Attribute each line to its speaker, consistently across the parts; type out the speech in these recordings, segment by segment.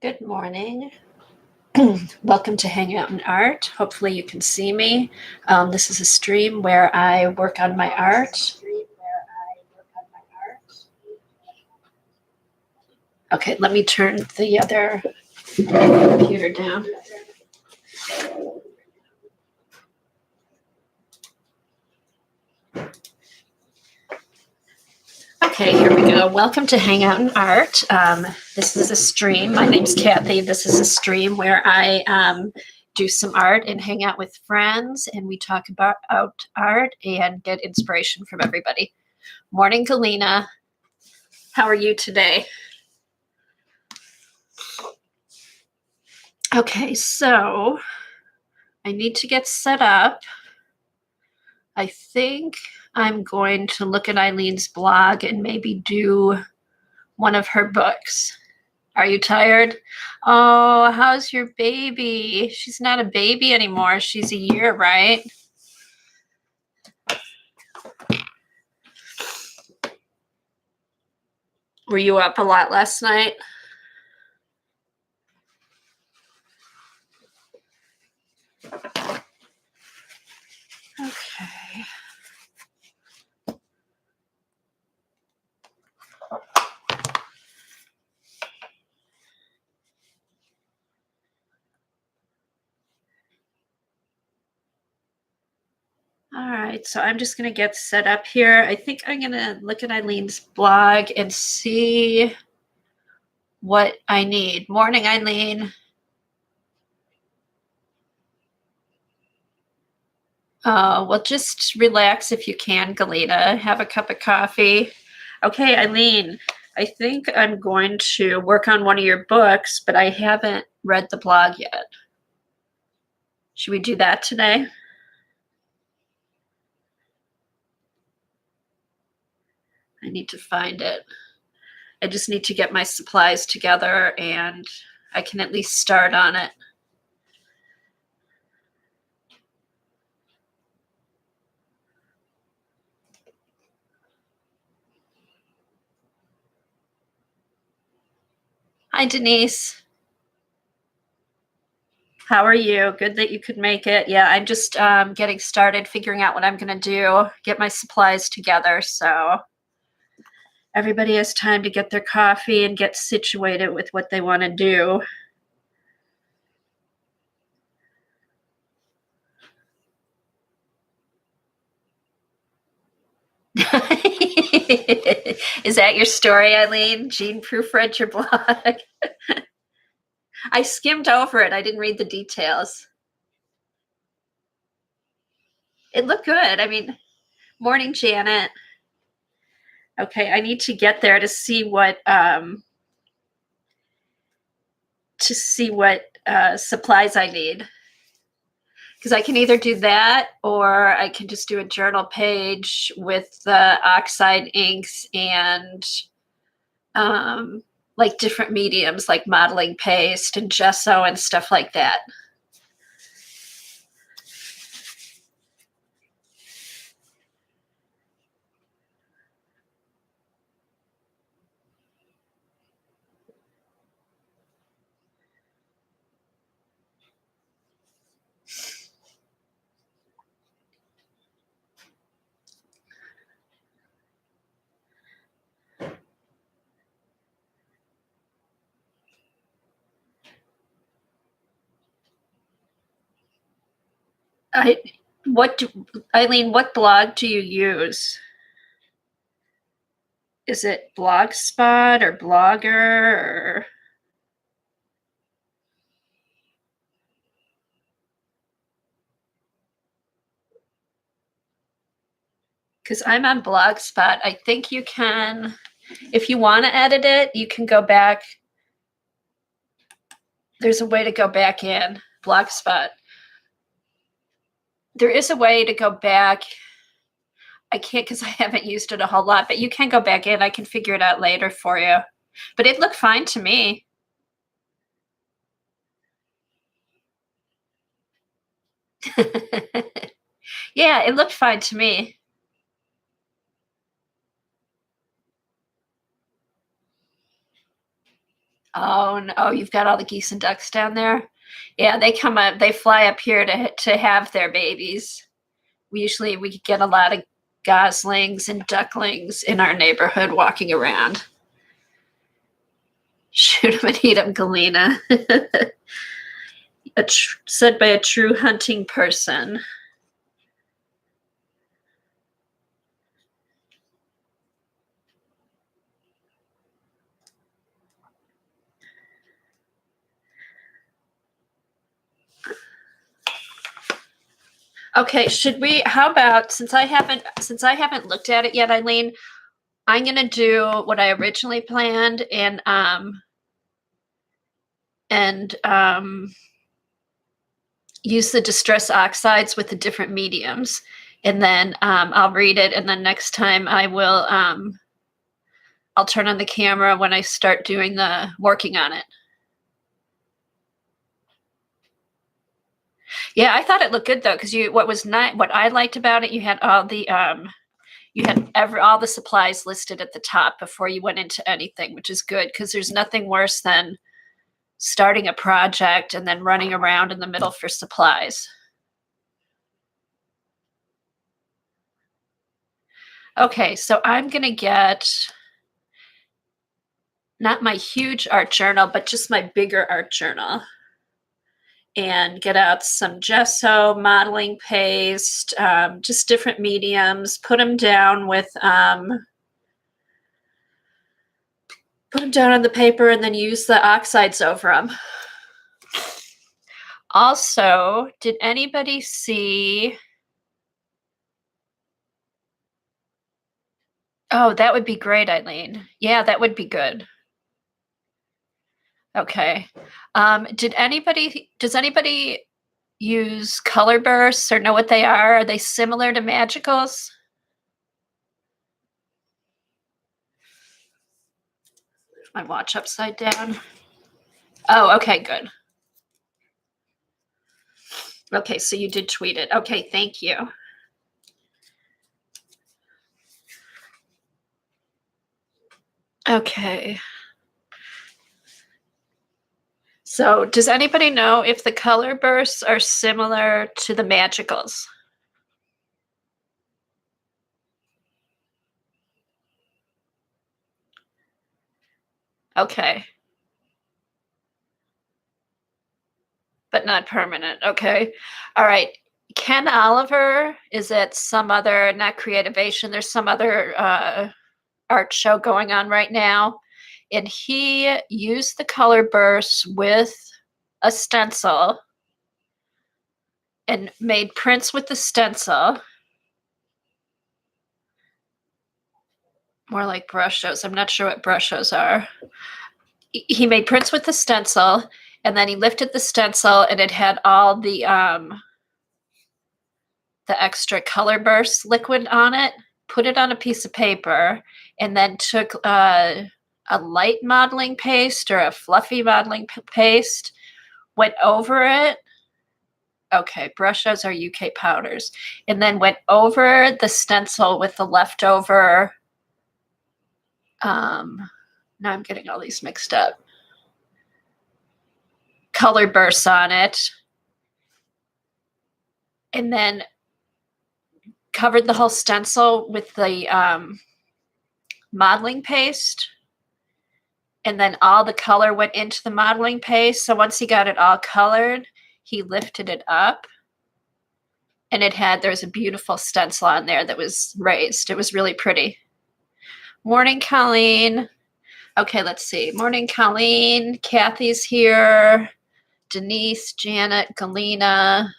Speaker 1: Good morning. Welcome to Hang Out in Art. Hopefully, you can see me. This is a stream where I work on my art. Okay, let me turn the other computer down. Okay, here we go. Welcome to Hang Out in Art. This is a stream. My name's Kathy. This is a stream where I do some art and hang out with friends, and we talk about art and get inspiration from everybody. Morning, Galena. How are you today? Okay, so I need to get set up. I think I'm going to look at Eileen's blog and maybe do one of her books. Are you tired? Oh, how's your baby? She's not a baby anymore. She's a year, right? Were you up a lot last night? Okay. All right, so I'm just going to get set up here. I think I'm going to look at Eileen's blog and see what I need. Morning, Eileen. Well, just relax if you can, Galena. Have a cup of coffee. Okay, Eileen, I think I'm going to work on one of your books, but I haven't read the blog yet. Should we do that today? I need to find it. I just need to get my supplies together and I can at least start on it. Hi, Denise. How are you? Good that you could make it. Yeah, I'm just getting started, figuring out what I'm going to do, get my supplies together. So everybody has time to get their coffee and get situated with what they want to do. Is that your story, Eileen? Jean proofread your blog? I skimmed over it. I didn't read the details. It looked good. I mean, morning, Janet. Okay, I need to get there to see what supplies I need. Because I can either do that or I can just do a journal page with the oxide inks and like different mediums like modeling paste and gesso and stuff like that. Eileen, what blog do you use? Is it Blogspot or Blogger or? Because I'm on Blogspot. I think you can, if you want to edit it, you can go back. There's a way to go back in Blogspot. There is a way to go back. I can't because I haven't used it a whole lot, but you can go back in. I can figure it out later for you. But it looked fine to me. Yeah, it looked fine to me. Oh, no. Oh, you've got all the geese and ducks down there? Yeah, they come up, they fly up here to have their babies. We get a lot of goslings and ducklings in our neighborhood walking around. Shoot 'em and eat 'em, Galena. Said by a true hunting person. Okay, should we, how about, since I haven't looked at it yet, Eileen, I'm gonna do what I originally planned and use the distress oxides with the different mediums. And then I'll read it, and then next time I'll turn on the camera when I start doing the working on it. Yeah, I thought it looked good though, because what I liked about it, you had all the all the supplies listed at the top before you went into anything, which is good because there's nothing worse than starting a project and then running around in the middle for supplies. Okay, so I'm gonna get not my huge art journal, but just my bigger art journal, and get out some gesso, modeling paste, just different mediums, put them down on the paper, and then use the oxides over them. Also, did anybody see? Oh, that would be great, Eileen. Yeah, that would be good. Okay. Does anybody use color bursts or know what they are? Are they similar to magicals? My watch upside down. Oh, okay, good. Okay, so you did tweet it. Okay, thank you. Okay. So does anybody know if the color bursts are similar to the magicals? Okay. But not permanent. Okay. All right. Ken Oliver is at some other, not Creativation, there's some other art show going on right now. And he used the color bursts with a stencil and made prints with the stencil. More like brushos. I'm not sure what brushos are. He made prints with the stencil, and then he lifted the stencil, and it had all the extra color burst liquid on it, put it on a piece of paper, and then took a light modeling paste or a fluffy modeling paste, went over it. Okay, brushes are UK powders. And then went over the stencil with the leftover. Now I'm getting all these mixed up. Color bursts on it. And then covered the whole stencil with the modeling paste. And then all the color went into the modeling paste. So once he got it all colored, he lifted it up. And there's a beautiful stencil on there that was raised. It was really pretty. Morning, Colleen. Okay, let's see. Morning, Colleen. Kathy's here. Denise, Janet, Galena.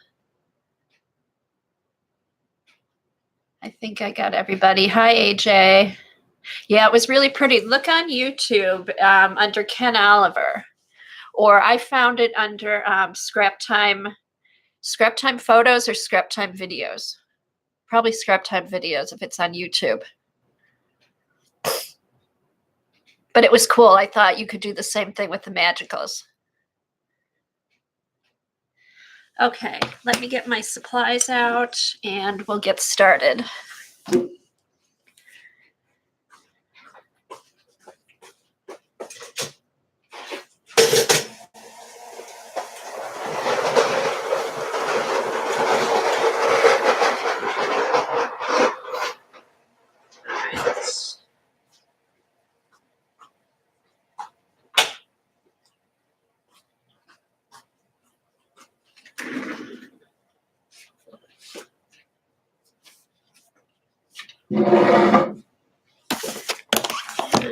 Speaker 1: I think I got everybody. Hi, AJ. Yeah, it was really pretty. Look on YouTube under Ken Oliver, or I found it under Scrap Time Photos or Scrap Time Videos. Probably Scrap Time Videos if it's on YouTube. But it was cool. I thought you could do the same thing with the magicals. Okay, let me get my supplies out and we'll get started.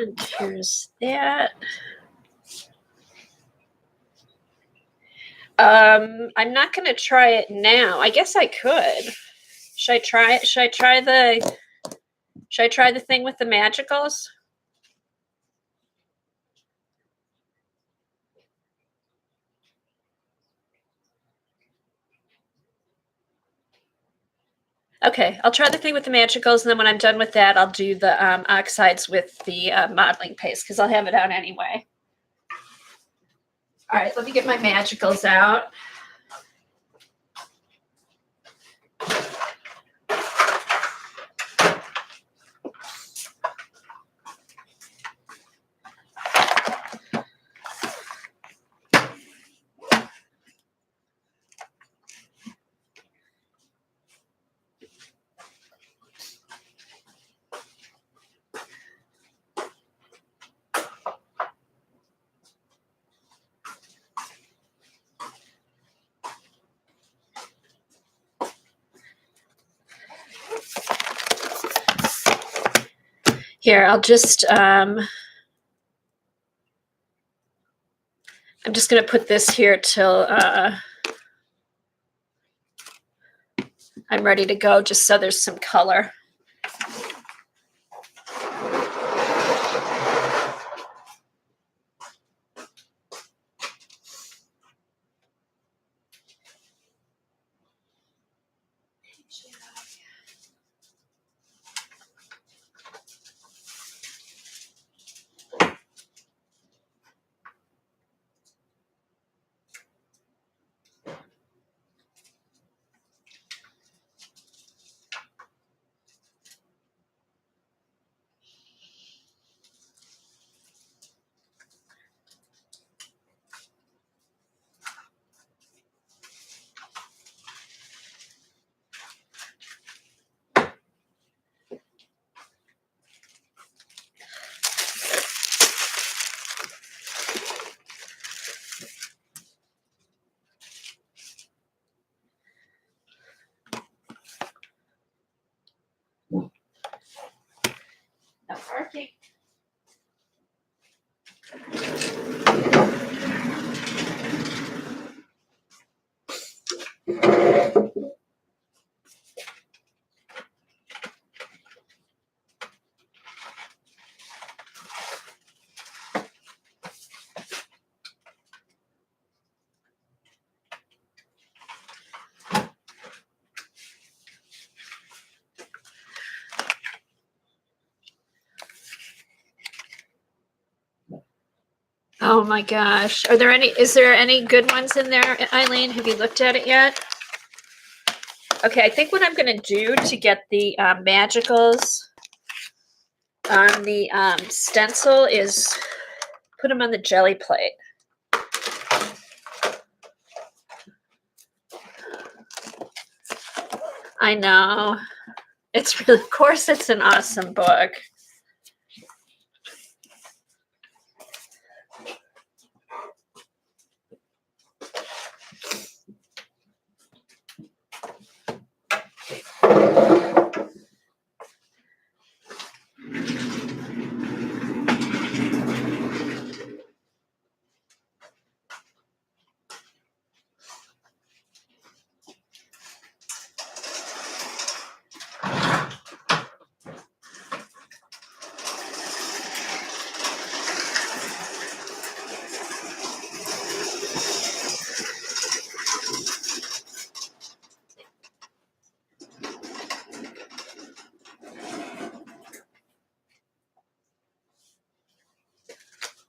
Speaker 1: And here's that. I'm not going to try it now. I guess I could. Should I try it? Should I try the thing with the magicals? Okay, I'll try the thing with the magicals, and then when I'm done with that, I'll do the oxides with the modeling paste because I'll have it out anyway. All right, let me get my magicals out. Here, I'll just, I'm just going to put this here till I'm ready to go, just so there's some color. Not working. Oh my gosh. Is there any good ones in there, Eileen? Have you looked at it yet? Okay, I think what I'm going to do to get the magicals on the stencil is put them on the jelly plate. I know. It's really, of course, it's an awesome book.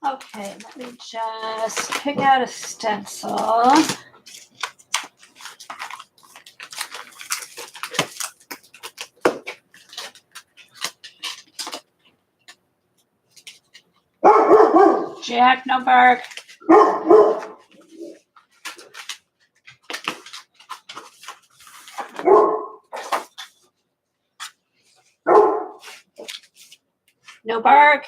Speaker 1: Okay, let me just pick out a stencil. Jack, no bark. No bark.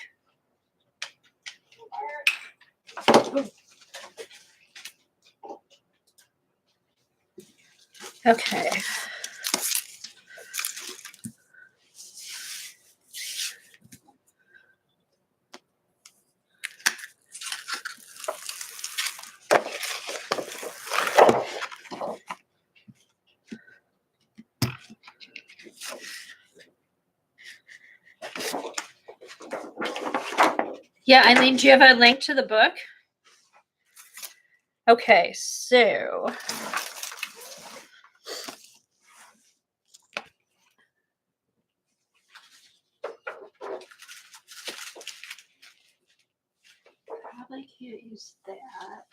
Speaker 1: Okay. Yeah, Eileen, do you have a link to the book? Okay, so probably can't use that.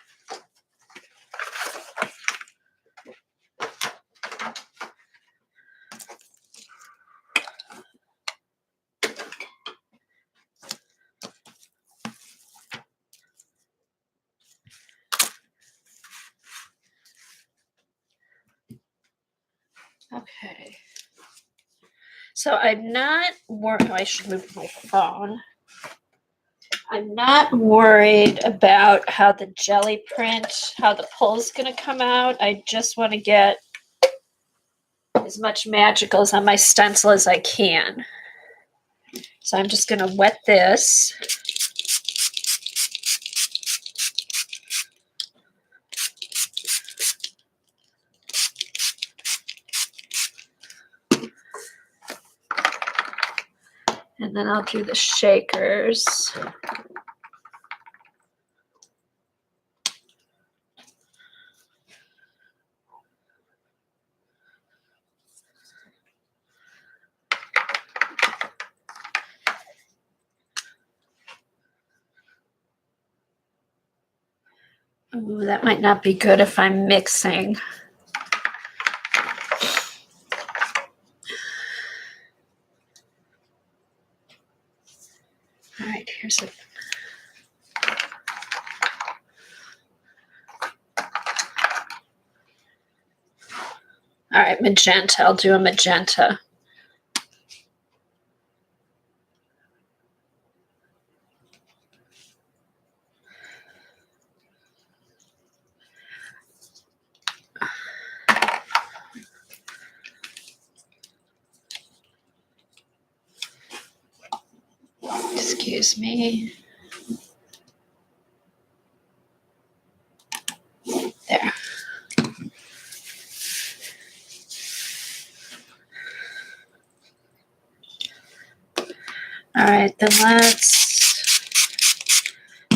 Speaker 1: Okay. So I'm not worried. I should move my phone. I'm not worried about how the jelly print, how the pull's going to come out. I just want to get as much magicals on my stencil as I can. So I'm just going to wet this. And then I'll do the shakers. Ooh, that might not be good if I'm mixing. All right, here's it. All right, magenta. I'll do a magenta. Excuse me. There. All right, then let's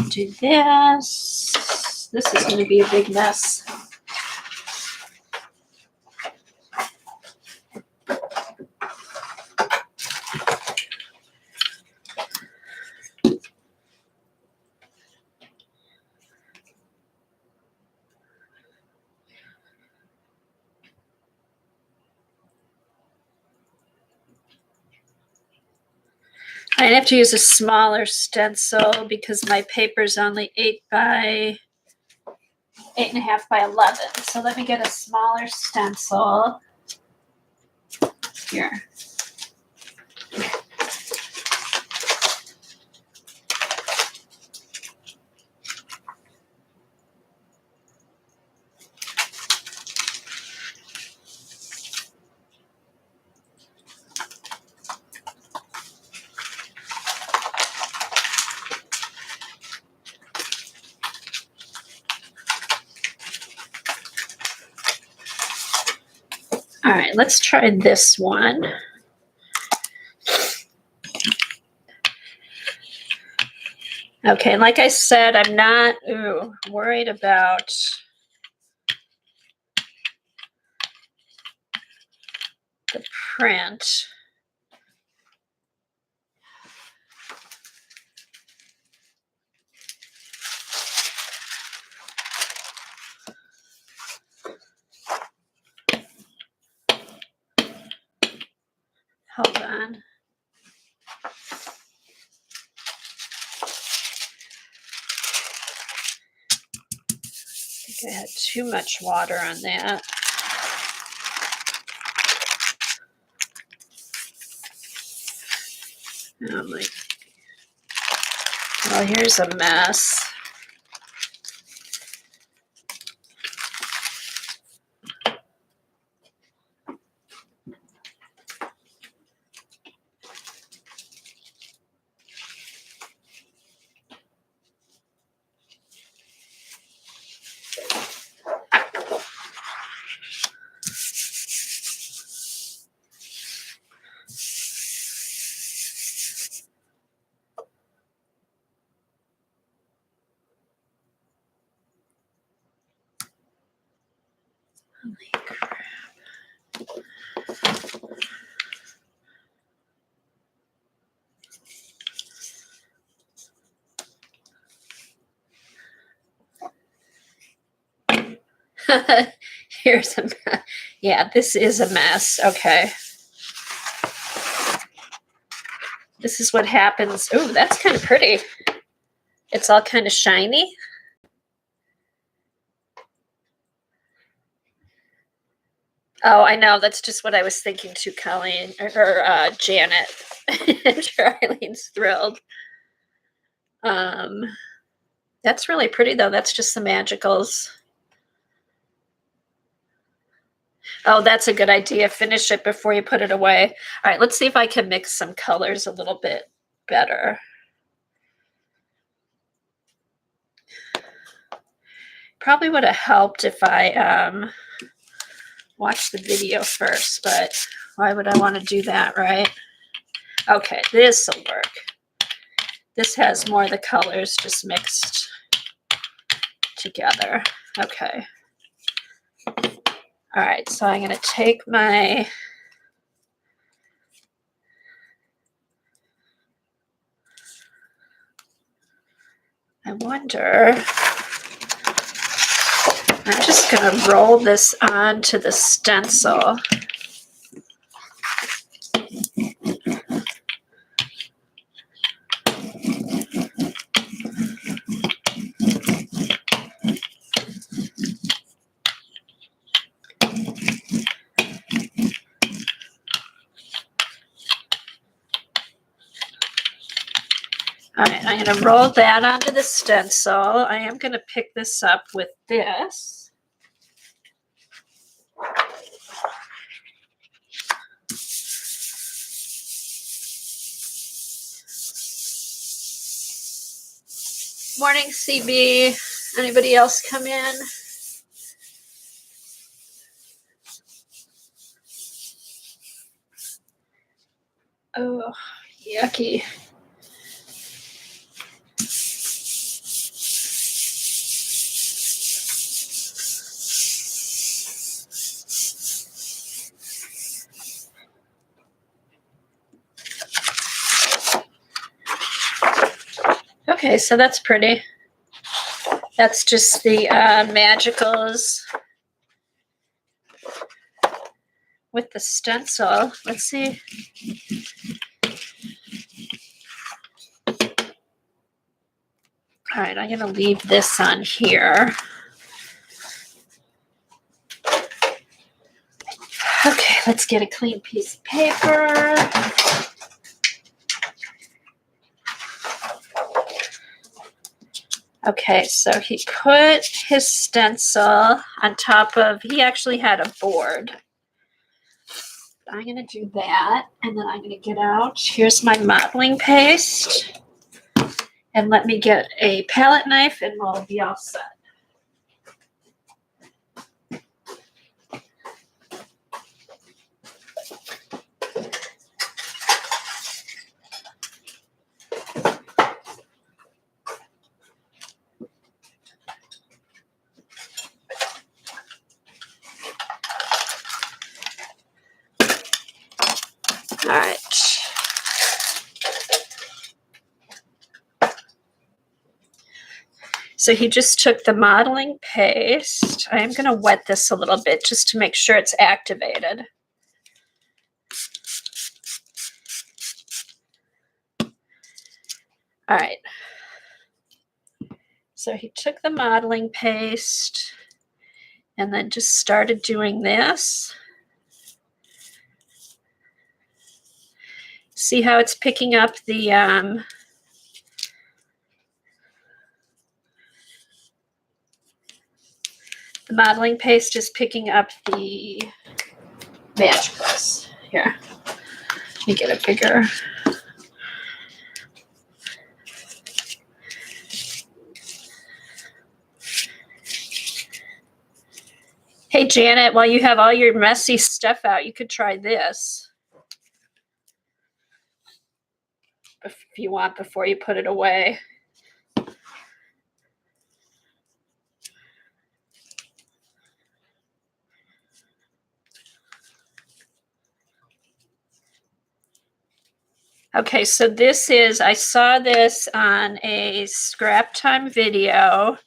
Speaker 1: do this. This is going to be a big mess. I have to use a smaller stencil because my paper's only 8.5 by 11. So let me get a smaller stencil. Here. All right, let's try this one. Okay, like I said, I'm not worried about the print. Hold on. I think I had too much water on that. Oh my. Well, here's a mess. Holy crap. Here's a mess. Yeah, this is a mess. Okay. This is what happens. Oh, that's kind of pretty. It's all kind of shiny. Oh, I know. That's just what I was thinking too, Colleen, or Janet. I'm sure Eileen's thrilled. That's really pretty, though. That's just the Magicals. Oh, that's a good idea. Finish it before you put it away. All right, let's see if I can mix some colors a little bit better. Probably would have helped if I watched the video first, but why would I want to do that, right? Okay, this will work. This has more of the colors just mixed together. Okay. All right, so I'm going to take my I wonder, I'm just going to roll this onto the stencil. All right, I'm going to roll that onto the stencil. I am going to pick this up with this. Morning, CB. Anybody else come in? Oh, yucky. Okay, so that's pretty. That's just the Magicals with the stencil. Let's see. All right, I'm going to leave this on here. Okay, let's get a clean piece of paper. Okay, so he put his stencil on top of, he actually had a board. I'm going to do that, and then I'm going to get out. Here's my modeling paste. And let me get a palette knife, and we'll be all set. All right. So he just took the modeling paste. I am going to wet this a little bit just to make sure it's activated. All right. So he took the modeling paste and then just started doing this. See how it's picking up the modeling paste is picking up the Magicals. Here, let me get a bigger. Hey, Janet, while you have all your messy stuff out, you could try this if you want before you put it away. Okay, so this is, I saw this on a Scrap Time video,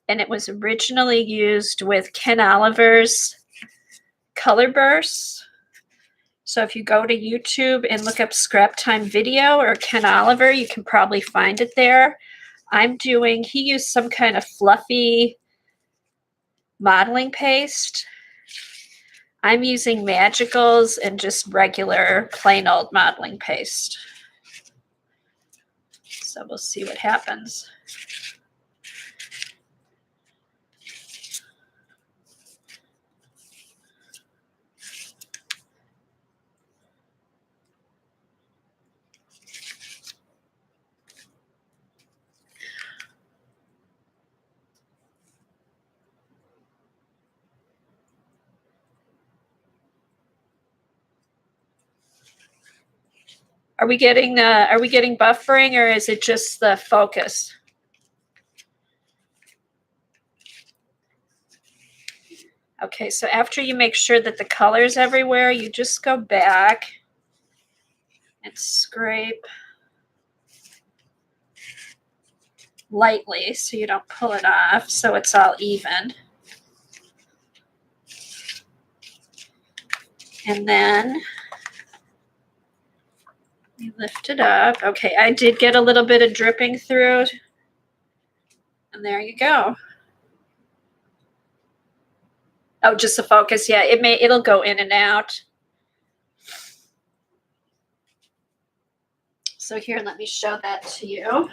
Speaker 1: and it was originally used with Ken Oliver's Color Bursts. So if you go to YouTube and look up Scrap Time video or Ken Oliver, you can probably find it there. He used some kind of fluffy modeling paste. I'm using Magicals and just regular plain old modeling paste. So we'll see what happens. Are we getting buffering, or is it just the focus? Okay, so after you make sure that the color's everywhere, you just go back and scrape lightly so you don't pull it off, so it's all even. And then you lift it up. Okay, I did get a little bit of dripping through. And there you go. Oh, just the focus. Yeah, it'll go in and out. So here, let me show that to you.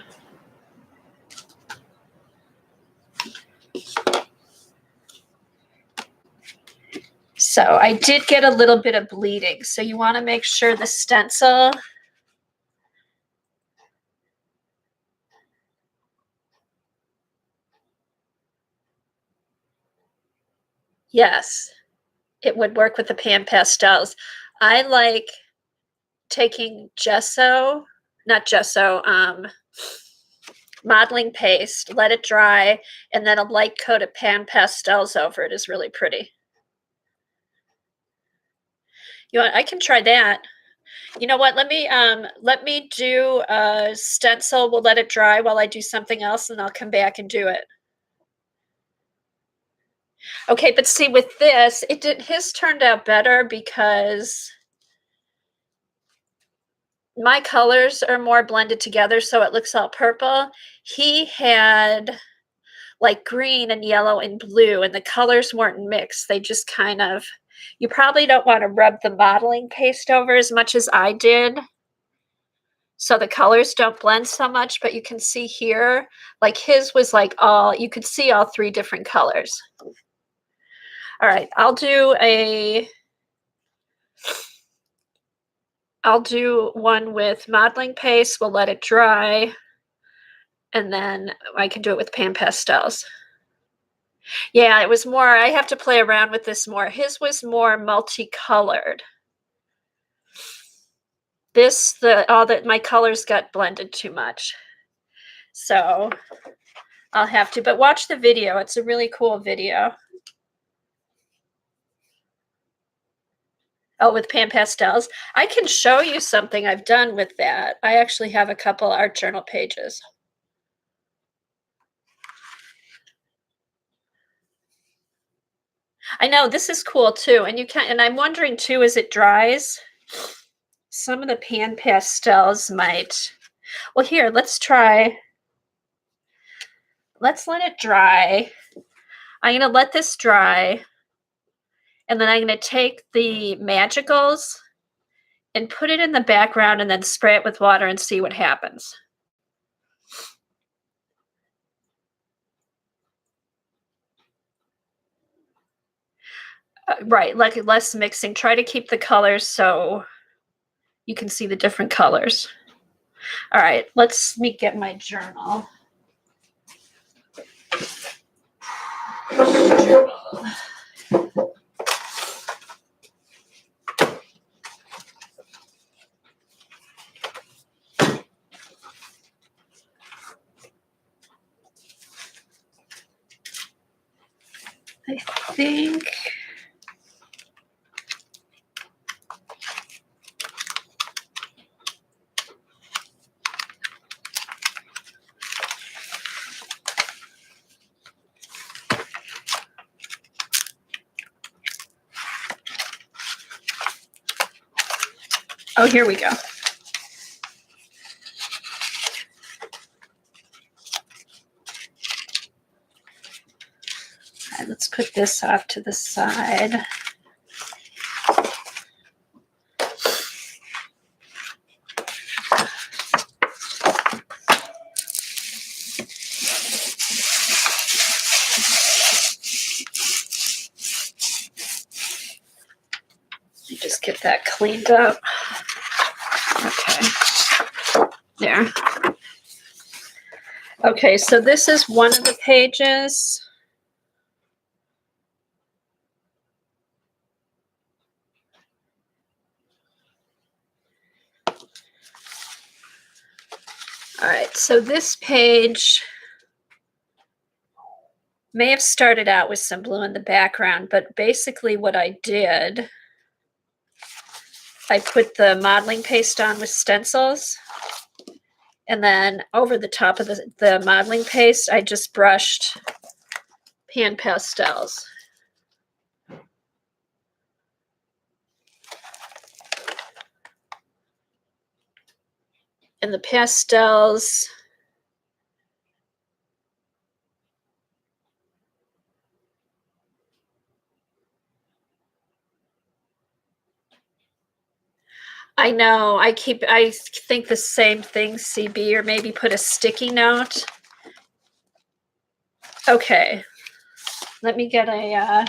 Speaker 1: So I did get a little bit of bleeding. So you want to make sure the stencil yes, it would work with the pan pastels. I like taking modeling paste, let it dry, and then a light coat of pan pastels over it is really pretty. I can try that. You know what? Let me do a stencil. We'll let it dry while I do something else, and I'll come back and do it. Okay, but see, with this, his turned out better because my colors are more blended together, so it looks all purple. He had like green and yellow and blue, and the colors weren't mixed. They just kind of, you probably don't want to rub the modeling paste over as much as I did, so the colors don't blend so much, but you can see here, like his was like you could see all three different colors. All right, I'll do one with modeling paste. We'll let it dry, and then I can do it with pan pastels. Yeah, it was more, I have to play around with this more. His was more multicolored. My colors got blended too much. So I'll have to, but watch the video. It's a really cool video. Oh, with pan pastels. I can show you something I've done with that. I actually have a couple art journal pages. I know this is cool too. And I'm wondering too, as it dries, some of the pan pastels might, well, here, let's let it dry. I'm going to let this dry, and then I'm going to take the Magicals and put it in the background and then spray it with water and see what happens. Right, like less mixing. Try to keep the colors so you can see the different colors. All right, let me get my journal. I think Oh, here we go. All right, let's put this off to the side. Just get that cleaned up. Okay. There. Okay, so this is one of the pages. All right, so this page may have started out with some blue in the background, but basically what I did, I put the modeling paste on with stencils, and then over the top of the modeling paste, I just brushed pan pastels. And the pastels, I know, I think the same thing, CB, or maybe put a sticky note. Okay, let me get a,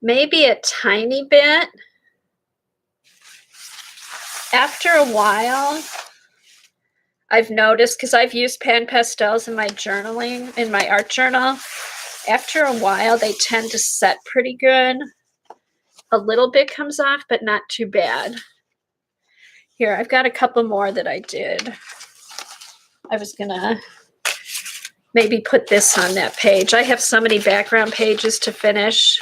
Speaker 1: maybe a tiny bit. After a while, I've noticed, because I've used pan pastels in my journaling, in my art journal, after a while, they tend to set pretty good. A little bit comes off, but not too bad. Here, I've got a couple more that I did. I was gonna maybe put this on that page. I have so many background pages to finish.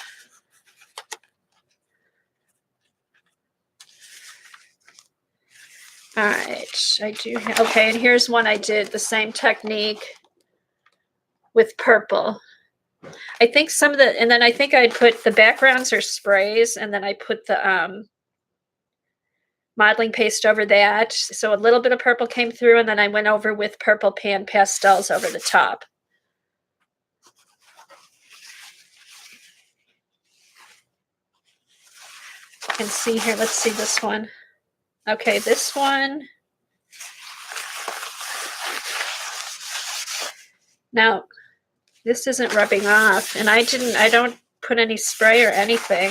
Speaker 1: All right, I do have, okay, and here's one I did the same technique with purple. I think some of the, and then I think I'd put the backgrounds or sprays, and then I put the modeling paste over that. So a little bit of purple came through, and then I went over with purple pan pastels over the top. You can see here, let's see this one. Okay, this one. Now, this isn't rubbing off, and I don't put any spray or anything.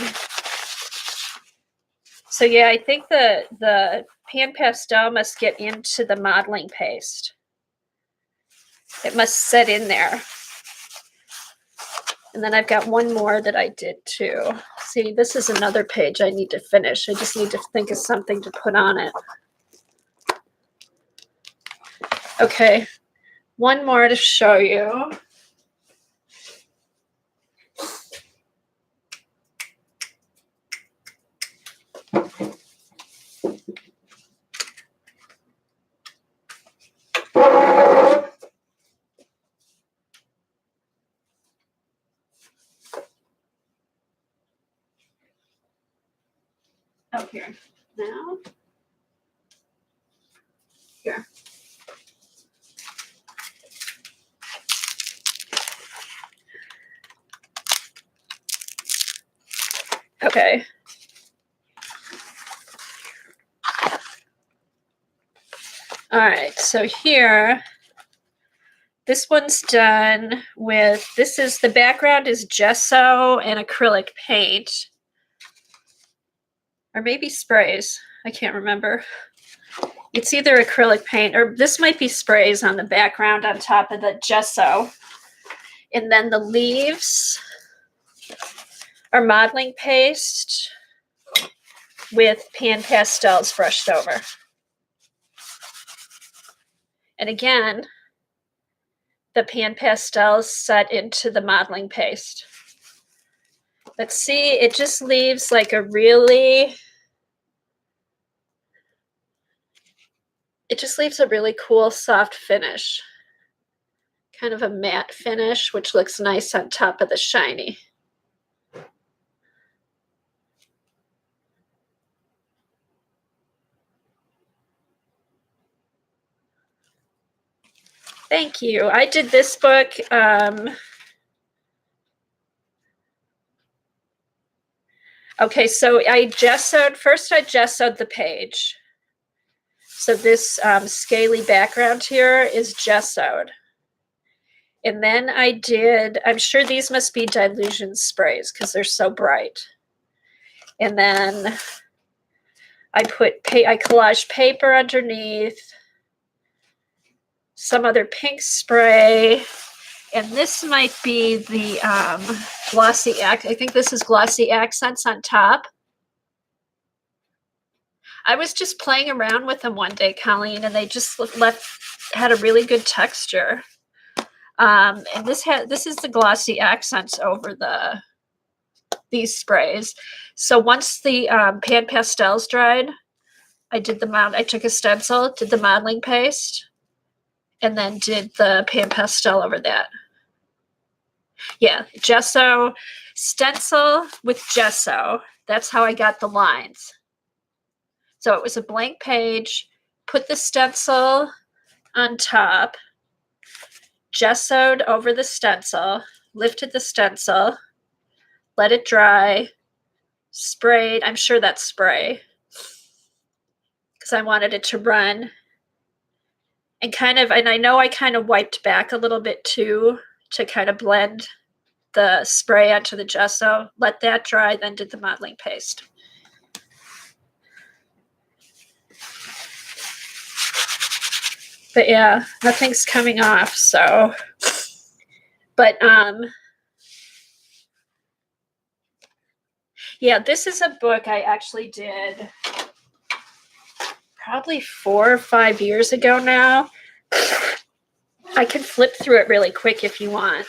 Speaker 1: So yeah, I think the pan pastel must get into the modeling paste. It must set in there. And then I've got one more that I did too. See, this is another page I need to finish. I just need to think of something to put on it. Okay, one more to show you. Oh, here. Now. Here. Okay. All right, so here, this one's done with, this is, the background is gesso and acrylic paint. Or maybe sprays. I can't remember. It's either acrylic paint, or this might be sprays on the background on top of the gesso. And then the leaves are modeling paste with pan pastels brushed over. And again, the pan pastels set into the modeling paste. But see, it just leaves like a really, it just leaves a really cool soft finish. kind of a matte finish, which looks nice on top of the shiny. Thank you. I did this book. Okay, so I gessoed the page. So this scaly background here is gessoed. And then I'm sure these must be Dylusion sprays because they're so bright. And then I collaged paper underneath, some other pink spray, and this might be the glossy I think this is glossy accents on top. I was just playing around with them one day, Colleen, and they just had a really good texture. And this is the glossy accents over these sprays. So once the pan pastels dried, I took a stencil, did the modeling paste, and then did the pan pastel over that. Yeah, gesso, stencil with gesso. That's how I got the lines. So it was a blank page, put the stencil on top, gessoed over the stencil, lifted the stencil, let it dry, sprayed. I'm sure that's spray because I wanted it to run. And I know I kind of wiped back a little bit too to kind of blend the spray onto the gesso, let that dry, then did the modeling paste. But yeah, nothing's coming off, so. But yeah, this is a book I actually did probably 4 or 5 years ago now. I can flip through it really quick if you want.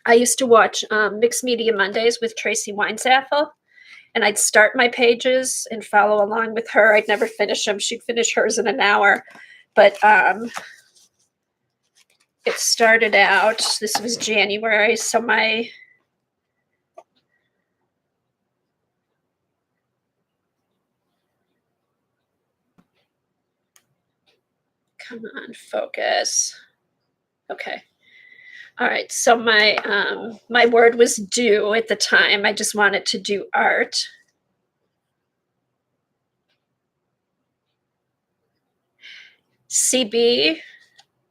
Speaker 1: I used to watch Mixed Media Mondays with Tracy Weinsaffel, and I'd start my pages and follow along with her. I'd never finish them. She'd finish hers in an hour. But it started out, this was January, so come on, focus. Okay. All right, so my word was do at the time. I just wanted to do art. CB,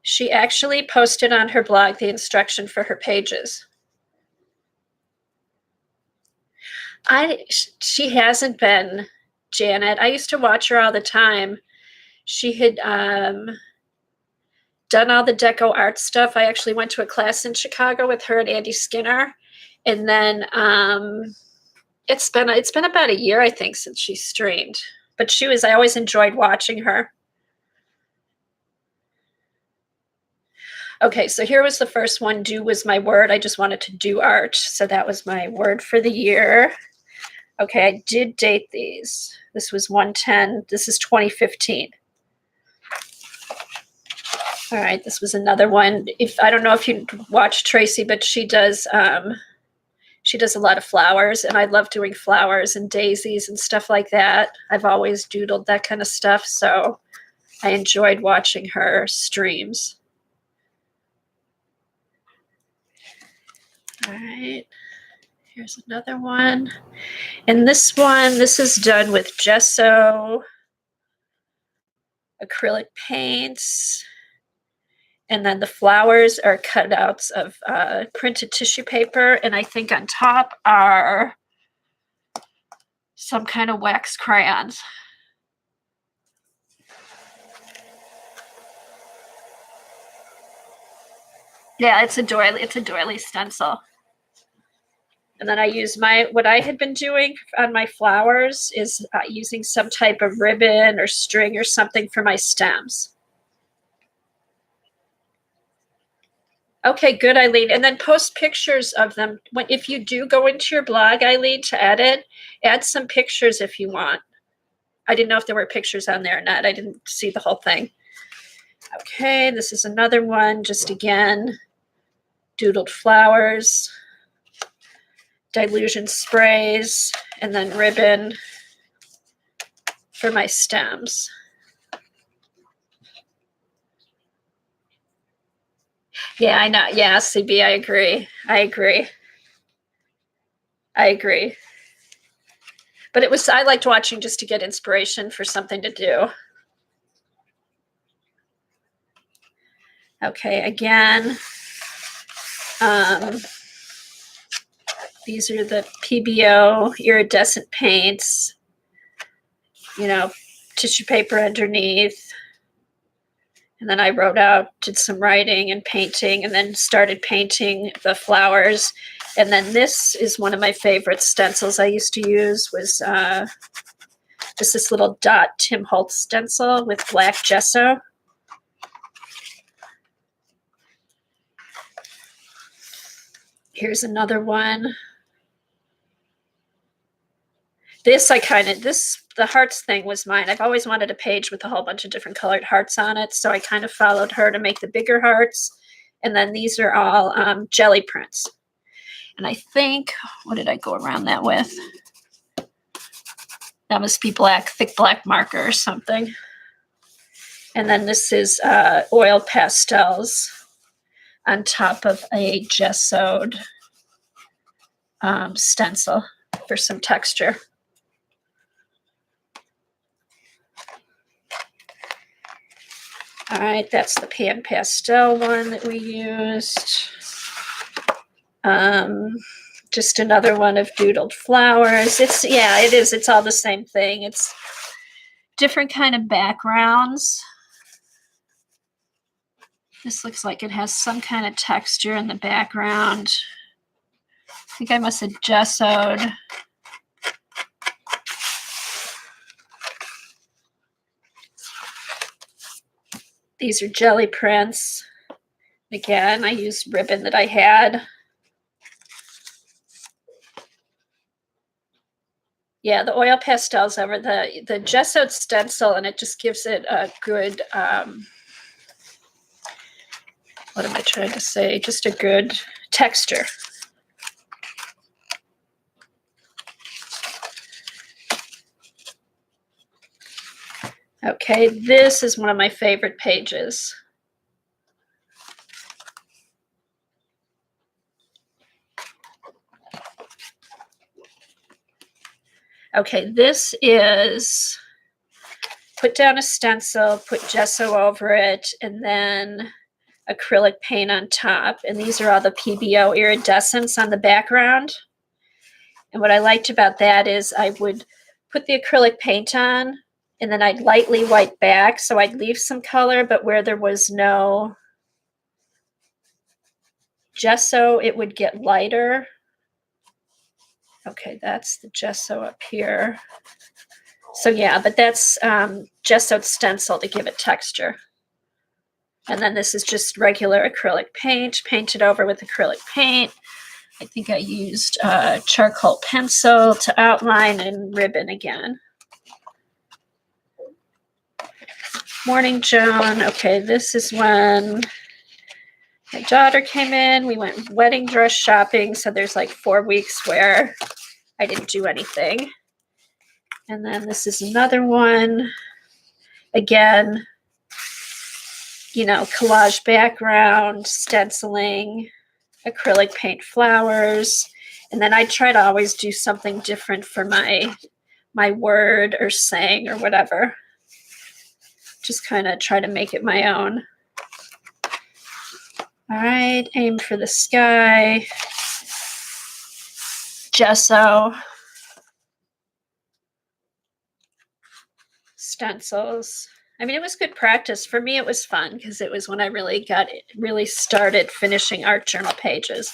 Speaker 1: she actually posted on her blog the instruction for her pages. She hasn't been, Janet. I used to watch her all the time. She had done all the deco art stuff. I actually went to a class in Chicago with her and Andy Skinner. And then it's been about a year, I think, since she streamed. But I always enjoyed watching her. Okay, so here was the first one. Do was my word. I just wanted to do art. So that was my word for the year. Okay, I did date these. This was 110. This is 2015. All right, this was another one. I don't know if you watch Tracy, but she does a lot of flowers, and I love doing flowers and daisies and stuff like that. I've always doodled that kind of stuff, so I enjoyed watching her streams. All right, here's another one. And this is done with gesso, acrylic paints, and then the flowers are cutouts of printed tissue paper. And I think on top are some kind of wax crayons. Yeah, it's a doily stencil. And then I use what I had been doing on my flowers is using some type of ribbon or string or something for my stems. Okay, good, Eileen. And then post pictures of them. If you do go into your blog, Eileen, to edit, add some pictures if you want. I didn't know if there were pictures on there or not. I didn't see the whole thing. Okay, this is another one, just again, doodled flowers, Dylusion sprays, and then ribbon for my stems. Yeah, I know. Yeah, CB, I agree. I agree. I agree. But I liked watching just to get inspiration for something to do. Okay, again, these are the PBO iridescent paints, you know, tissue paper underneath. And then I wrote out, did some writing and painting, and then started painting the flowers. And then this is one of my favorite stencils I used to use, was just this little dot Tim Holtz stencil with black gesso. Here's another one. The hearts thing was mine. I've always wanted a page with a whole bunch of different colored hearts on it, so I kind of followed her to make the bigger hearts. And then these are all jelly prints. And I think, what did I go around that with? That must be thick black marker or something. And then this is oil pastels on top of a gessoed stencil for some texture. All right, that's the pan pastel one that we used. Just another one of doodled flowers. It's all the same thing. It's different kind of backgrounds. This looks like it has some kind of texture in the background. I think I must have gessoed. These are jelly prints. Again, I used ribbon that I had. Yeah, the oil pastels over the gessoed stencil, and it just gives it a good, what am I trying to say? Just a good texture. Okay, this is one of my favorite pages. Okay, this is put down a stencil, put gesso over it, and then acrylic paint on top. And these are all the PBO iridescence on the background. And what I liked about that is I would put the acrylic paint on, and then I'd lightly wipe back. So I'd leave some color, but where there was no gesso, it would get lighter. Okay, that's the gesso up here. So yeah, but that's gessoed stencil to give it texture. And then this is just regular acrylic paint, painted over with acrylic paint. I think I used charcoal pencil to outline, and ribbon again. Morning Joan. Okay, this is when my daughter came in. We went wedding dress shopping. So there's like 4 weeks where I didn't do anything. And then this is another one. Again, collage background, stenciling, acrylic paint flowers. And then I try to always do something different for my word or saying or whatever. Just kind of try to make it my own. All right, aim for the sky. Gesso. Stencils. I mean, it was good practice. For me, it was fun because it was when I really started finishing art journal pages.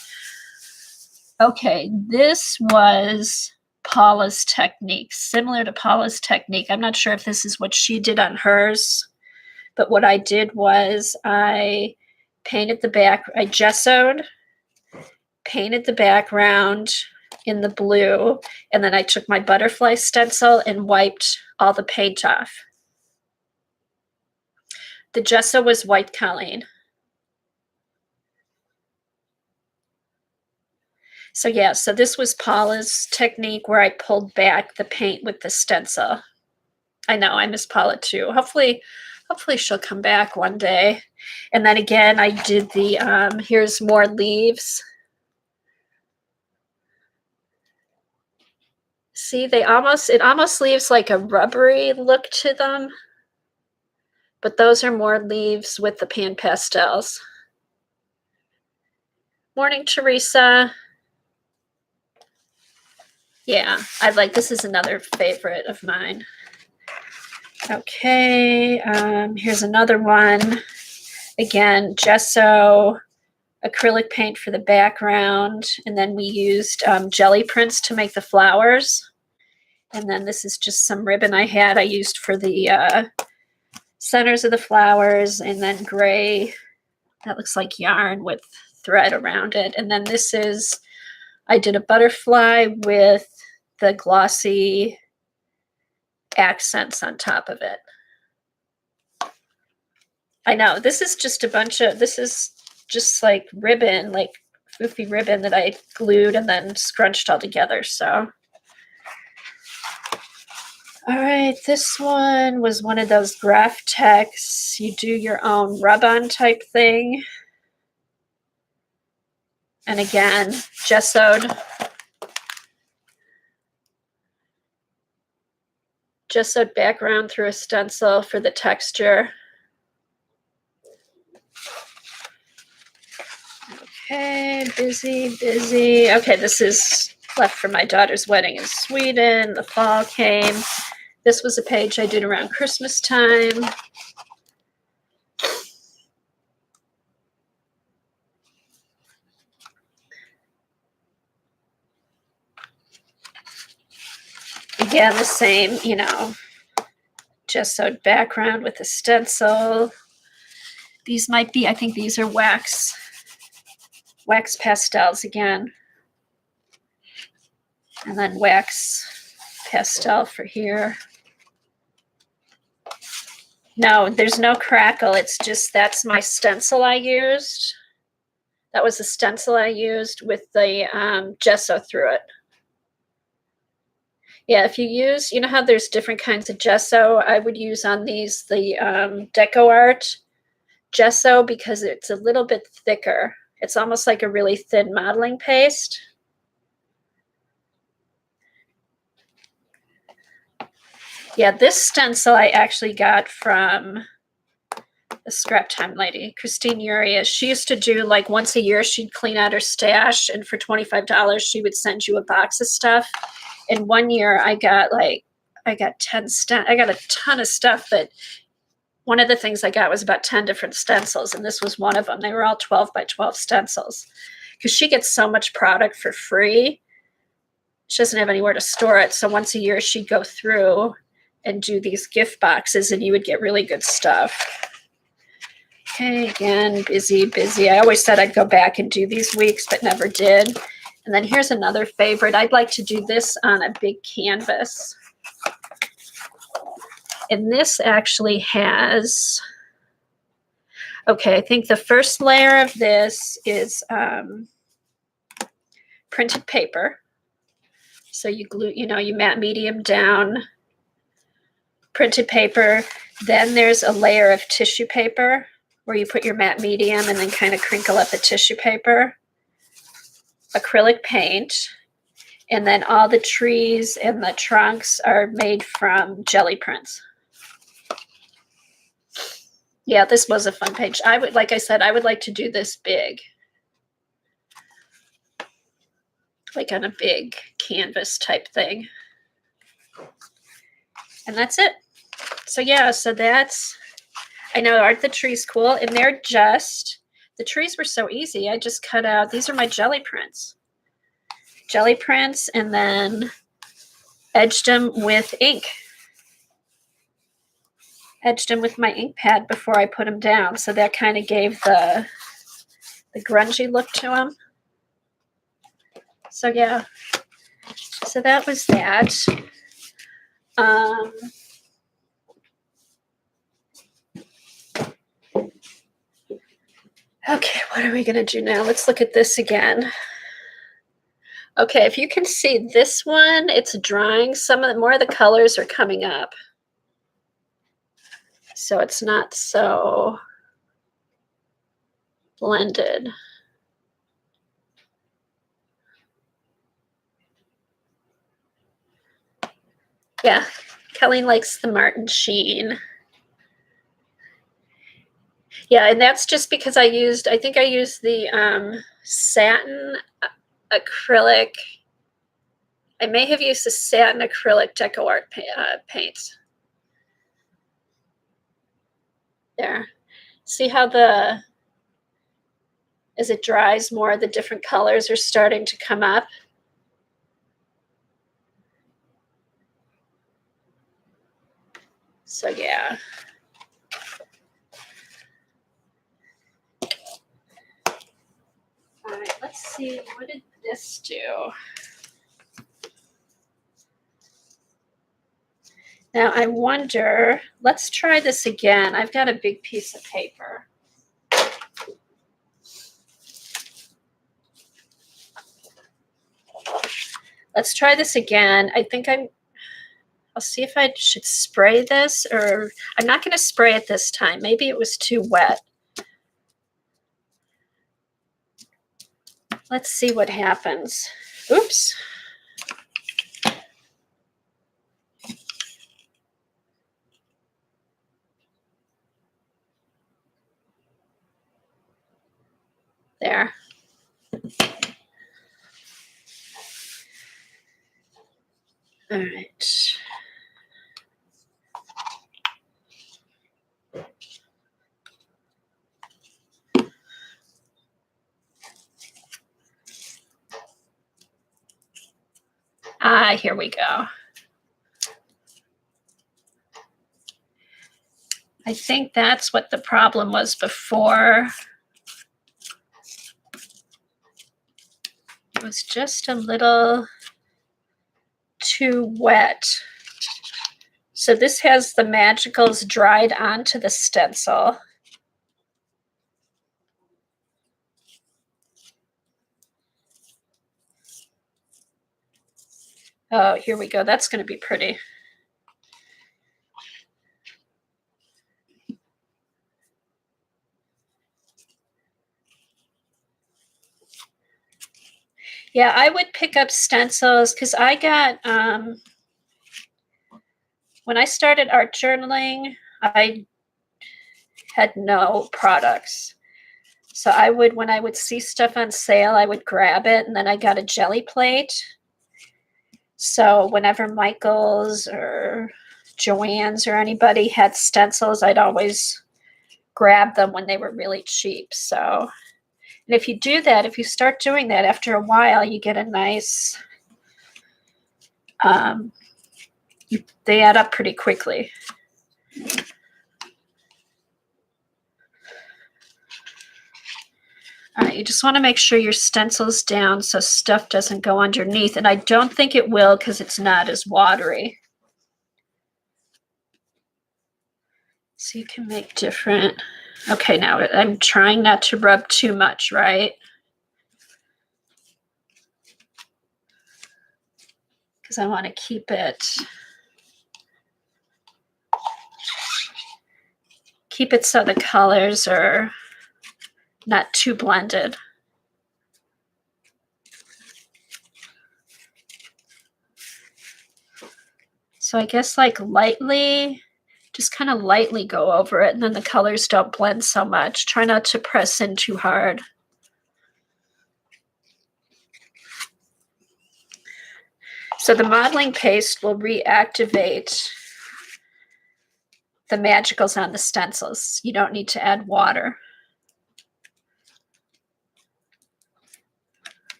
Speaker 1: Okay, this was Paula's technique, similar to Paula's technique. I'm not sure if this is what she did on hers, but what I did was I painted the back, I gessoed, painted the background in the blue, and then I took my butterfly stencil and wiped all the paint off. The gesso was white Colleen. So yeah, so this was Paula's technique where I pulled back the paint with the stencil. I know, I miss Paula too. Hopefully she'll come back one day. And then again, I did the, here's more leaves. See, it almost leaves like a rubbery look to them. But those are more leaves with the pan pastels. Morning, Teresa. Yeah, this is another favorite of mine. Okay, here's another one. Again, gesso, acrylic paint for the background, and then we used jelly prints to make the flowers. And then this is just some ribbon I used for the centers of the flowers, and then gray, that looks like yarn with thread around it. And then this is, I did a butterfly with the glossy accents on top of it. I know, this is just this is just like ribbon, like foofy ribbon that I glued and then scrunched all together, so. All right, this one was one of those graph texts, you do your own rub-on type thing. And again, gessoed background through a stencil for the texture. Okay, busy. Okay, this is left for my daughter's wedding in Sweden. The fall came. This was a page I did around Christmas time. Again, the same, you know, gessoed background with a stencil. These might be, I think these are wax pastels again. And then wax pastel for here. No, there's no crackle. It's just, that's my stencil I used. That was the stencil I used with the gesso through it. Yeah, if you use, you know how there's different kinds of gesso, I would use on these the DecoArt gesso because it's a little bit thicker. It's almost like a really thin modeling paste. Yeah, this stencil I actually got from the Scrap Time lady, Christine Urias. She used to do like once a year, she'd clean out her stash, and for $25, she would send you a box of stuff. And one year I got a ton of stuff, but one of the things I got was about 10 different stencils, and this was one of them. They were all 12 by 12 stencils because she gets so much product for free. She doesn't have anywhere to store it. So once a year she'd go through and do these gift boxes, and you would get really good stuff. Okay, again, busy. I always said I'd go back and do these weeks, but never did. And then here's another favorite. I'd like to do this on a big canvas. And this actually has, okay, I think the first layer of this is printed paper. So you glue, you matte medium down printed paper. Then there's a layer of tissue paper where you put your matte medium and then kind of crinkle up the tissue paper. Acrylic paint, and then all the trees and the trunks are made from jelly prints. Yeah, this was a fun page. Like I said, I would like to do this big, like on a big canvas type thing. And that's it. So yeah, so that's, I know, aren't the trees cool? And they're just, the trees were so easy. I just cut out, these are my jelly prints. Jelly prints, and then edged them with ink. Edged them with my ink pad before I put them down. So that kind of gave the grungy look to them. So yeah, so that was that. Okay, what are we gonna do now? Let's look at this again. Okay, if you can see this one, it's drying. Some of the more of the colors are coming up. So it's not so blended. Yeah, Kelly likes the Martin Sheen. Yeah, and that's just because I think I used the satin acrylic. I may have used the satin acrylic Deco Art paint. There. See how as it dries more, the different colors are starting to come up. So yeah. All right, let's see, what did this do? Now I wonder, let's try this again. I've got a big piece of paper. Let's try this again. I think I'll see if I should spray this, or I'm not going to spray it this time. Maybe it was too wet. Let's see what happens. Oops. There. All right. Here we go. I think that's what the problem was before. It was just a little too wet. So this has the magicals dried onto the stencil. Oh, here we go. That's going to be pretty. Yeah, I would pick up stencils because I got, when I started art journaling, I had no products. So I would, when I would see stuff on sale, I would grab it, and then I got a jelly plate. So whenever Michael's or Joann's or anybody had stencils, I'd always grab them when they were really cheap. So, and if you do that, if you start doing that, after a while, you get a nice, they add up pretty quickly. All right, you just want to make sure your stencil's down so stuff doesn't go underneath. And I don't think it will because it's not as watery. So you can make different. Okay, now I'm trying not to rub too much, right? Because I want to keep it so the colors are not too blended. So I guess like lightly, just kind of lightly go over it, and then the colors don't blend so much. Try not to press in too hard. So the modeling paste will reactivate the magicals on the stencils. You don't need to add water.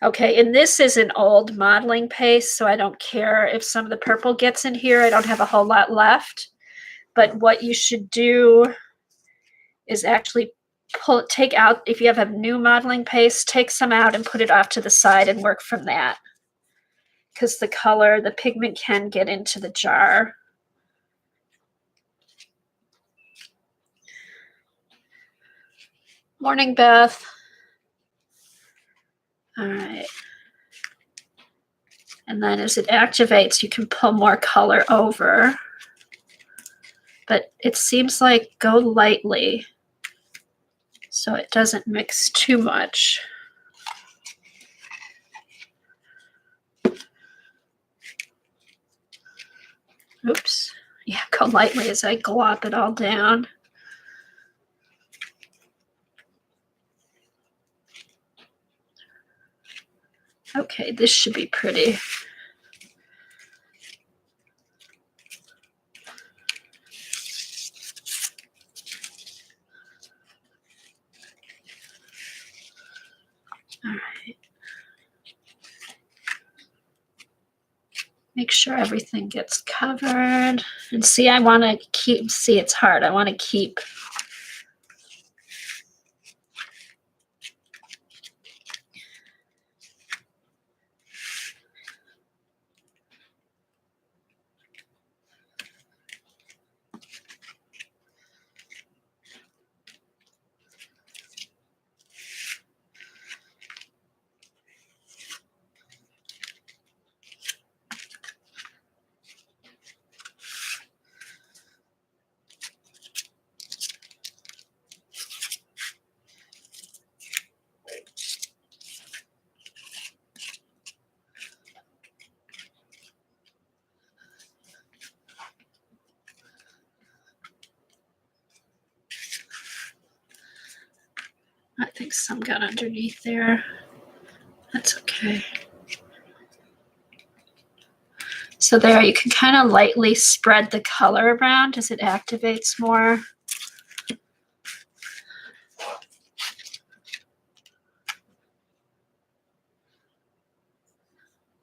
Speaker 1: Okay, and this is an old modeling paste, so I don't care if some of the purple gets in here. I don't have a whole lot left. But what you should do is actually take out, if you have a new modeling paste, take some out and put it off to the side and work from that. because the color, the pigment can get into the jar. Morning, Beth. All right. And then as it activates, you can pull more color over. But it seems like go lightly so it doesn't mix too much. Oops. Yeah, go lightly as I glop it all down. Okay, this should be pretty. All right. Make sure everything gets covered. And see, I want to keep, see, it's hard. I want to keep I think some got underneath there. That's okay. So there, you can kind of lightly spread the color around as it activates more.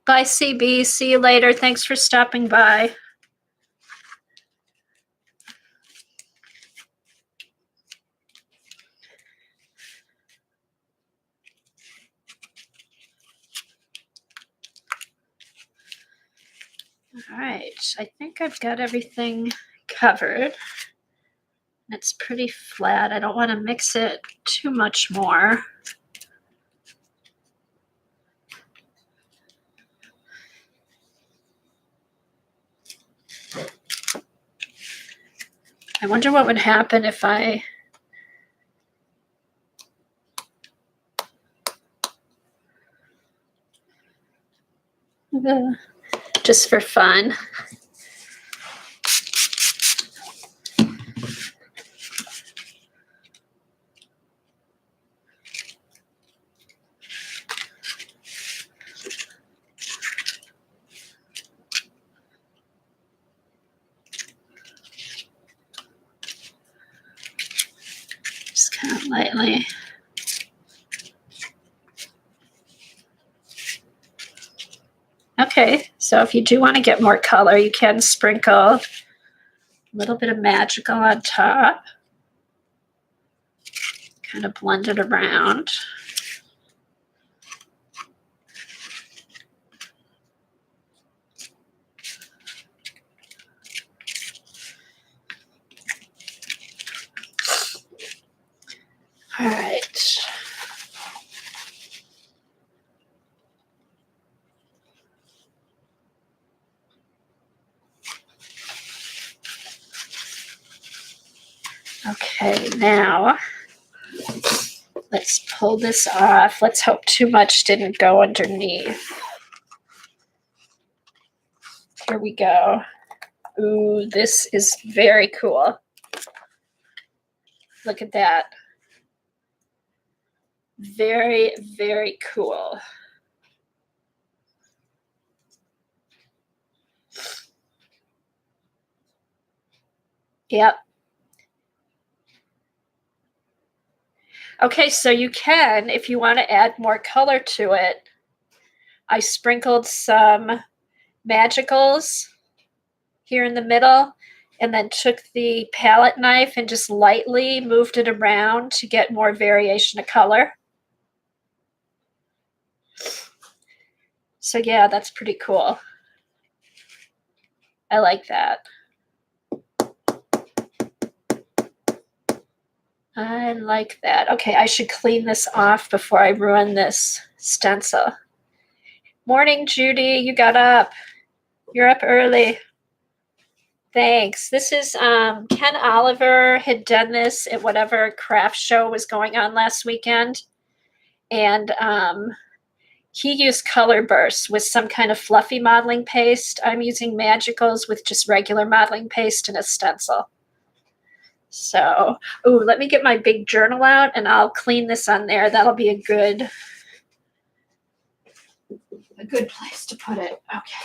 Speaker 1: Bye, CB. See you later. Thanks for stopping by. All right, I think I've got everything covered. It's pretty flat. I don't want to mix it too much more. I wonder what would happen if I just for fun. Just kind of lightly. Okay, so if you do want to get more color, you can sprinkle a little bit of magical on top. Kind of blend it around. All right. Okay, now let's pull this off. Let's hope too much didn't go underneath. Here we go. Ooh, this is very cool. Look at that. Very, very cool. Yep. Okay, so you can, if you want to add more color to it, I sprinkled some magicals here in the middle and then took the palette knife and just lightly moved it around to get more variation of color. So yeah, that's pretty cool. I like that. I like that. Okay, I should clean this off before I ruin this stencil. Morning, Judy. You got up. You're up early. Thanks. This is Ken Oliver had done this at whatever craft show was going on last weekend. And he used Color Burst with some kind of fluffy modeling paste. I'm using Magicals with just regular modeling paste and a stencil. So, ooh, let me get my big journal out and I'll clean this on there. That'll be a good place to put it. Okay.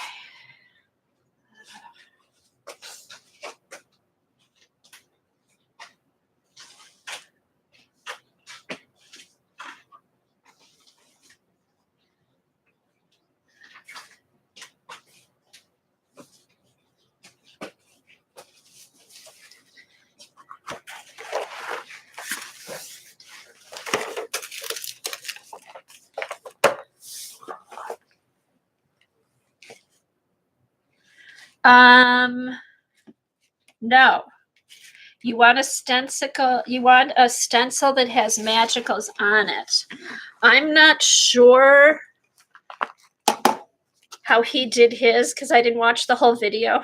Speaker 1: No. You want a stencil that has Magicals on it. I'm not sure how he did his because I didn't watch the whole video.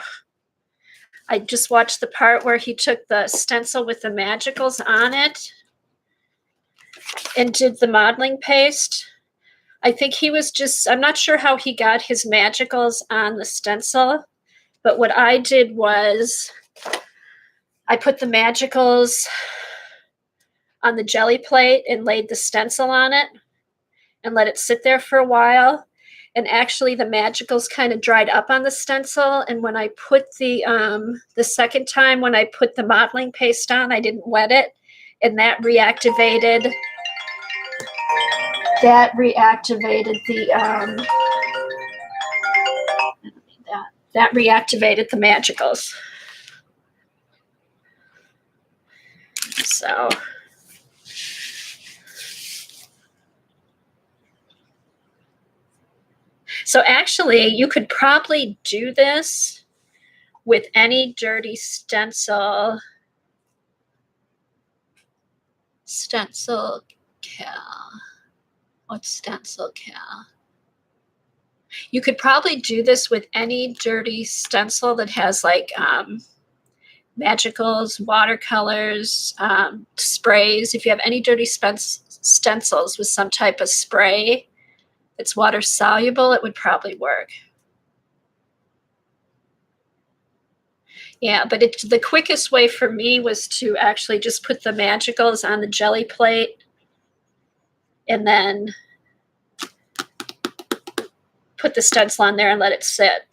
Speaker 1: I just watched the part where he took the stencil with the Magicals on it and did the modeling paste. I think he was I'm not sure how he got his Magicals on the stencil, but what I did was I put the Magicals on the jelly plate and laid the stencil on it and let it sit there for a while. And actually the Magicals kind of dried up on the stencil. And when I put the second time when I put the modeling paste on, I didn't wet it. And that reactivated the Magicals. So actually, you could probably do this with any dirty stencil. Stencil Cal. What's Stencil Cal? You could probably do this with any dirty stencil that has like Magicals, watercolors, sprays. If you have any dirty stencils with some type of spray that's water soluble, it would probably work. Yeah, but the quickest way for me was to actually just put the Magicals on the jelly plate and then put the stencil on there and let it sit.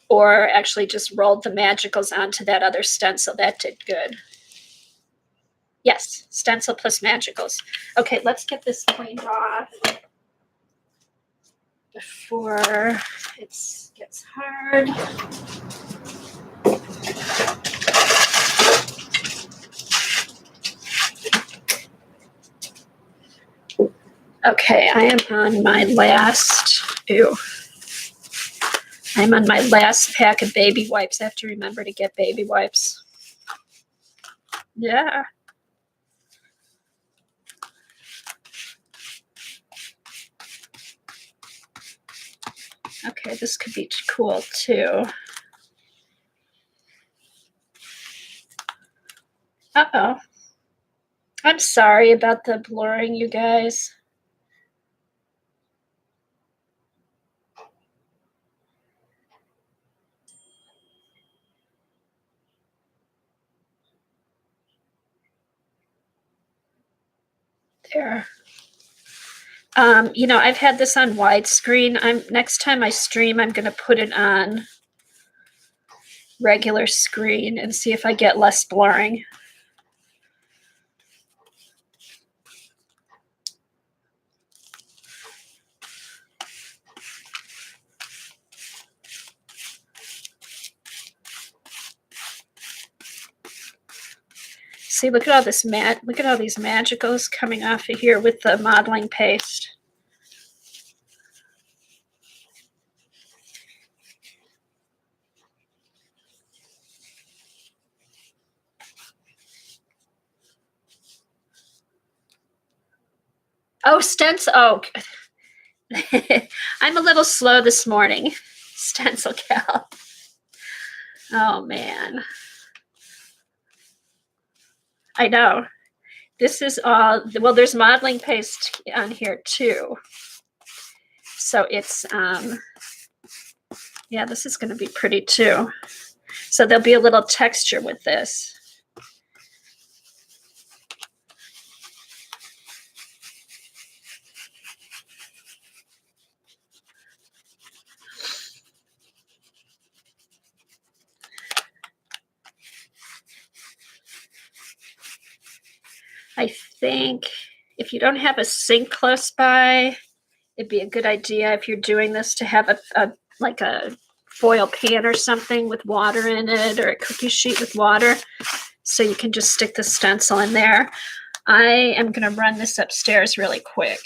Speaker 1: Or actually just rolled the Magicals onto that other stencil. That did good. Yes, stencil plus Magicals. Okay, let's get this cleaned off before it gets hard. Okay, I am on my last pack of baby wipes. I have to remember to get baby wipes. Yeah. Okay, this could be cool too. Uh-oh. I'm sorry about the blurring, you guys. There. I've had this on widescreen. Next time I stream, I'm going to put it on regular screen and see if I get less blurring. See, look at all these Magicals coming off of here with the modeling paste. Oh, stencil. Oh, I'm a little slow this morning. Stencil gal. Oh man. I know. This is all, well, there's modeling paste on here too. So it's, yeah, this is going to be pretty too. So there'll be a little texture with this. I think if you don't have a sink close by, it'd be a good idea if you're doing this to have a like a foil pan or something with water in it, or a cookie sheet with water, so you can just stick the stencil in there. I am going to run this upstairs really quick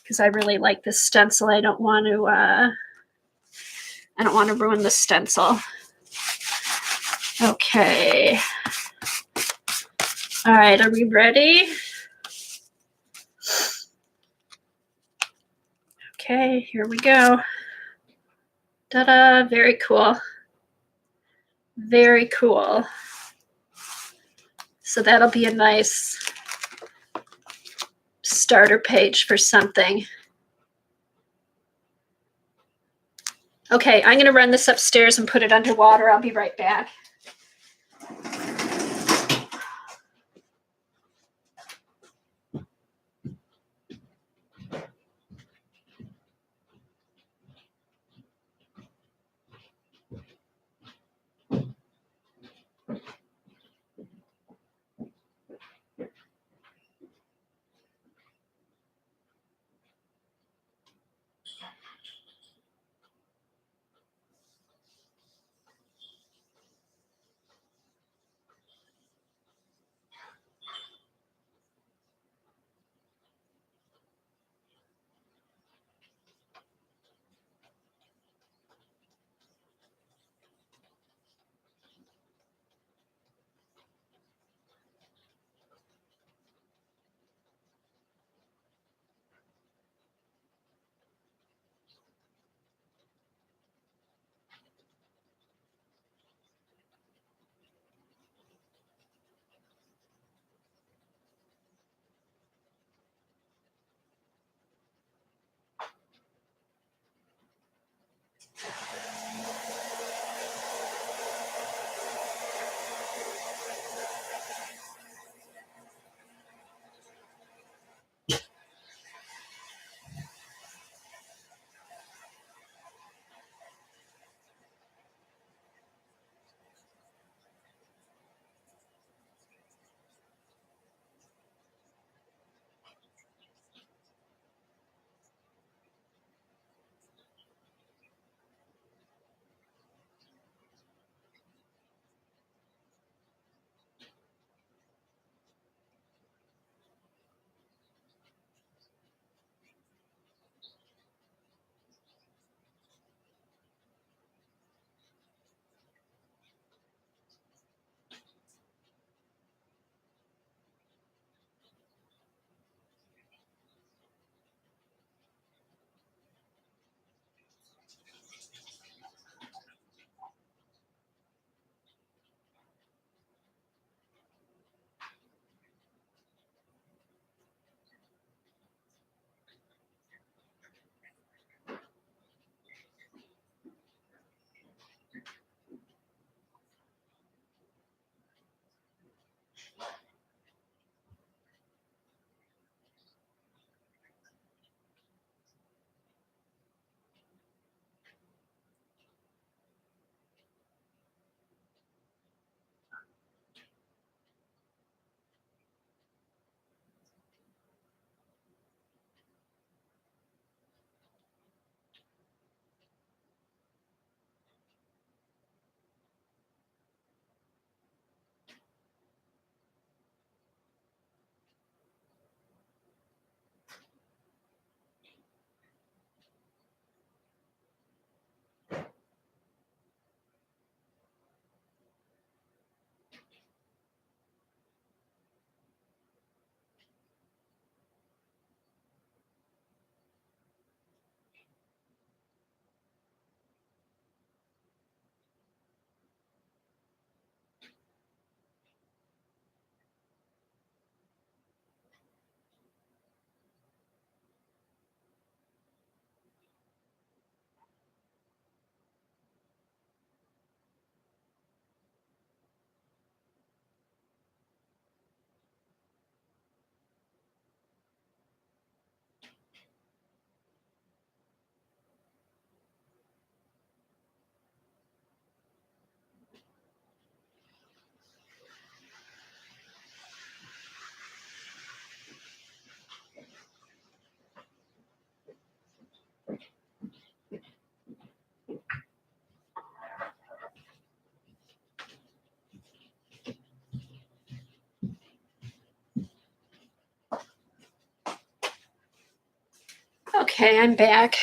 Speaker 1: because I really like this stencil. I don't want to ruin the stencil. Okay. All right, are we ready? Okay, here we go. Ta-da, very cool. Very cool. So that'll be a nice starter page for something. Okay, I'm going to run this upstairs and put it underwater. I'll be right back. Okay, I'm back.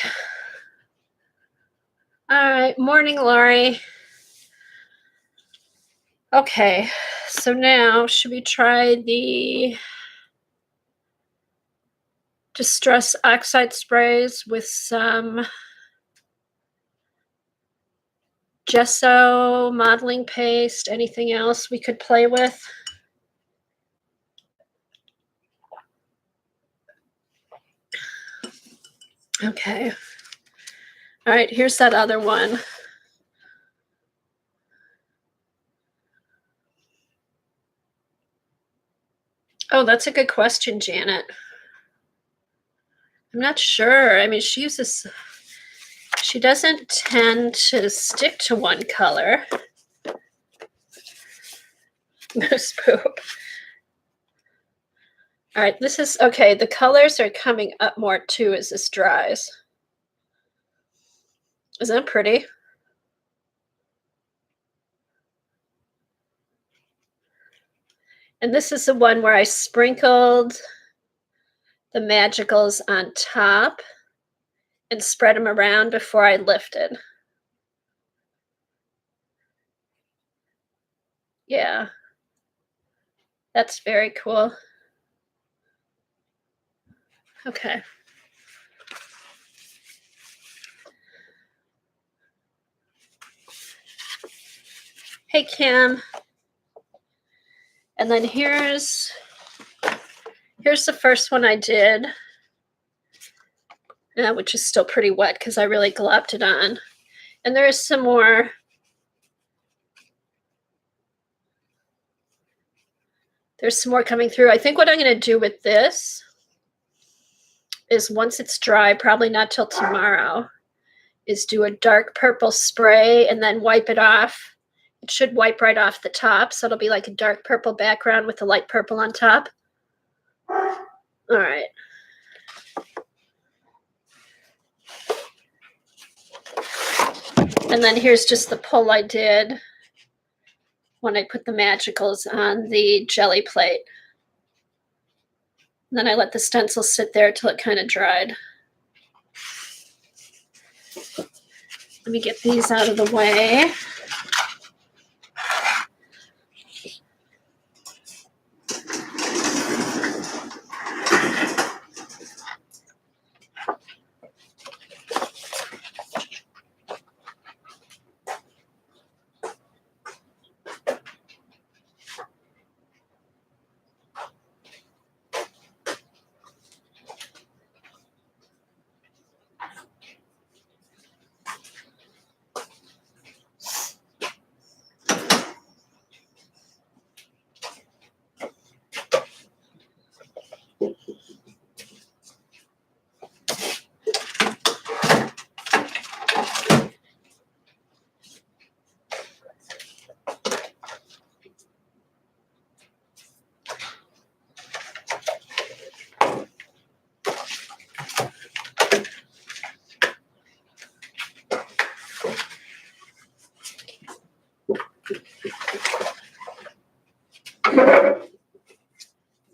Speaker 1: All right, morning, Lori. Okay, so now should we try the Distress Oxide sprays with some gesso, modeling paste, anything else we could play with? Okay. All right, here's that other one. Oh, that's a good question, Janet. I'm not sure. I mean, she doesn't tend to stick to one color. Moose poop. All right, this is, okay, the colors are coming up more too as this dries. Isn't that pretty? And this is the one where I sprinkled the magicals on top and spread them around before I lifted. Yeah, that's very cool. Okay. Hey, Kim. And then here's the first one I did, which is still pretty wet because I really glopped it on. And there is some more. There's some more coming through. I think what I'm going to do with this is once it's dry, probably not till tomorrow, is do a dark purple spray and then wipe it off. It should wipe right off the top, so it'll be like a dark purple background with the light purple on top. All right. And then here's just the pull I did when I put the magicals on the jelly plate. And then I let the stencil sit there till it kind of dried. Let me get these out of the way.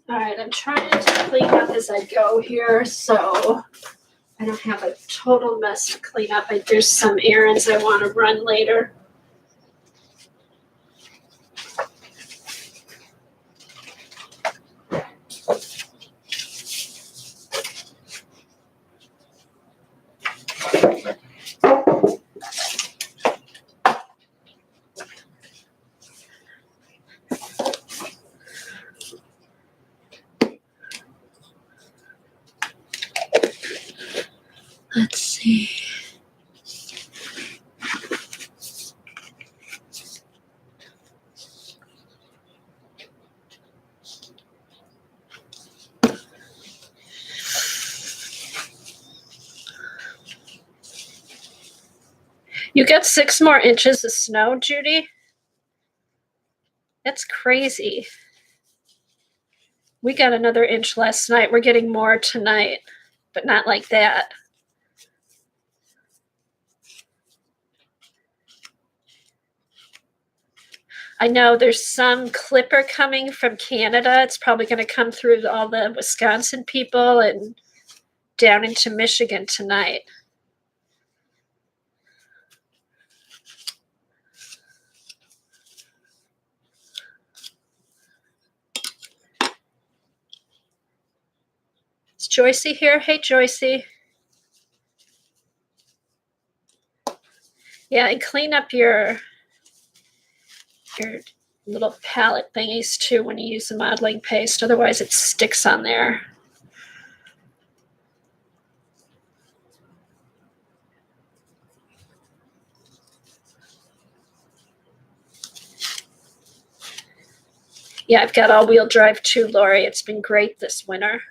Speaker 1: All right, I'm trying to clean up as I go here, so I don't have a total mess to clean up. There's some errands I want to run later. Let's see. You got 6 more inches of snow, Judy? That's crazy. We got another inch last night. We're getting more tonight, but not like that. I know there's some clipper coming from Canada. It's probably going to come through all the Wisconsin people, and down into Michigan tonight. Is Joycey here? Hey, Joycey. Yeah, and clean up your little palette thingies too when you use the modeling paste. Otherwise, it sticks on there. Yeah, I've got all-wheel drive too, Lori. It's been great this winter.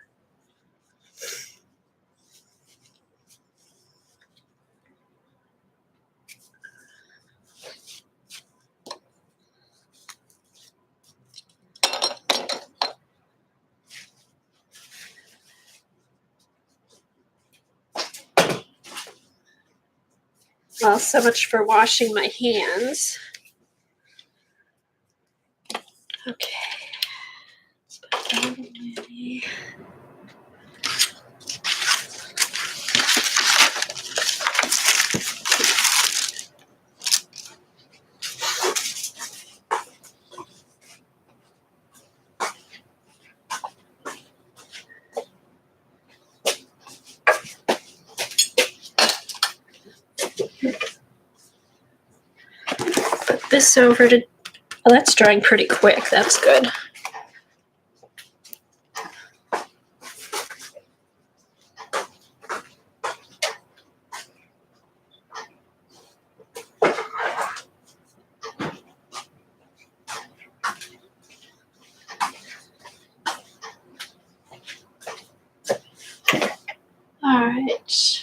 Speaker 1: Well, so much for washing my hands. Okay. Let's put that away. Put this over to, oh, that's drying pretty quick. That's good. All right.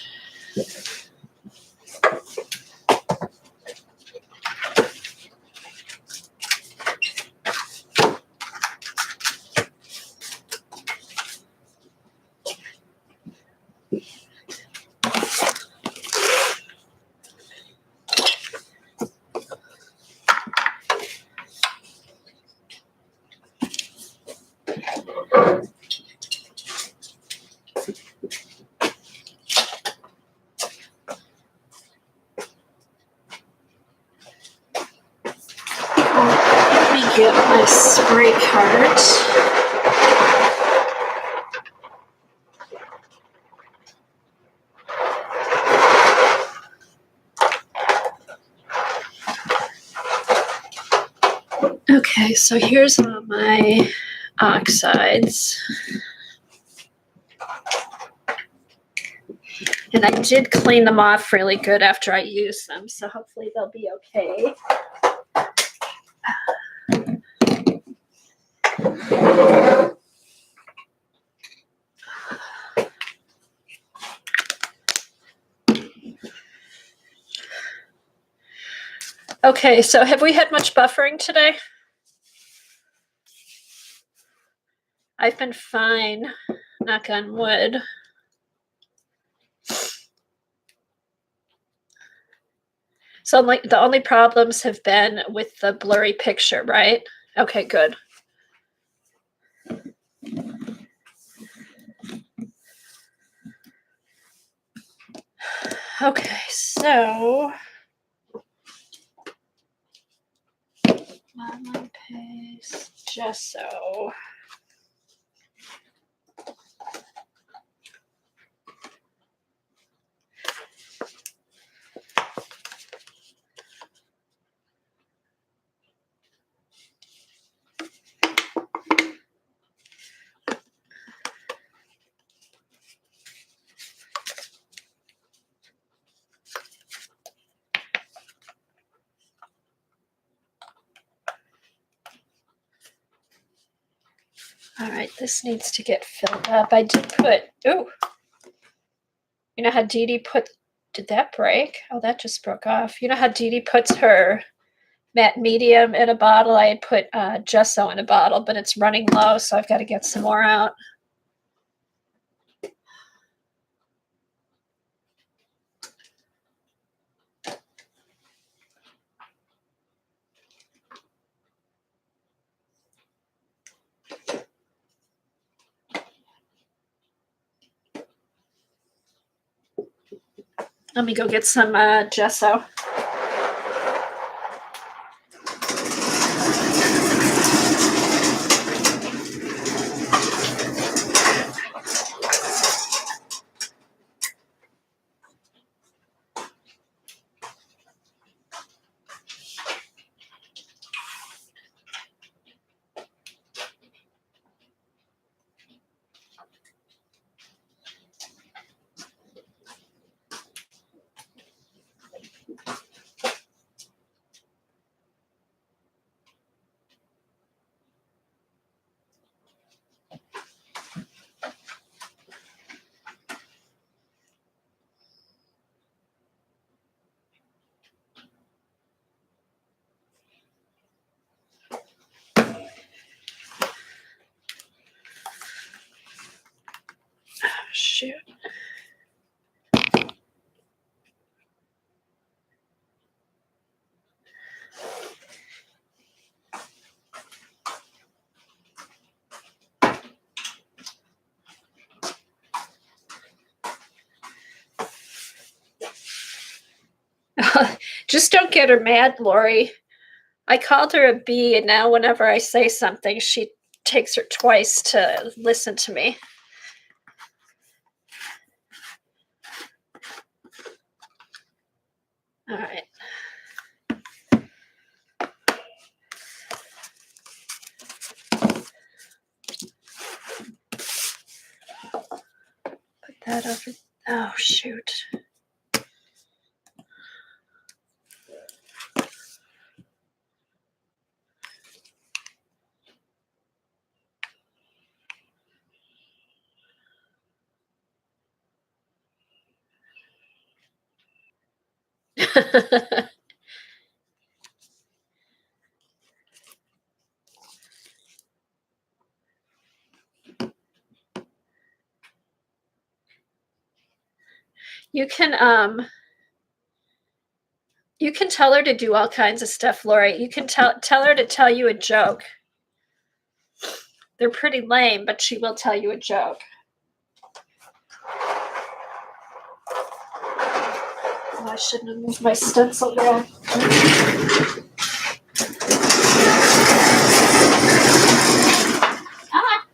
Speaker 1: Let me get my spray cart. Okay, so here's all my oxides. And I did clean them off really good after I used them, so hopefully they'll be okay. Okay, so have we had much buffering today? I've been fine, knock on wood. So like the only problems have been with the blurry picture, right? Okay, good. Okay, so modeling paste, gesso. All right, this needs to get filled up. I did put, ooh, you know how Dee Dee put, did that break? Oh, that just broke off. You know how Dee Dee puts her matte medium in a bottle? I had put gesso in a bottle, but it's running low, so I've got to get some more out. Let me go get some gesso. Shoot. Just don't get her mad, Lori. I called her a bee, and now whenever I say something, she takes her twice to listen to me. All right. Put that over. Oh, shoot. You can tell her to do all kinds of stuff, Lori. You can tell her to tell you a joke. They're pretty lame, but she will tell you a joke. Oh, I shouldn't have moved my stencil there. Ah.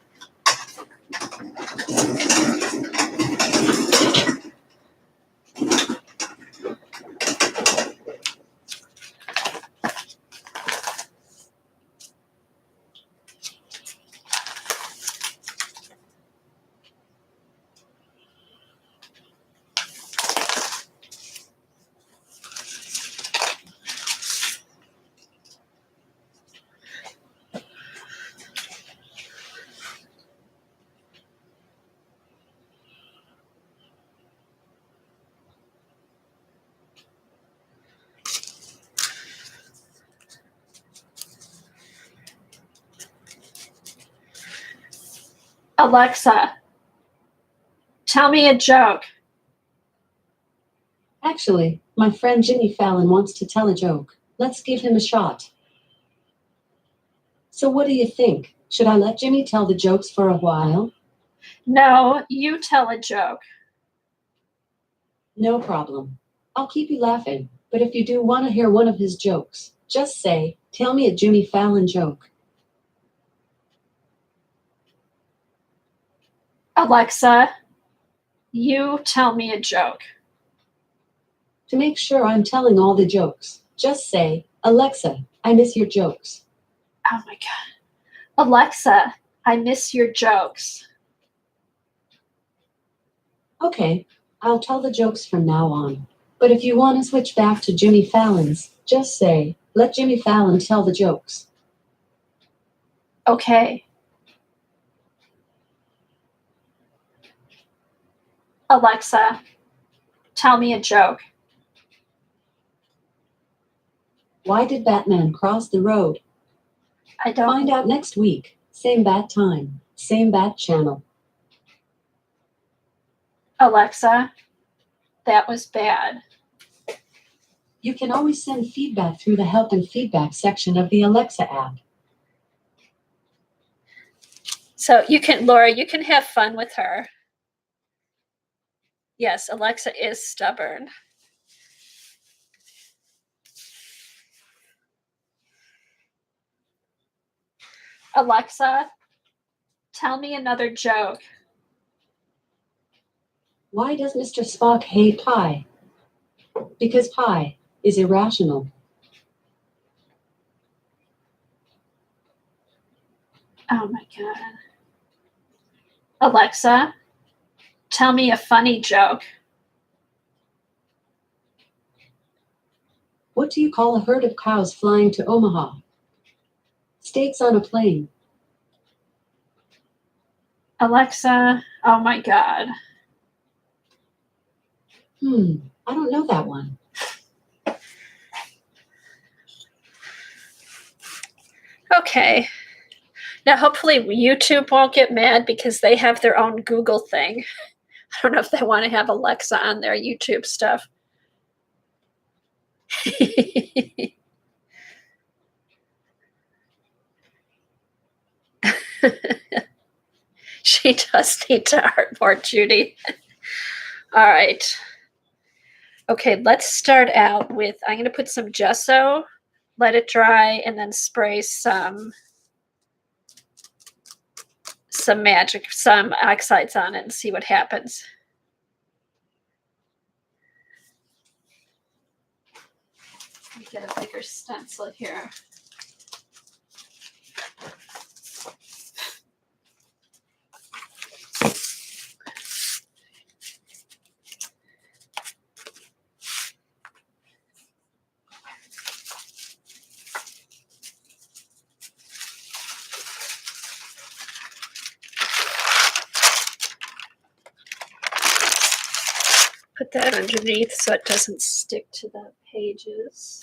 Speaker 1: Alexa, tell me a joke.
Speaker 2: Actually, my friend Jimmy Fallon wants to tell a joke. Let's give him a shot. So what do you think? Should I let Jimmy tell the jokes for a while?
Speaker 1: No, you tell a joke.
Speaker 2: No problem. I'll keep you laughing, but if you do want to hear one of his jokes, just say, "Tell me a Jimmy Fallon joke."
Speaker 1: Alexa, you tell me a joke.
Speaker 2: To make sure I'm telling all the jokes, just say, "Alexa, I miss your jokes."
Speaker 1: Oh my God. Alexa, I miss your jokes.
Speaker 2: Okay, I'll tell the jokes from now on. But if you want to switch back to Jimmy Fallon's, just say, "Let Jimmy Fallon tell the jokes."
Speaker 1: Okay. Alexa, tell me a joke.
Speaker 2: Why did Batman cross the road?
Speaker 1: I don't.
Speaker 2: Find out next week. Same bat time, same bat channel.
Speaker 1: Alexa, that was bad.
Speaker 2: You can always send feedback through the help and feedback section of the Alexa app.
Speaker 1: So you can, Laura, you can have fun with her. Yes, Alexa is stubborn. Alexa, tell me another joke.
Speaker 2: Why does Mr. Spock hate pie? Because pie is irrational.
Speaker 1: Oh my God. Alexa, tell me a funny joke.
Speaker 2: What do you call a herd of cows flying to Omaha? Steaks on a plane.
Speaker 1: Alexa, oh my God.
Speaker 2: I don't know that one.
Speaker 1: Okay. Now, hopefully YouTube won't get mad because they have their own Google thing. I don't know if they want to have Alexa on their YouTube stuff. She does need to art more, Judy. All right. Okay, let's start out with, I'm going to put some gesso, let it dry, and then spray some oxides on it and see what happens. Let me get a bigger stencil here. Put that underneath so it doesn't stick to the pages.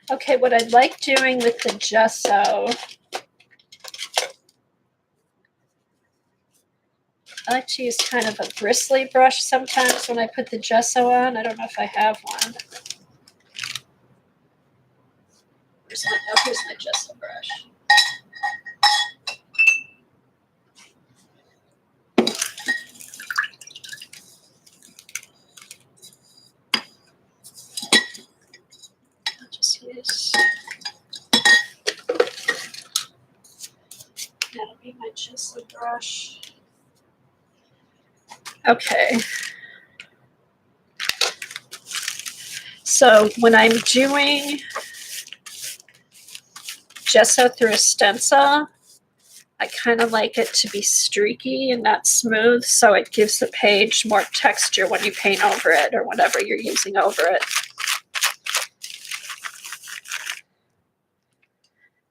Speaker 1: Okay, what I like doing with the gesso, I like to use kind of a bristly brush sometimes when I put the gesso on. I don't know if I have one. Here's my gesso brush. I'll just use, that'll be my gesso brush. Okay. So when I'm doing gesso through a stencil, I kind of like it to be streaky and not smooth, so it gives the page more texture when you paint over it or whatever you're using over it.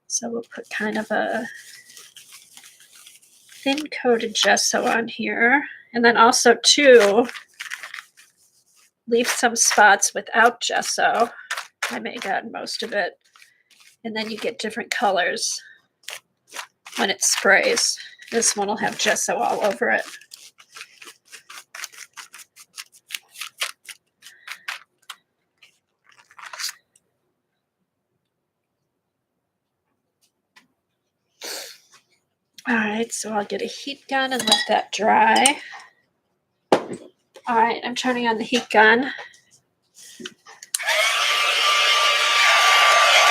Speaker 1: So we'll put kind of a thin coated gesso on here. And then also too, leave some spots without gesso. I may add most of it. And then you get different colors when it sprays. This one will have gesso all over it. All right, so I'll get a heat gun and let that dry. All right, I'm turning on the heat gun.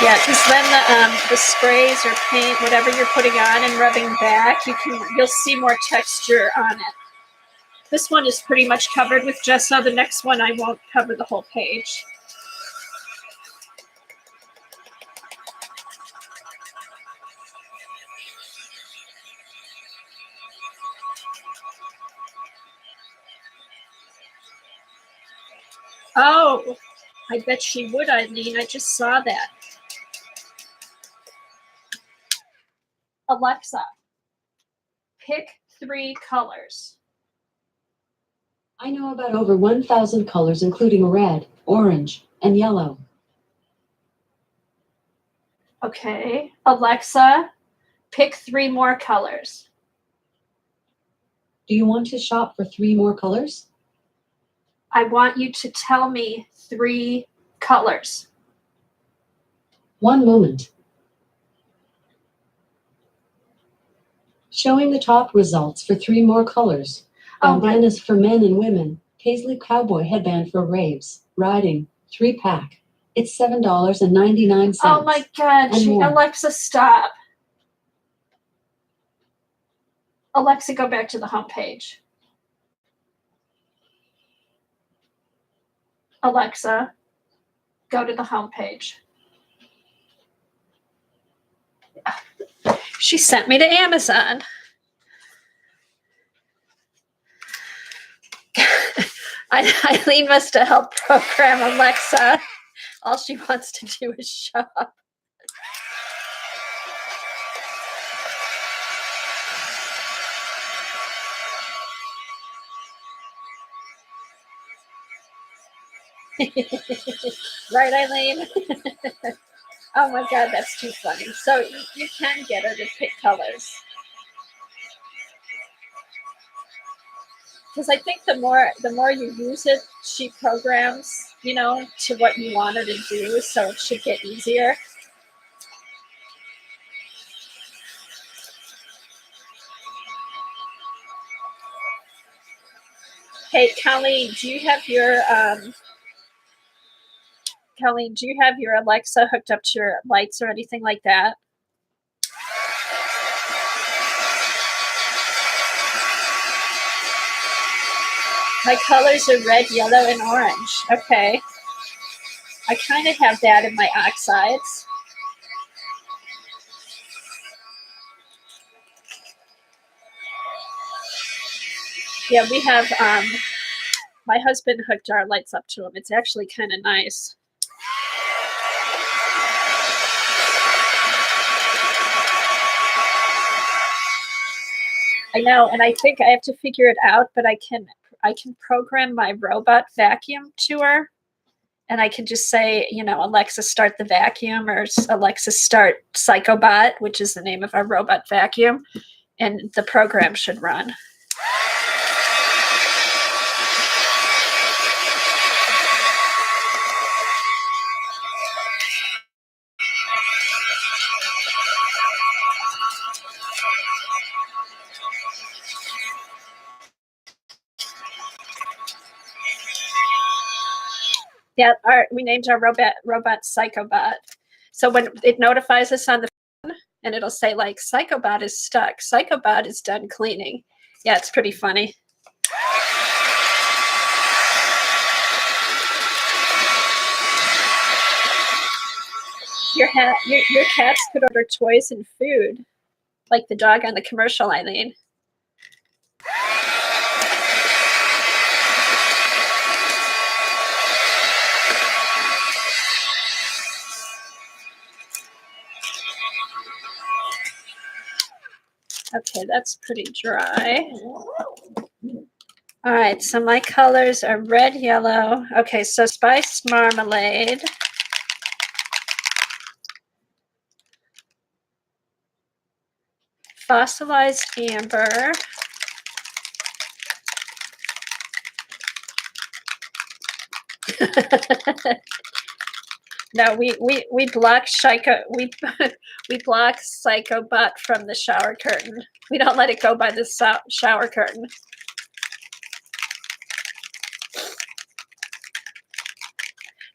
Speaker 1: Yeah, because then the sprays or paint, whatever you're putting on and rubbing back, you'll see more texture on it. This one is pretty much covered with gesso. The next one I won't cover the whole page. Oh, I bet she would, Eileen. I just saw that. Alexa, pick 3 colors.
Speaker 2: I know about over 1,000 colors, including red, orange, and yellow.
Speaker 1: Okay. Alexa, pick 3 more colors.
Speaker 2: Do you want to shop for 3 more colors?
Speaker 1: I want you to tell me 3 colors.
Speaker 2: One moment. Showing the top results for 3 more colors.
Speaker 1: Oh my,
Speaker 2: Bandanas for men and women. Paisley cowboy headband for raves. Riding. 3-pack. It's $7.99.
Speaker 1: oh my God,
Speaker 2: And more.
Speaker 1: Alexa, stop. Alexa, go back to the home page. Alexa, go to the home page. She sent me to Amazon. Eileen must have helped program Alexa. All she wants to do is shop. Right, Eileen? Oh my God, that's too funny. So you can get her to pick colors. Because I think the more you use it, she programs, to what you want her to do, so it should get easier. Hey, Colleen, do you have your Alexa hooked up to your lights or anything like that? My colors are red, yellow, and orange. Okay. I kind of have that in my oxides. Yeah, we have, my husband hooked our lights up to them. It's actually kind of nice. I know, and I think I have to figure it out, but I can program my robot vacuum to her, and I can just say, Alexa, start the vacuum, or Alexa, start Psychobot, which is the name of our robot vacuum, and the program should run. Yeah, we named our robot Psychobot. So when it notifies us on the phone, and it'll say like, Psychobot is stuck. Psychobot is done cleaning. Yeah, it's pretty funny. Your cats could order toys and food, like the dog on the commercial, Eileen. Okay, that's pretty dry. All right, so my colors are red, yellow. Okay, so spiced marmalade. Fossilized amber. No, we block we block Psychobot from the shower curtain. We don't let it go by the shower curtain.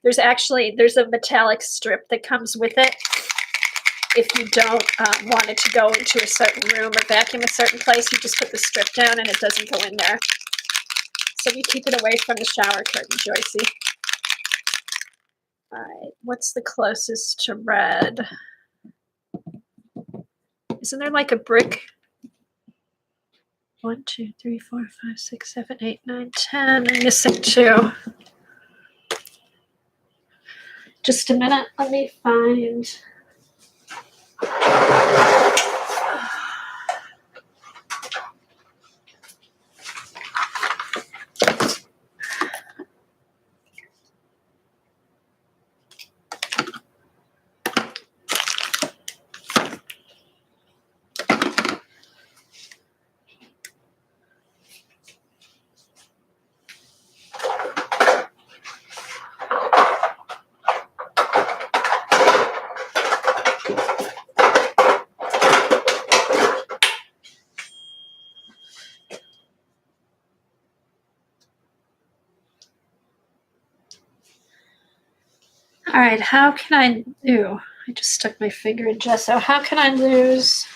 Speaker 1: There's a metallic strip that comes with it. If you don't want it to go into a certain room or vacuum a certain place, you just put the strip down and it doesn't go in there. So you keep it away from the shower curtain, Joycey. All right, what's the closest to red? Isn't there like a brick? 1, 2, 3, 4, 5, 6, 7, 8, 9, 10. I'm missing 2. Just a minute. Let me find. right, how can I, I just stuck my finger in gesso. How can I lose?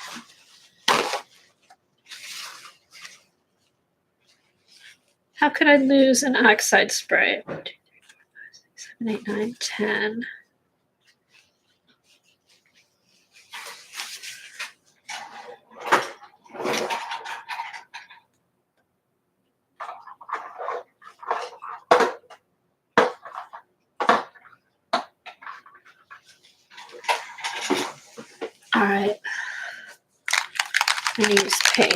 Speaker 1: How could I lose an oxide spray? 1, 2, 3, 4, 5, 6, 7, 8, 9, 10. All right. I'm going to use pink.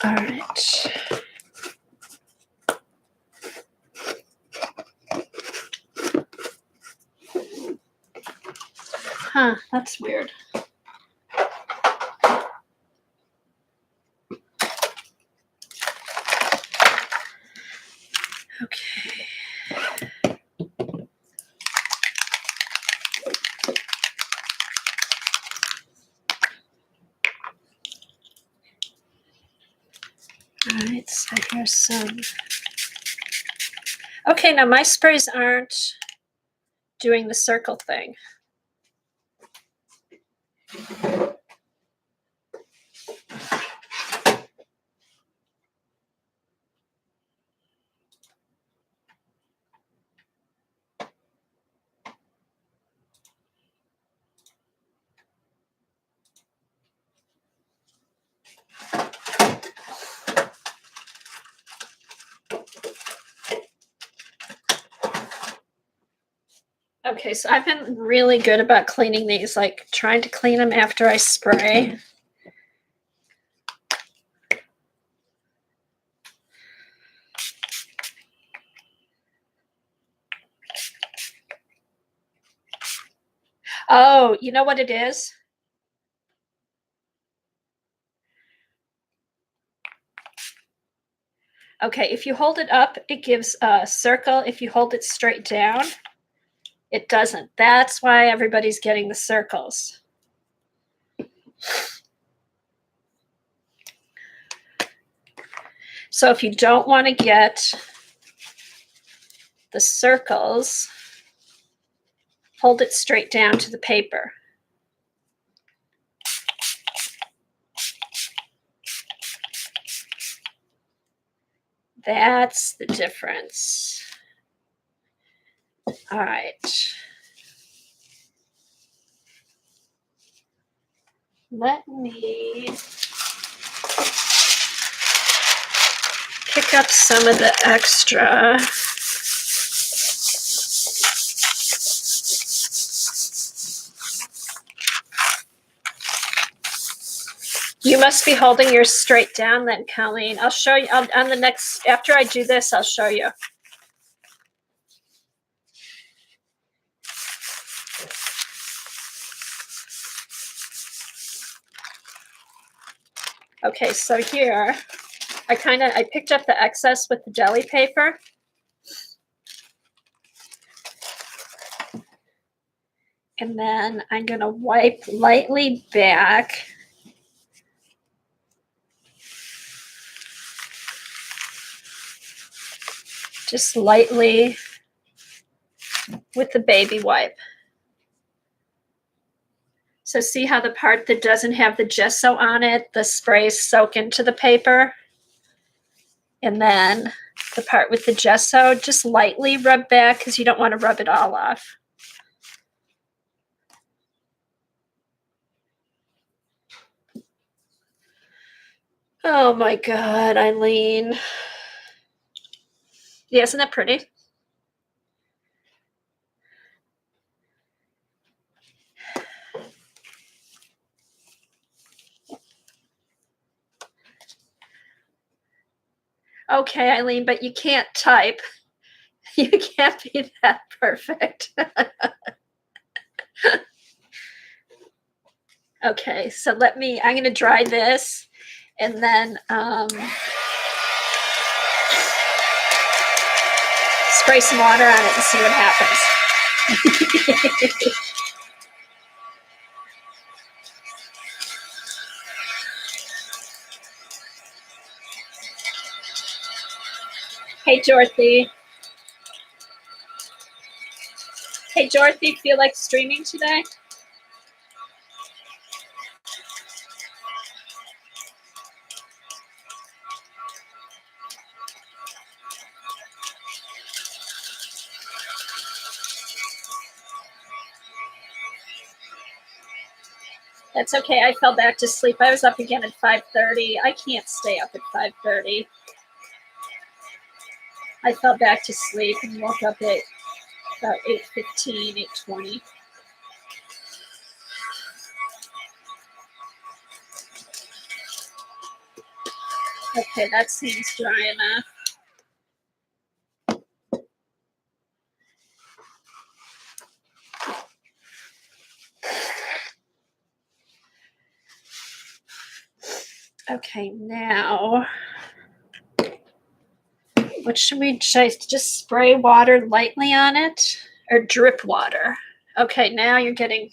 Speaker 1: All right. Huh, that's weird. Okay. All right, so here's some. Okay, now my sprays aren't doing the circle thing. Okay, so I've been really good about cleaning these, like trying to clean them after I spray. Oh, you know what it is? Okay, if you hold it up, it gives a circle. If you hold it straight down, it doesn't. That's why everybody's getting the circles. So if you don't want to get the circles, hold it straight down to the paper. That's the difference. All right. Let me pick up some of the extra. You must be holding yours straight down then, Colleen. I'll show you on the next, after I do this, I'll show you. Okay, so here, I picked up the excess with the deli paper. And then I'm gonna wipe lightly back. Just lightly with the baby wipe. So see how the part that doesn't have the gesso on it, the sprays soak into the paper? And then the part with the gesso, just lightly rub back because you don't want to rub it all off. Oh my God, Eileen. Yeah, isn't that pretty? Okay, Eileen, but you can't type. You can't be that perfect. Okay, so I'm going to dry this and then spray some water on it and see what happens. Hey, Dorothy. Hey, Dorothy, feel like streaming today? That's okay. I fell back to sleep. I was up again at 5:30. I can't stay up at 5:30. I fell back to sleep and woke up at about 8:15, 8:20. Okay, that seems dry enough. Okay, now what should I just spray water lightly on it or drip water? Okay, now you're getting.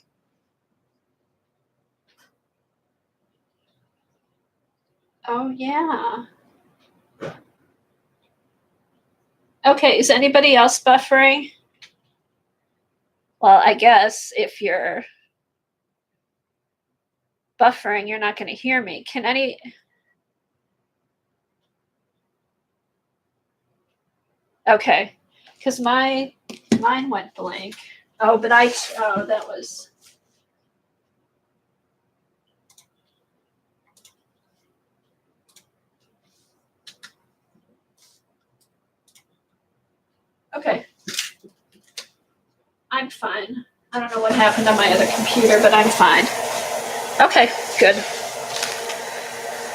Speaker 1: Oh, yeah. Okay, is anybody else buffering? Well, I guess if you're buffering, you're not going to hear me. Can any. Okay, because mine went blank. Oh, but that was. Okay. I'm fine. I don't know what happened on my other computer, but I'm fine. Okay, good.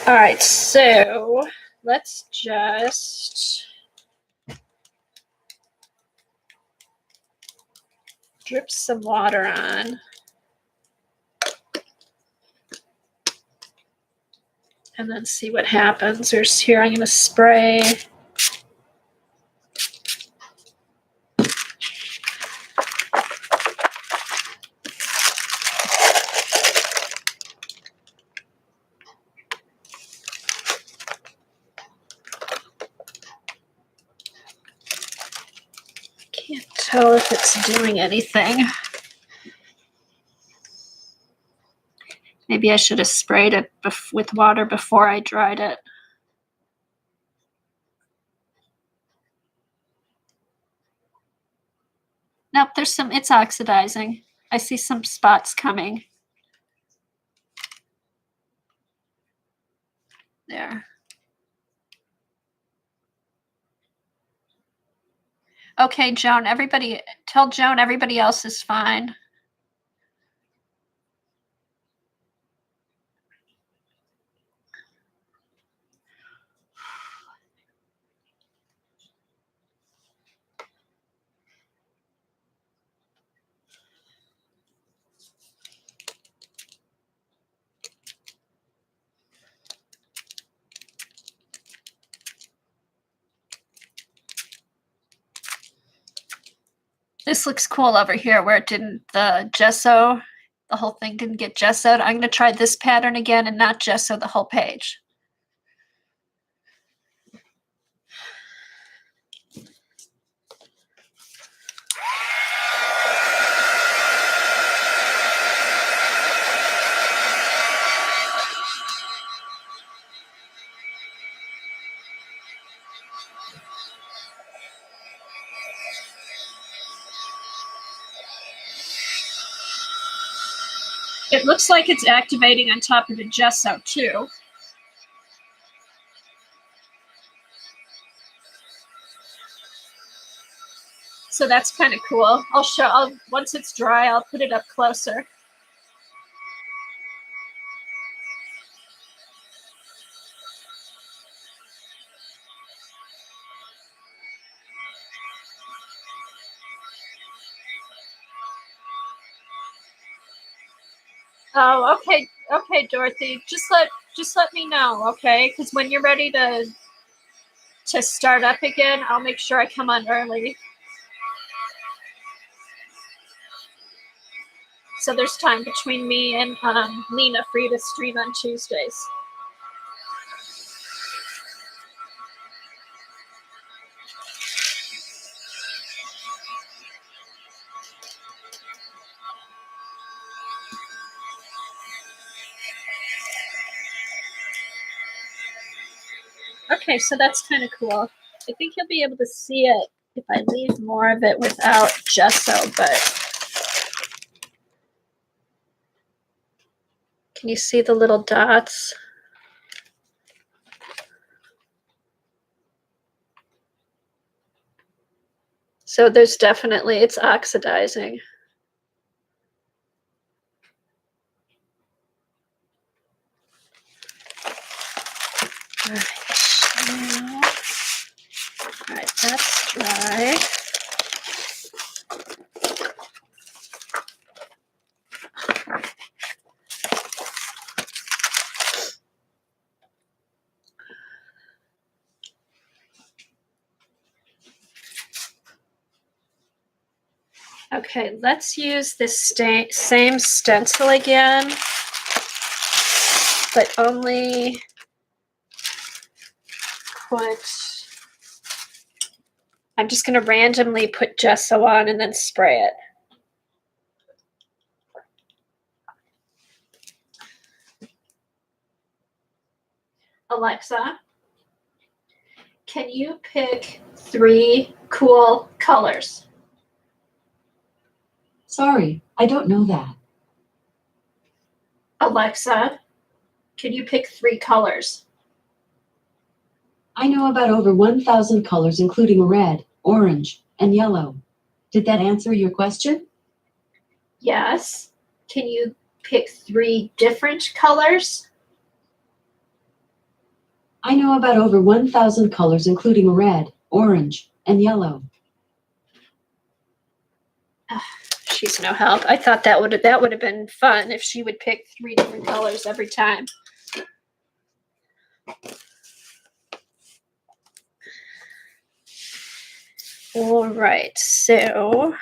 Speaker 1: All right, so let's just drip some water on. And then see what happens. There's here, I'm going to spray. Can't tell if it's doing anything. Maybe I should have sprayed it with water before I dried it. Nope, it's oxidizing. I see some spots coming. There. Okay, Joan, tell Joan everybody else is fine. This looks cool over here where the whole thing didn't get gessoed. I'm going to try this pattern again and not gesso the whole page. It looks like it's activating on top of the gesso too. So that's kind of cool. Once it's dry, I'll put it up closer. Oh, okay, Dorothy. Just let me know, okay? Because when you're ready to start up again, I'll make sure I come on early. So there's time between me and Lena for you to stream on Tuesdays. Okay, so that's kind of cool. I think you'll be able to see it if I leave more of it without gesso, but can you see the little dots? So there's definitely, it's oxidizing. All right, that's dry. Okay, let's use this same stencil again, but only I'm just going to randomly put gesso on and then spray it. Alexa, can you pick 3 cool colors?
Speaker 2: Sorry, I don't know that.
Speaker 1: Alexa, can you pick 3 colors?
Speaker 2: I know about over 1,000 colors, including red, orange, and yellow. Did that answer your question?
Speaker 1: Yes. Can you pick 3 different colors?
Speaker 2: I know about over 1,000 colors, including red, orange, and yellow.
Speaker 1: She's no help. I thought that would have been fun if she would pick 3 different colors every time. All right, so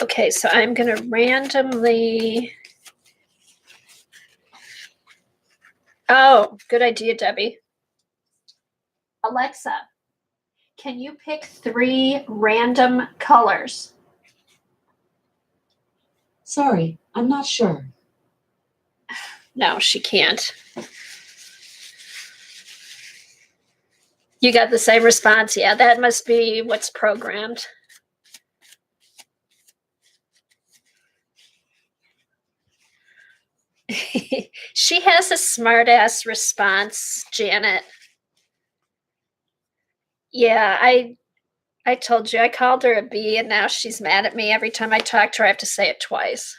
Speaker 1: okay, so I'm going to randomly. Oh, good idea, Debbie. Alexa, can you pick 3 random colors?
Speaker 2: Sorry, I'm not sure.
Speaker 1: No, she can't. You got the same response. Yeah, that must be what's programmed. She has a smart-ass response, Janet. Yeah, I told you I called her a bee, and now she's mad at me. Every time I talk to her, I have to say it twice.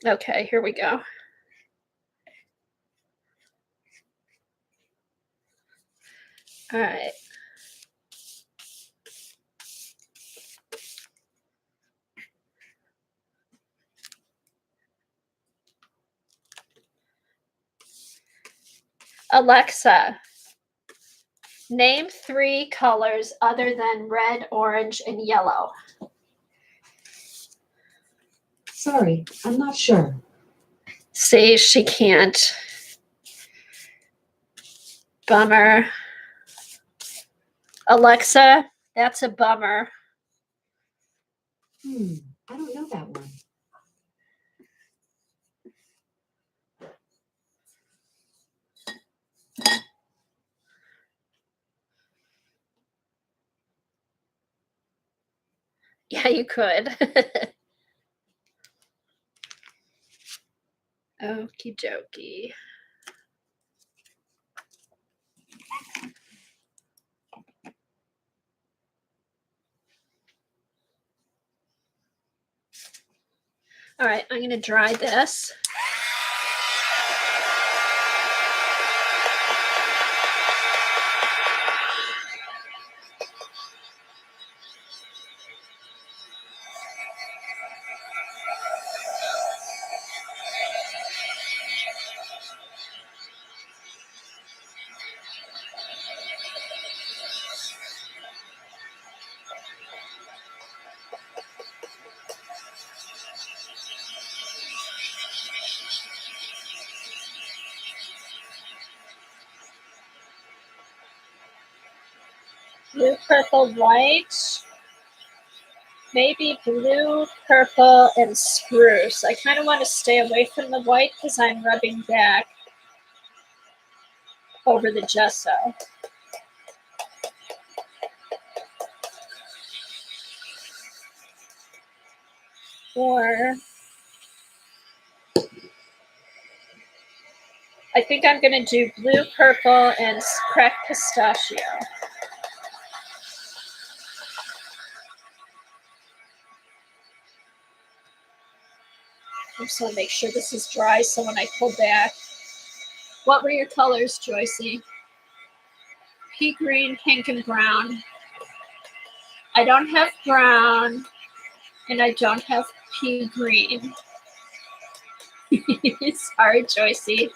Speaker 1: Okay, here we go. All right. Alexa, name 3 colors other than red, orange, and yellow.
Speaker 2: Sorry, I'm not sure.
Speaker 1: See, she can't. Bummer. Alexa, that's a bummer.
Speaker 2: I don't know that one.
Speaker 1: Yeah, you could. Okie dokie. All right, I'm going to dry this. Blue, purple, white. Maybe blue, purple, and spruce. I kind of want to stay away from the white because I'm rubbing back over the gesso. Or I think I'm going to do blue, purple, and cracked pistachio. I just want to make sure this is dry so when I pull back. What were your colors, Joycey? Pea green, pink, and brown. I don't have brown, and I don't have pea green. Sorry, Joycey.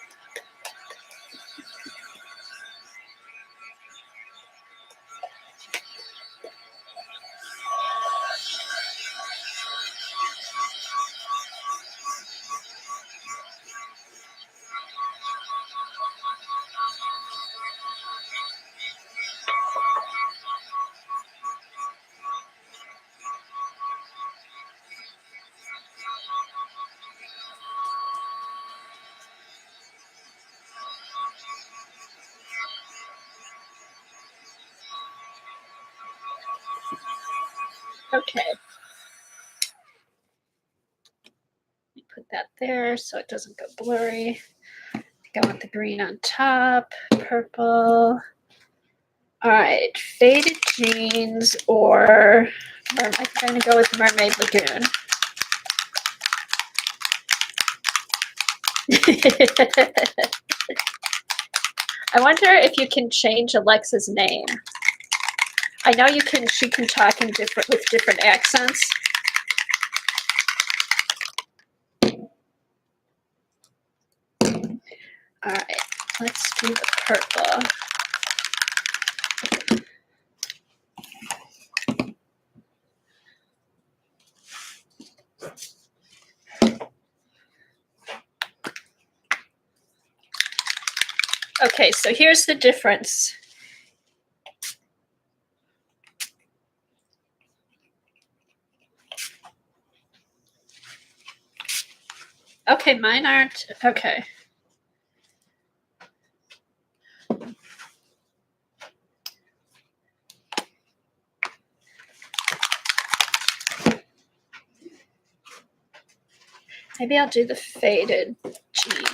Speaker 1: Okay. Put that there so it doesn't go blurry. I think I want the green on top, purple. All right, faded jeans or I'm going to go with Mermaid Lagoon. I wonder if you can change Alexa's name. I know you can. She can talk in with different accents. All right, let's do the purple. Okay, so here's the difference. Okay, mine aren't. Okay. Maybe I'll do the faded jeans.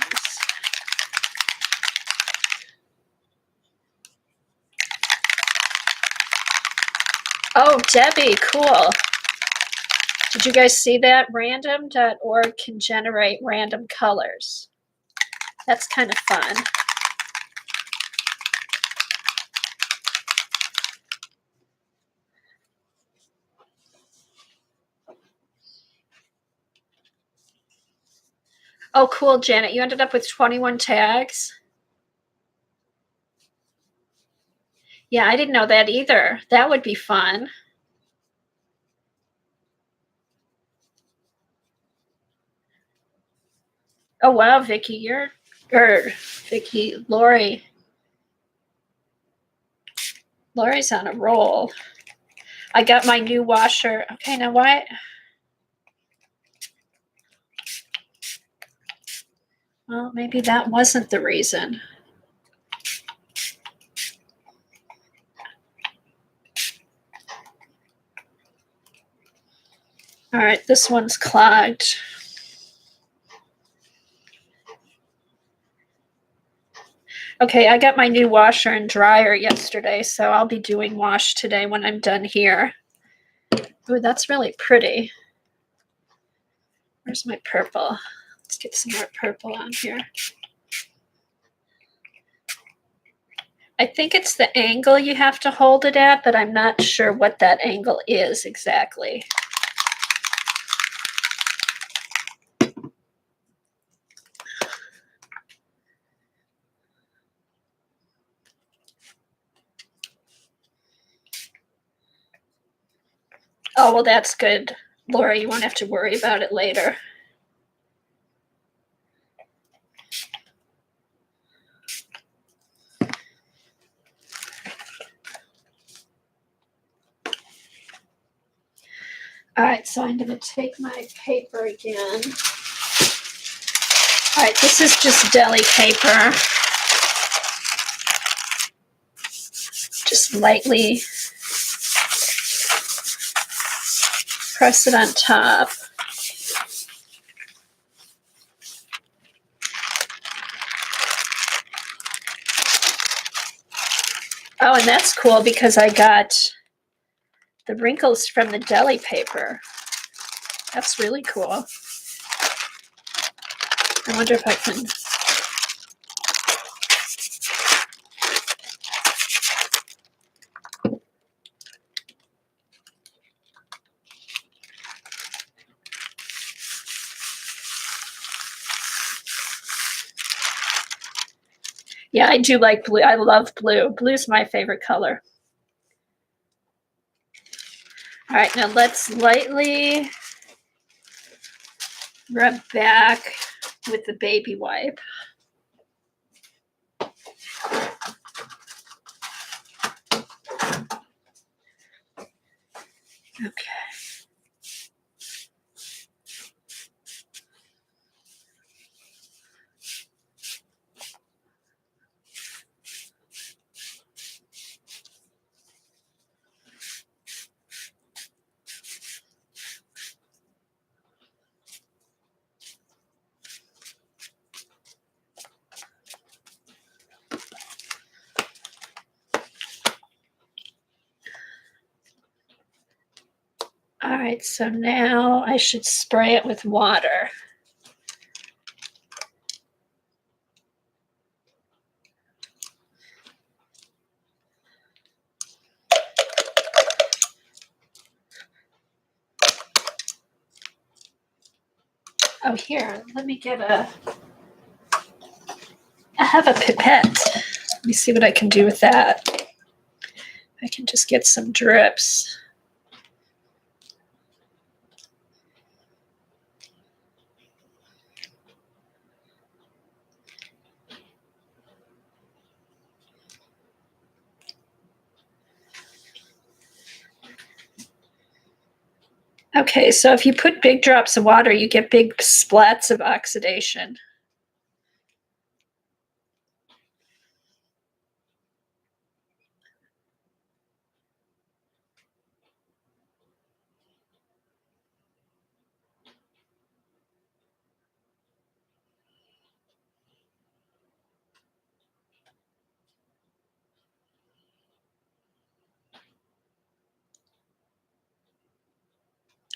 Speaker 1: Oh, Debbie, cool. Did you guys see that? Random.org can generate random colors. That's kind of fun. Oh, cool, Janet. You ended up with 21 tags. Yeah, I didn't know that either. That would be fun. Oh, wow, Vicki, Lori. Lori's on a roll. I got my new washer. Okay, now why? Well, maybe that wasn't the reason. All right, this one's clogged. Okay, I got my new washer and dryer yesterday, so I'll be doing wash today when I'm done here. Ooh, that's really pretty. Where's my purple? Let's get some more purple on here. I think it's the angle you have to hold it at, but I'm not sure what that angle is exactly. Oh, well, that's good. Laura, you won't have to worry about it later. All right, so I'm going to take my paper again. All right, this is just deli paper. Just lightly press it on top. Oh, and that's cool because I got the wrinkles from the deli paper. That's really cool. I wonder if I can. Yeah, I do like blue. I love blue. Blue's my favorite color. All right, now let's lightly rub back with the baby wipe. Okay. All right, so now I should spray it with water. Oh, here, let me get I have a pipette. Let me see what I can do with that. I can just get some drips. Okay, so if you put big drops of water, you get big splats of oxidation.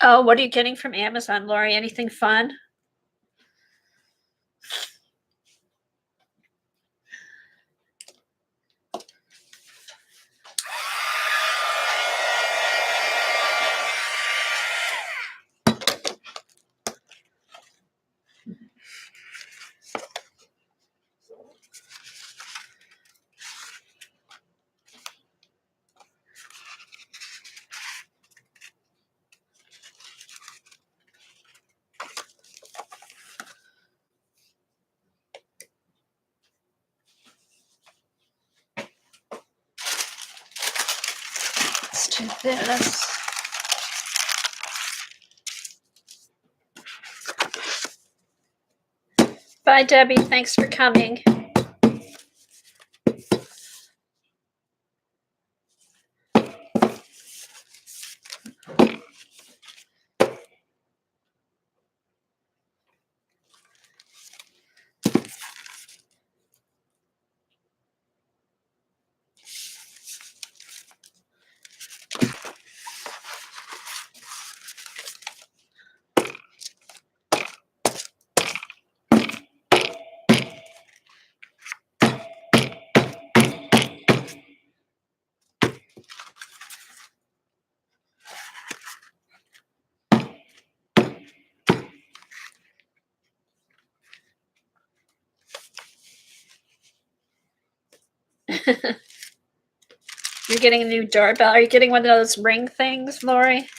Speaker 1: Oh, what are you getting from Amazon, Lori? Anything fun? Let's do this. Bye, Debbie. Thanks for coming. You're getting a new doorbell. Are you getting one of those ring things, Lori?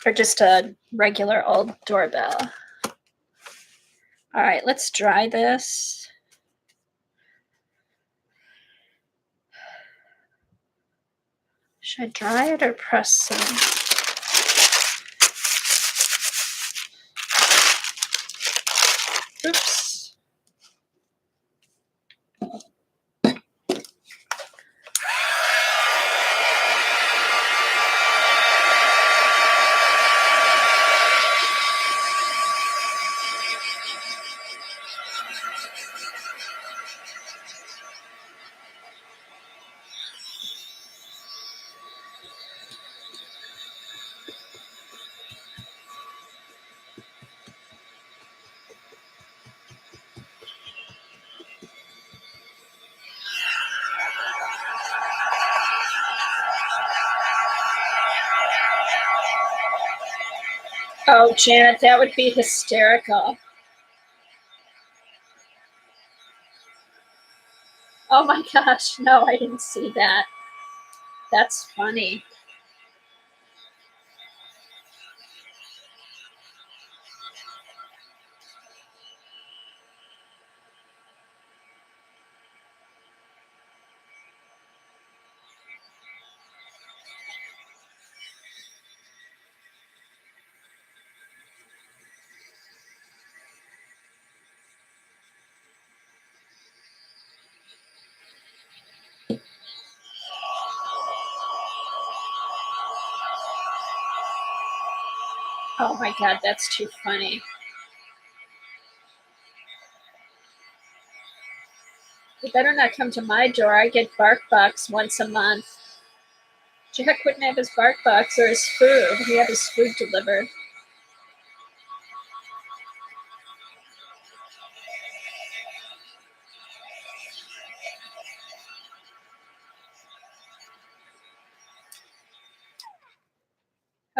Speaker 1: Or just a regular old doorbell? All right, let's dry this. Should I dry it or press some? Oops. Oh, Janet, that would be hysterical. Oh my gosh, no, I didn't see that. That's funny. Oh my God, that's too funny. You better not come to my door. I get BarkBox once a month. Jack wouldn't have his BarkBox or his food. He had his food delivered.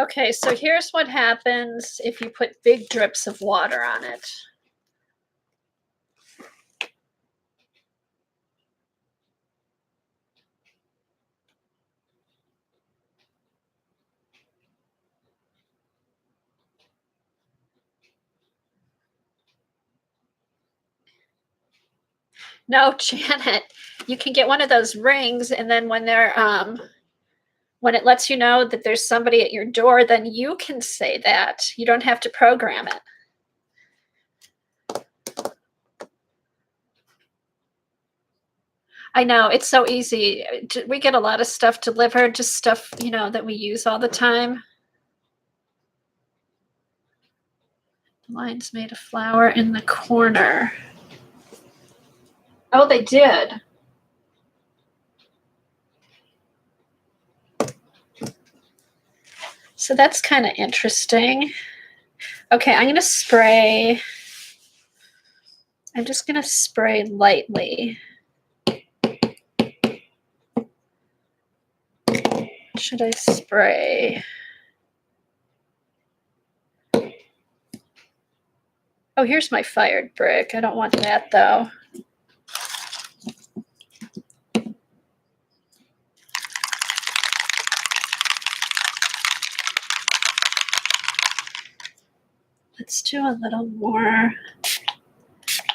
Speaker 1: Okay, so here's what happens if you put big drips of water on it. No, Janet, you can get one of those rings, and then when they're when it lets you know that there's somebody at your door, then you can say that. You don't have to program it. I know, it's so easy. We get a lot of stuff delivered, just stuff, you know, that we use all the time. The lines made a flower in the corner. Oh, they did. So that's kind of interesting. Okay, I'm gonna spray. I'm just gonna spray lightly. Should I spray? Oh, here's my fired brick. I don't want that though. Let's do a little more.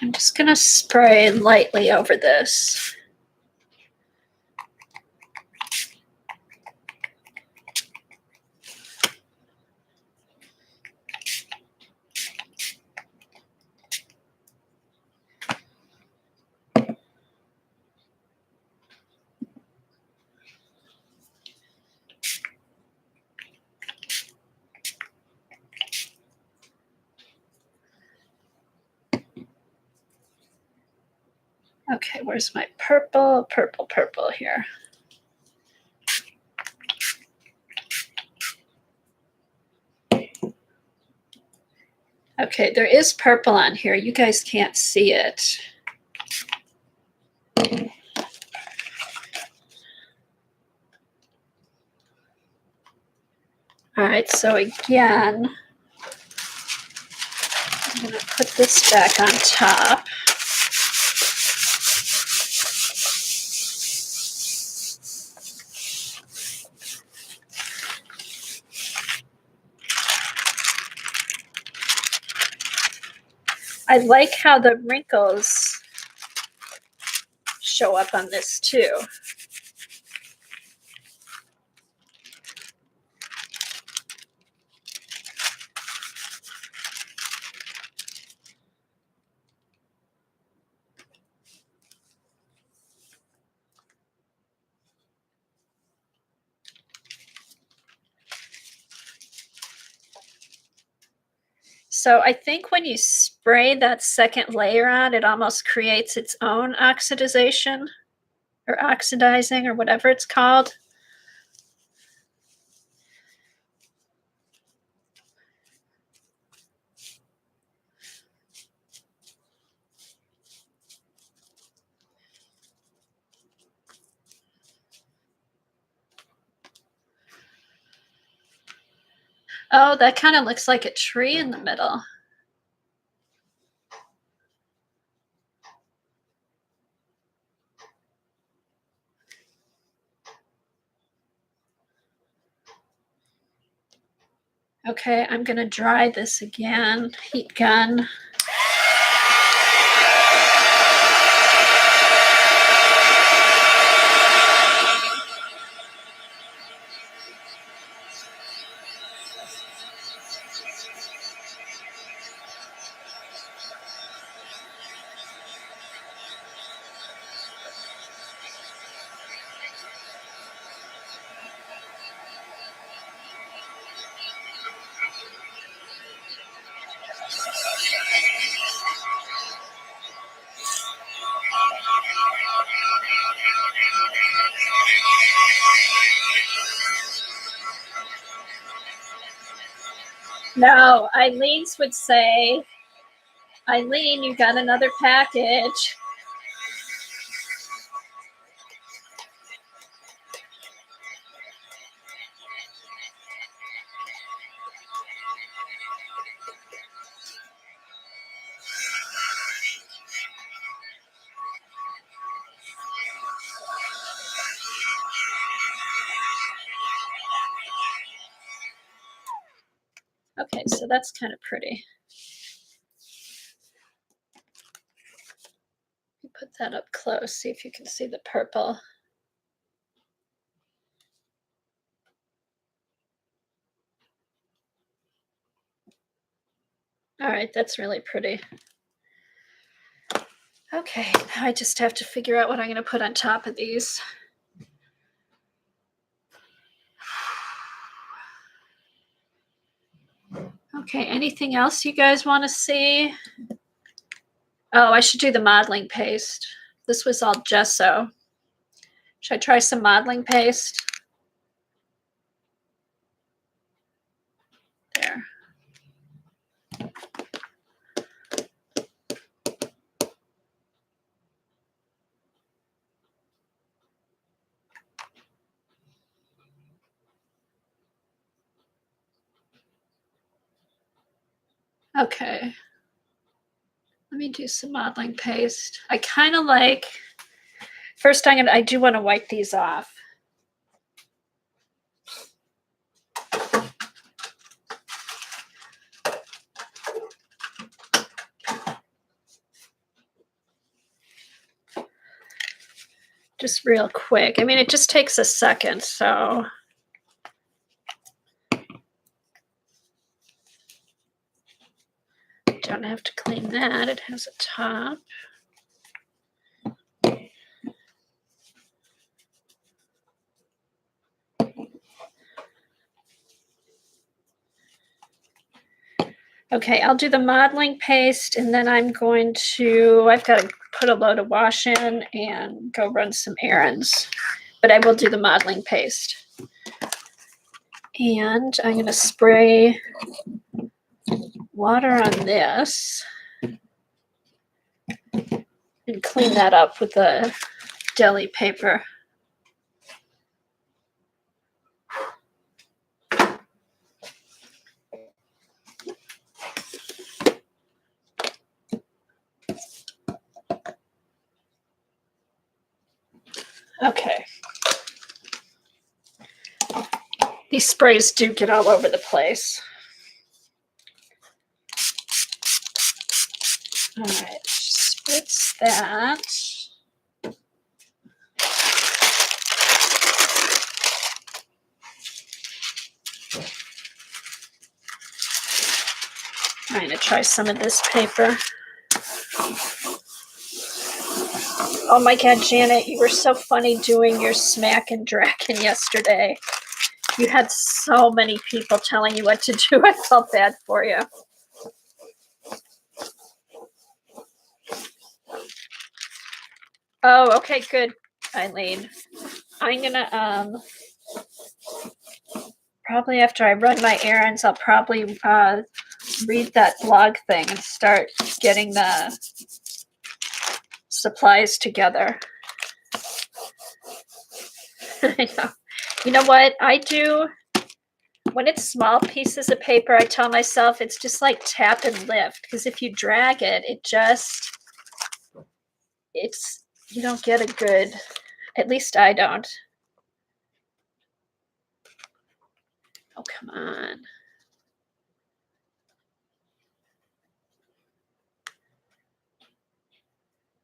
Speaker 1: I'm just gonna spray lightly over this. Okay, where's my purple? Purple here. Okay, there is purple on here. You guys can't see it. All right, so again, I'm gonna put this back on top. I like how the wrinkles show up on this too. So I think when you spray that second layer on, it almost creates its own oxidization or oxidizing or whatever it's called. Oh, that kind of looks like a tree in the middle. Okay, I'm gonna dry this again. Heat gun. No, Eileen's would say, Eileen, you got another package. Okay, so that's kind of pretty. Put that up close, see if you can see the purple. All right, that's really pretty. Okay, now I just have to figure out what I'm going to put on top of these. Okay, anything else you guys want to see? Oh, I should do the modeling paste. This was all gesso. Should I try some modeling paste? There. Okay. Let me do some modeling paste. I kind of like, first I do want to wipe these off. Just real quick. I mean, it just takes a second, so. Don't have to clean that. It has a top. Okay, I'll do the modeling paste and then I've got to put a load of wash in and go run some errands. But I will do the modeling paste. And I'm going to spray water on this and clean that up with the deli paper. Okay. These sprays do get all over the place. All right, spritz that. I'm going to try some of this paper. Oh my God, Janet, you were so funny doing your smack and dragon yesterday. You had so many people telling you what to do. I felt bad for you. Oh, okay, good, Eileen. I'm gonna probably after I run my errands, I'll probably read that blog thing and start getting the supplies together. I know. You know what I do? When it's small pieces of paper, I tell myself it's just like tap and lift, because if you drag it, you don't get a good, at least I don't. Oh, come on.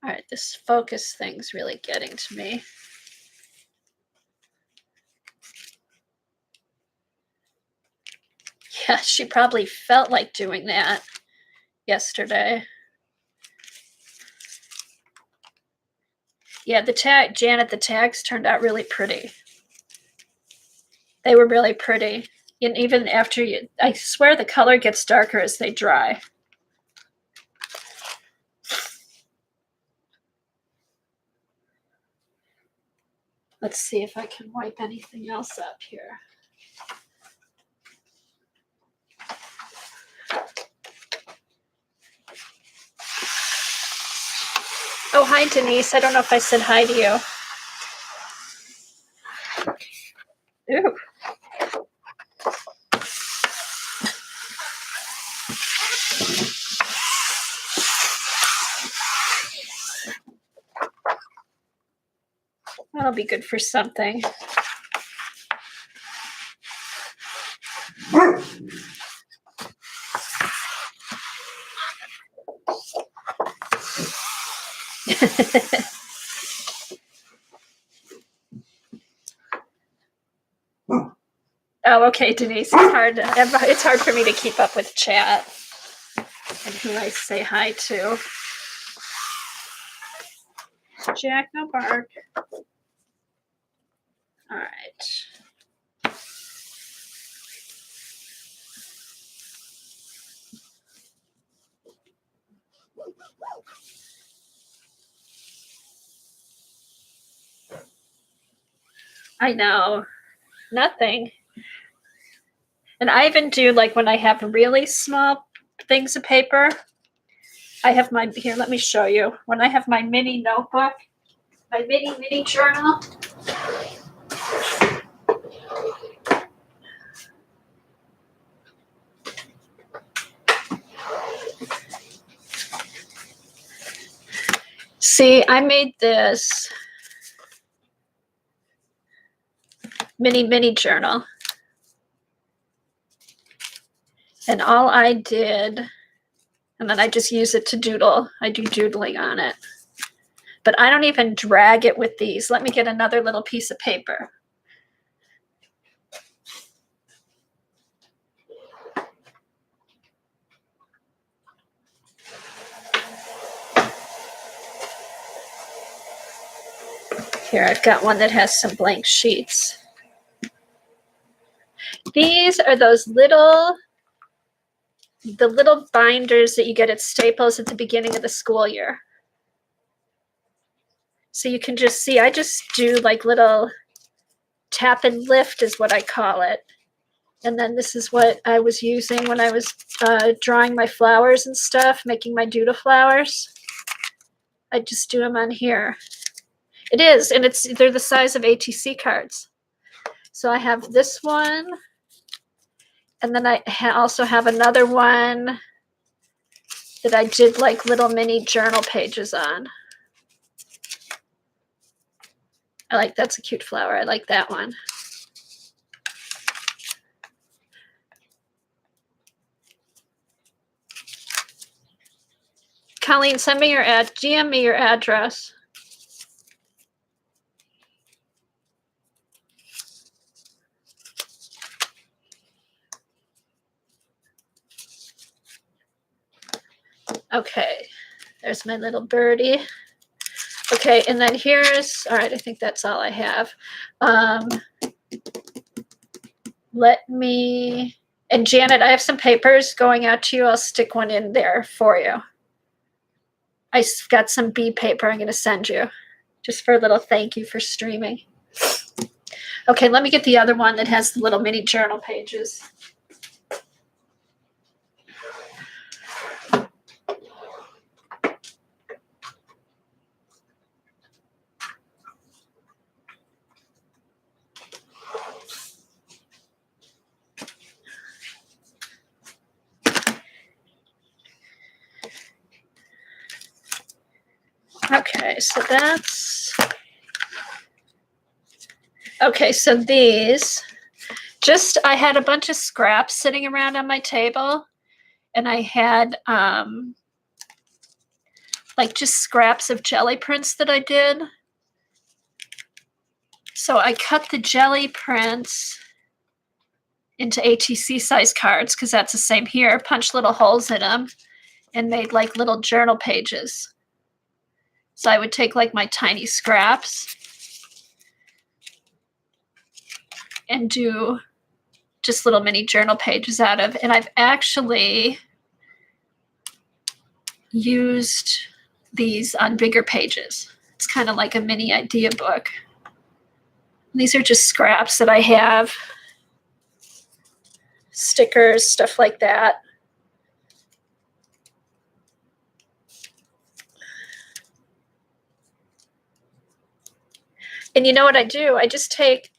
Speaker 1: All right, this focus thing's really getting to me. Yeah, she probably felt like doing that yesterday. Yeah, Janet, the tags turned out really pretty. They were really pretty. And even after I swear the color gets darker as they dry. Let's see if I can wipe anything else up here. Oh, hi, Denise. I don't know if I said hi to you. Ooh. That'll be good for something. Oh, okay, Denise. It's hard for me to keep up with chat and who I say hi to. Jack, no bark. All right. I know. Nothing. And I even do, like, when I have really small things of paper, I have here, let me show you. When I have my mini notebook, my mini journal. See, I made this mini journal. And all I did, and then I just use it to doodle. I do doodling on it. But I don't even drag it with these. Let me get another little piece of paper. Here, I've got one that has some blank sheets. These are the little binders that you get at Staples at the beginning of the school year. So you can just see, I just do like little tap and lift is what I call it. And then this is what I was using when I was drawing my flowers and stuff, making my doodle flowers. I just do them on here. It is, and they're the size of ATC cards. So I have this one, and then I also have another one that I did like little mini journal pages on. That's a cute flower. I like that one. Colleen, send me DM me your address. Okay, there's my little birdie. Okay, and then here's, all right, I think that's all I have. And Janet, I have some papers going out to you. I'll stick one in there for you. I got some bee paper I'm going to send you. just for a little thank you for streaming. Okay, let me get the other one that has the little mini journal pages. Okay, so that's... Okay, so these, I had a bunch of scraps sitting around on my table, and I had like just scraps of jelly prints that I did. So I cut the jelly prints into ATC size cards, because that's the same here, punched little holes in them, and made like little journal pages. So I would take like my tiny scraps and do just little mini journal pages out of. And I've actually used these on bigger pages. It's kind of like a mini idea book. These are just scraps that I have, stickers, stuff like that. And you know what I do? I just take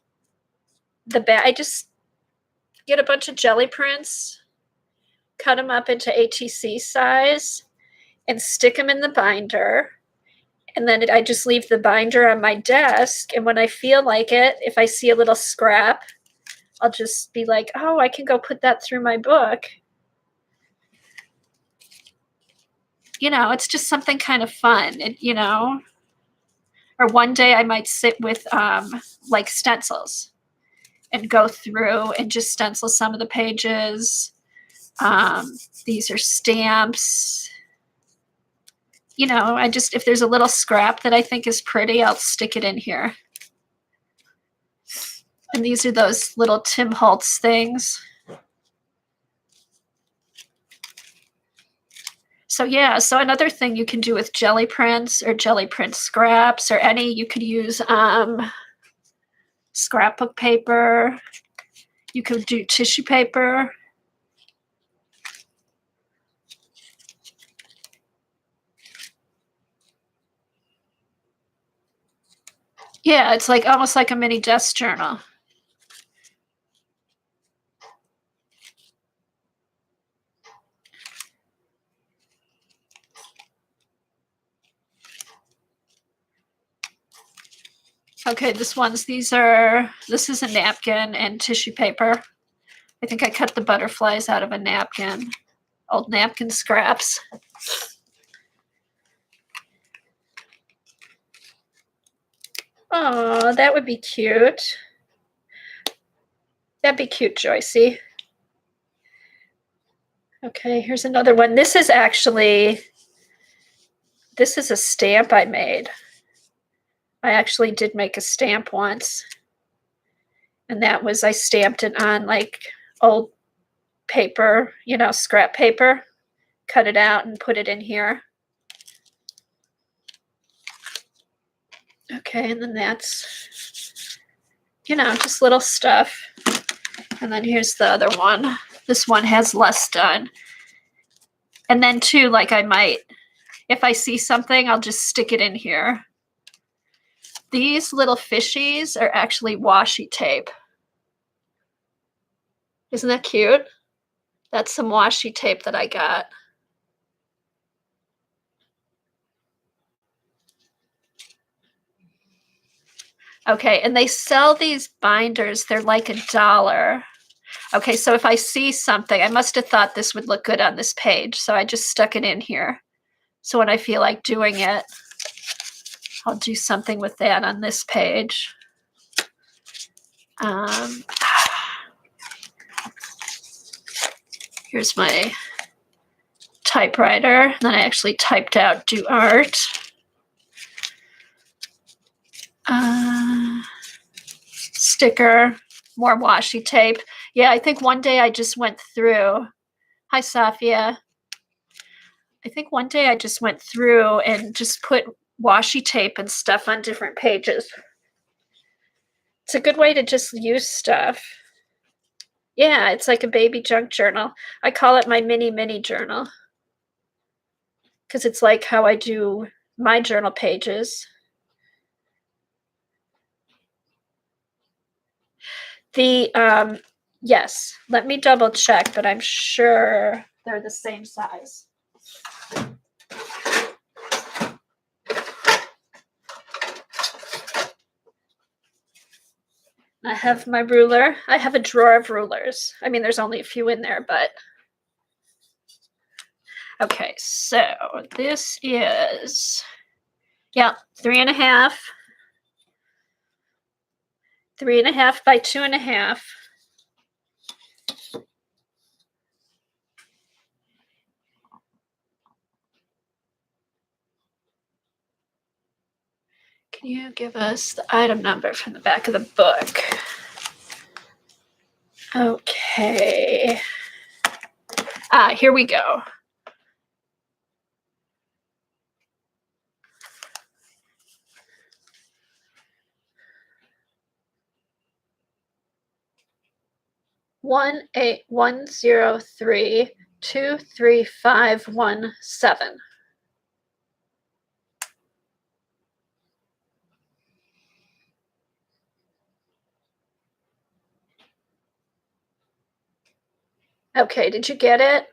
Speaker 1: the bag, I just get a bunch of jelly prints, cut them up into ATC size, and stick them in the binder. And then I just leave the binder on my desk. And when I feel like it, if I see a little scrap, I'll just be like, oh, I can go put that through my book. You know, it's just something kind of fun, you know. Or one day I might sit with like stencils and go through and just stencil some of the pages. These are stamps. You know, if there's a little scrap that I think is pretty, I'll stick it in here. And these are those little Tim Holtz things. So yeah, so another thing you can do with jelly prints or jelly print scraps or you could use scrapbook paper. You could do tissue paper. Yeah, it's like almost like a mini desk journal. Okay, this is a napkin and tissue paper. I think I cut the butterflies out of a napkin, old napkin scraps. Oh, that would be cute. That'd be cute, Joycey. Okay, here's another one. This is a stamp I made. I actually did make a stamp once. And that was, I stamped it on like old paper, you know, scrap paper, cut it out and put it in here. Okay, and then that's, you know, just little stuff. And then here's the other one. This one has less done. And then too, like I might, if I see something, I'll just stick it in here. These little fishies are actually washi tape. Isn't that cute? That's some washi tape that I got. Okay, and they sell these binders. They're like $1. Okay, so if I see something, I must have thought this would look good on this page, so I just stuck it in here. So when I feel like doing it, I'll do something with that on this page. Here's my typewriter. Then I actually typed out do art. Sticker, more washi tape. Yeah, I think one day I just went through. Hi, Safia. I think one day I just went through and just put washi tape and stuff on different pages. It's a good way to just use stuff. Yeah, it's like a baby junk journal. I call it my mini journal because it's like how I do my journal pages. Yes, let me double check, but I'm sure they're the same size. I have my ruler. I have a drawer of rulers. I mean, there's only a few in there, but okay, so this is, yeah, 3.5. 3.5 by 2.5. Can you give us the item number from the back of the book? Okay. Here we go. One 8103235517. Okay, did you get it?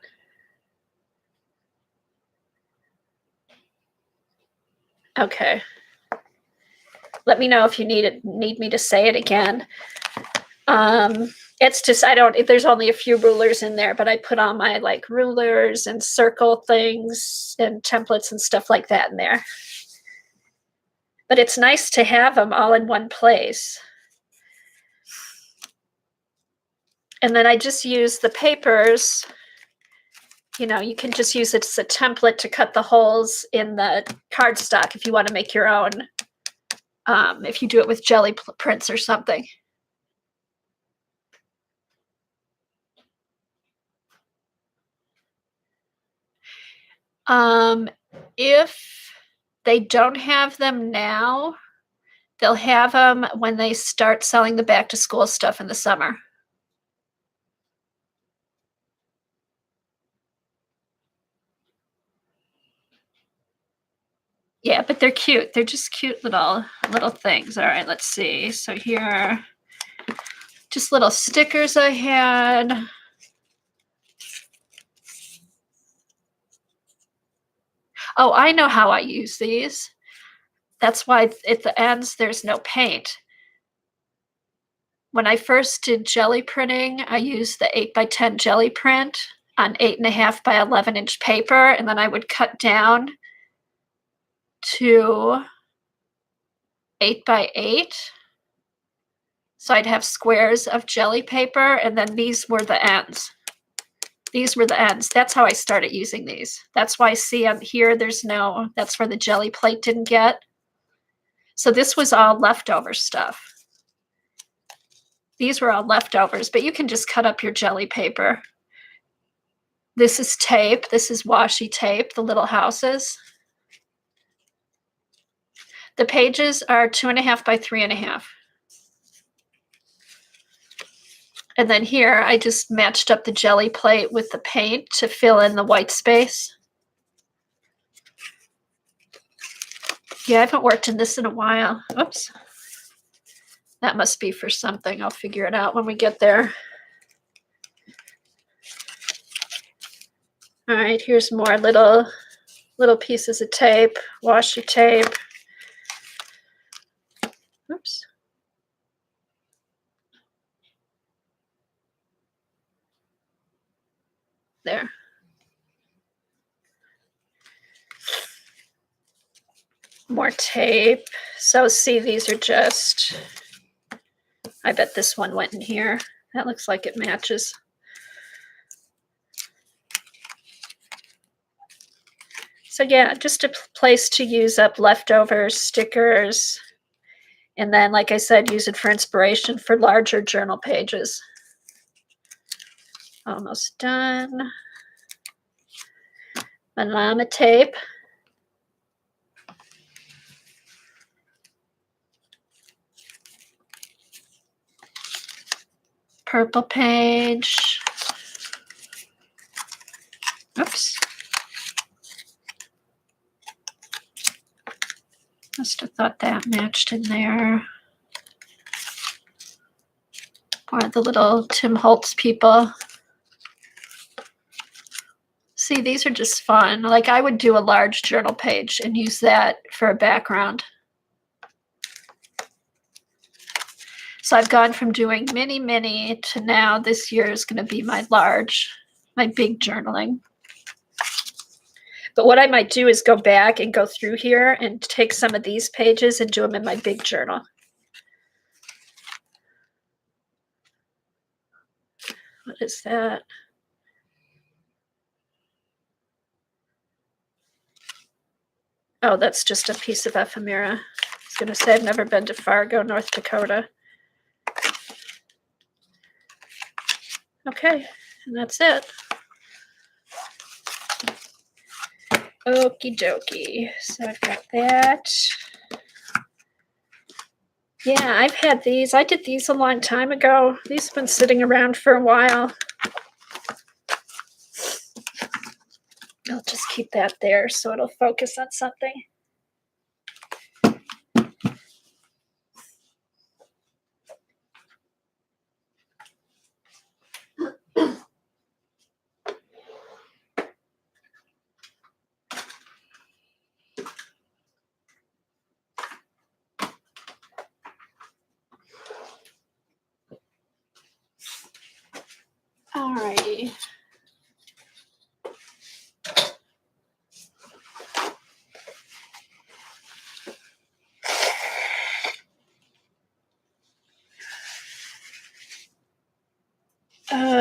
Speaker 1: Okay. Let me know if you need me to say it again. It's just there's only a few rulers in there, but I put all my like rulers and circle things and templates and stuff like that in there. But it's nice to have them all in one place. And then I just use the papers. You know, you can just use it as a template to cut the holes in the cardstock if you want to make your own. If you do it with jelly prints or something. If they don't have them now, they'll have them when they start selling the back to school stuff in the summer. Yeah, but they're cute. They're just cute little things. All right, let's see. So here are just little stickers I had. Oh, I know how I use these. That's why at the ends there's no paint. When I first did jelly printing, I used the 8x10 jelly print on 8.5 by 11-inch paper, and then I would cut down to 8x8. So I'd have squares of jelly paper, and then these were the ends. These were the ends. That's how I started using these. That's why, see, on here, that's where the jelly plate didn't get. So this was all leftover stuff. These were all leftovers, but you can just cut up your jelly paper. This is tape. This is washi tape, the little houses. The pages are 2.5 by 3.5. And then here, I just matched up the jelly plate with the paint to fill in the white space. Yeah, I haven't worked in this in a while. Oops. That must be for something. I'll figure it out when we get there. All right, here's more little pieces of tape, washi tape. Oops. There. More tape. So see, these are just, I bet this one went in here. That looks like it matches. So yeah, just a place to use up leftovers, stickers, and then, like I said, use it for inspiration for larger journal pages. Almost done. My llama tape. Purple page. Oops. Must have thought that matched in there. Or the little Tim Holtz people. See, these are just fun. Like I would do a large journal page and use that for a background. So I've gone from doing mini to now this year is going to be my big journaling. But what I might do is go back and go through here and take some of these pages and do them in my big journal. What is that? Oh, that's just a piece of ephemera. I was going to say I've never been to Fargo, North Dakota. Okay, and that's it. Okie dokie. So I've got that. Yeah, I've had these. I did these a long time ago. These have been sitting around for a while. I'll just keep that there so it'll focus on something. Alrighty.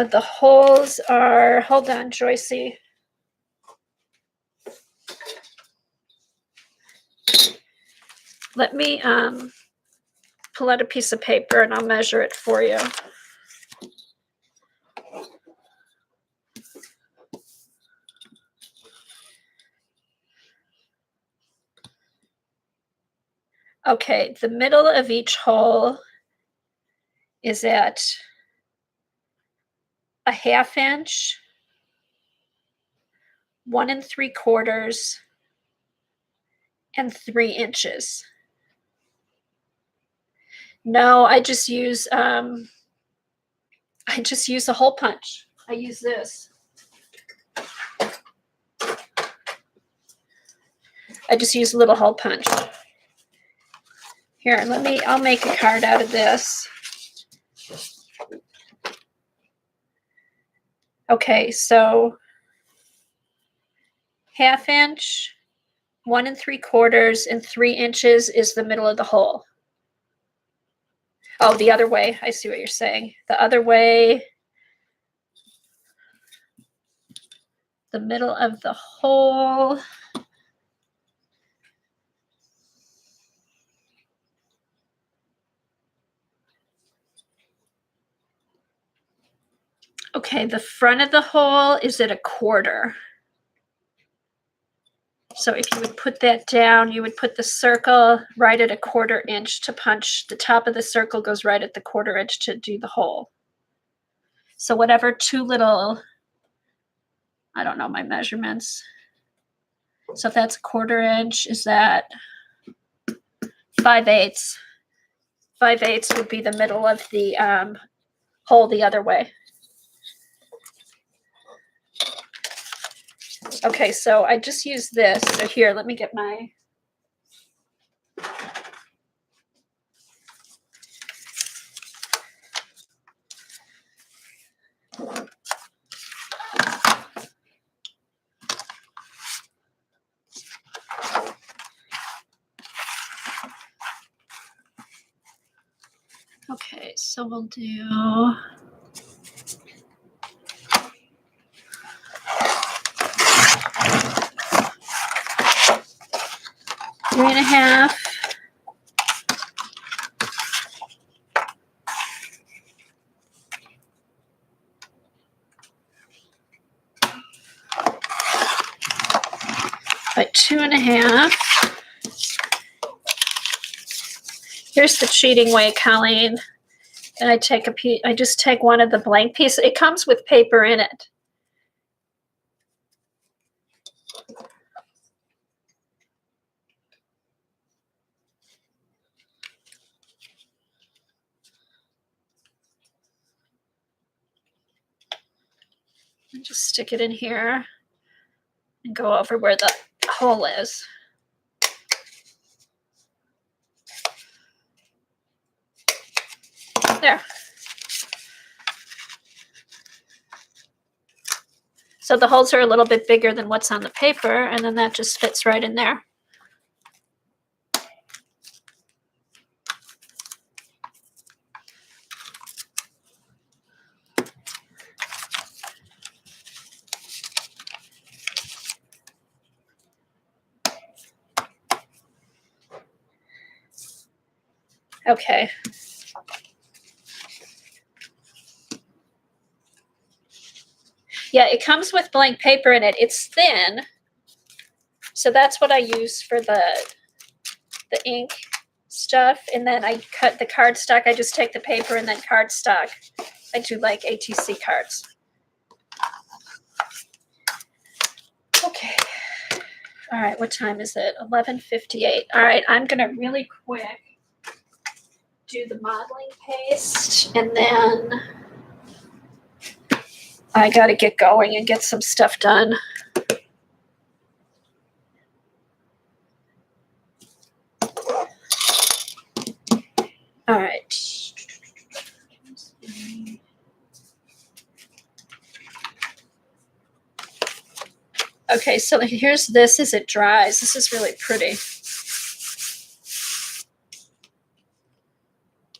Speaker 1: The holes are, hold on, Joycey. Let me pull out a piece of paper and I'll measure it for you. Okay, the middle of each hole is at a 1/2 inch, 1 3/4, and 3 inches. No, I just use a hole punch. I use this. I just use a little hole punch. Here, I'll make a card out of this. Okay, so 1/2 inch, 1 3/4, and 3 inches is the middle of the hole. Oh, the other way. I see what you're saying. The other way, the middle of the hole. Okay, the front of the hole is at 1/4. So if you would put that down, you would put the circle right at 1/4 inch to punch. The top of the circle goes right at the 1/4 inch to do the hole. So whatever two little, I don't know my measurements. So if that's 1/4 inch, is that 5/8? 5/8 would be the middle of the hole the other way. Okay, so I just use this. So here, let me get my, okay, so we'll do, three and a half. By 2.5. Here's the cheating way, Colleen. And I take a piece, I just take one of the blank pieces. It comes with paper in it. And just stick it in here and go over where the hole is. There. So the holes are a little bit bigger than what's on the paper, and then that just fits right in there. Okay. Yeah, it comes with blank paper in it. It's thin. So that's what I use for the ink stuff. And then I cut the cardstock. I just take the paper and then cardstock. I do like ATC cards. Okay. All right, what time is it? 11:58. All right, I'm gonna really quick do the modeling paste, and then I gotta get going and get some stuff done. All right. Okay, so here's this as it dries. This is really pretty.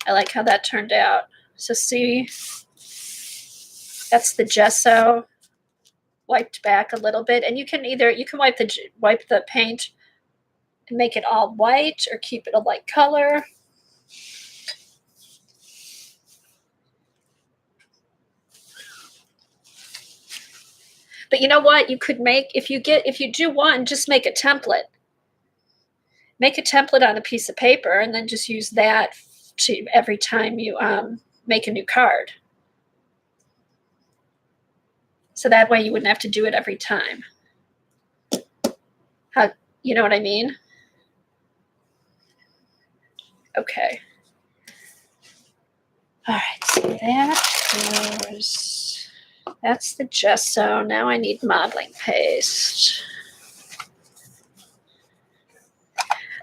Speaker 1: I like how that turned out. So see, that's the gesso wiped back a little bit, and you can wipe the paint and make it all white or keep it a light color. But you know what? You could make, if you do one, just make a template. Make a template on a piece of paper and then just use that to every time you make a new card. So that way you wouldn't have to do it every time. You know what I mean? Okay. All right, so that's the gesso. Now I need modeling paste.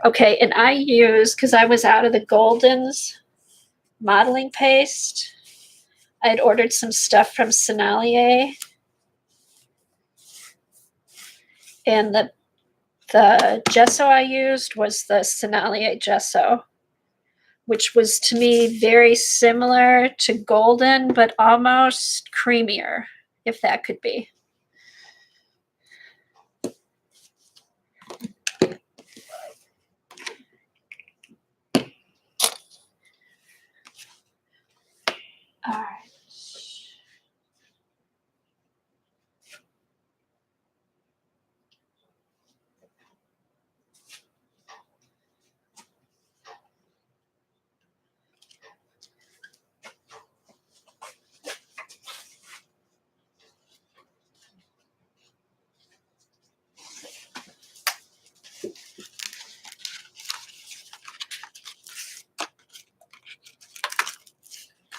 Speaker 1: Okay, and I use, because I was out of the Golden's modeling paste, I had ordered some stuff from Sennelier. And the gesso I used was the Sennelier gesso, which was to me very similar to Golden, but almost creamier, if that could be. All right.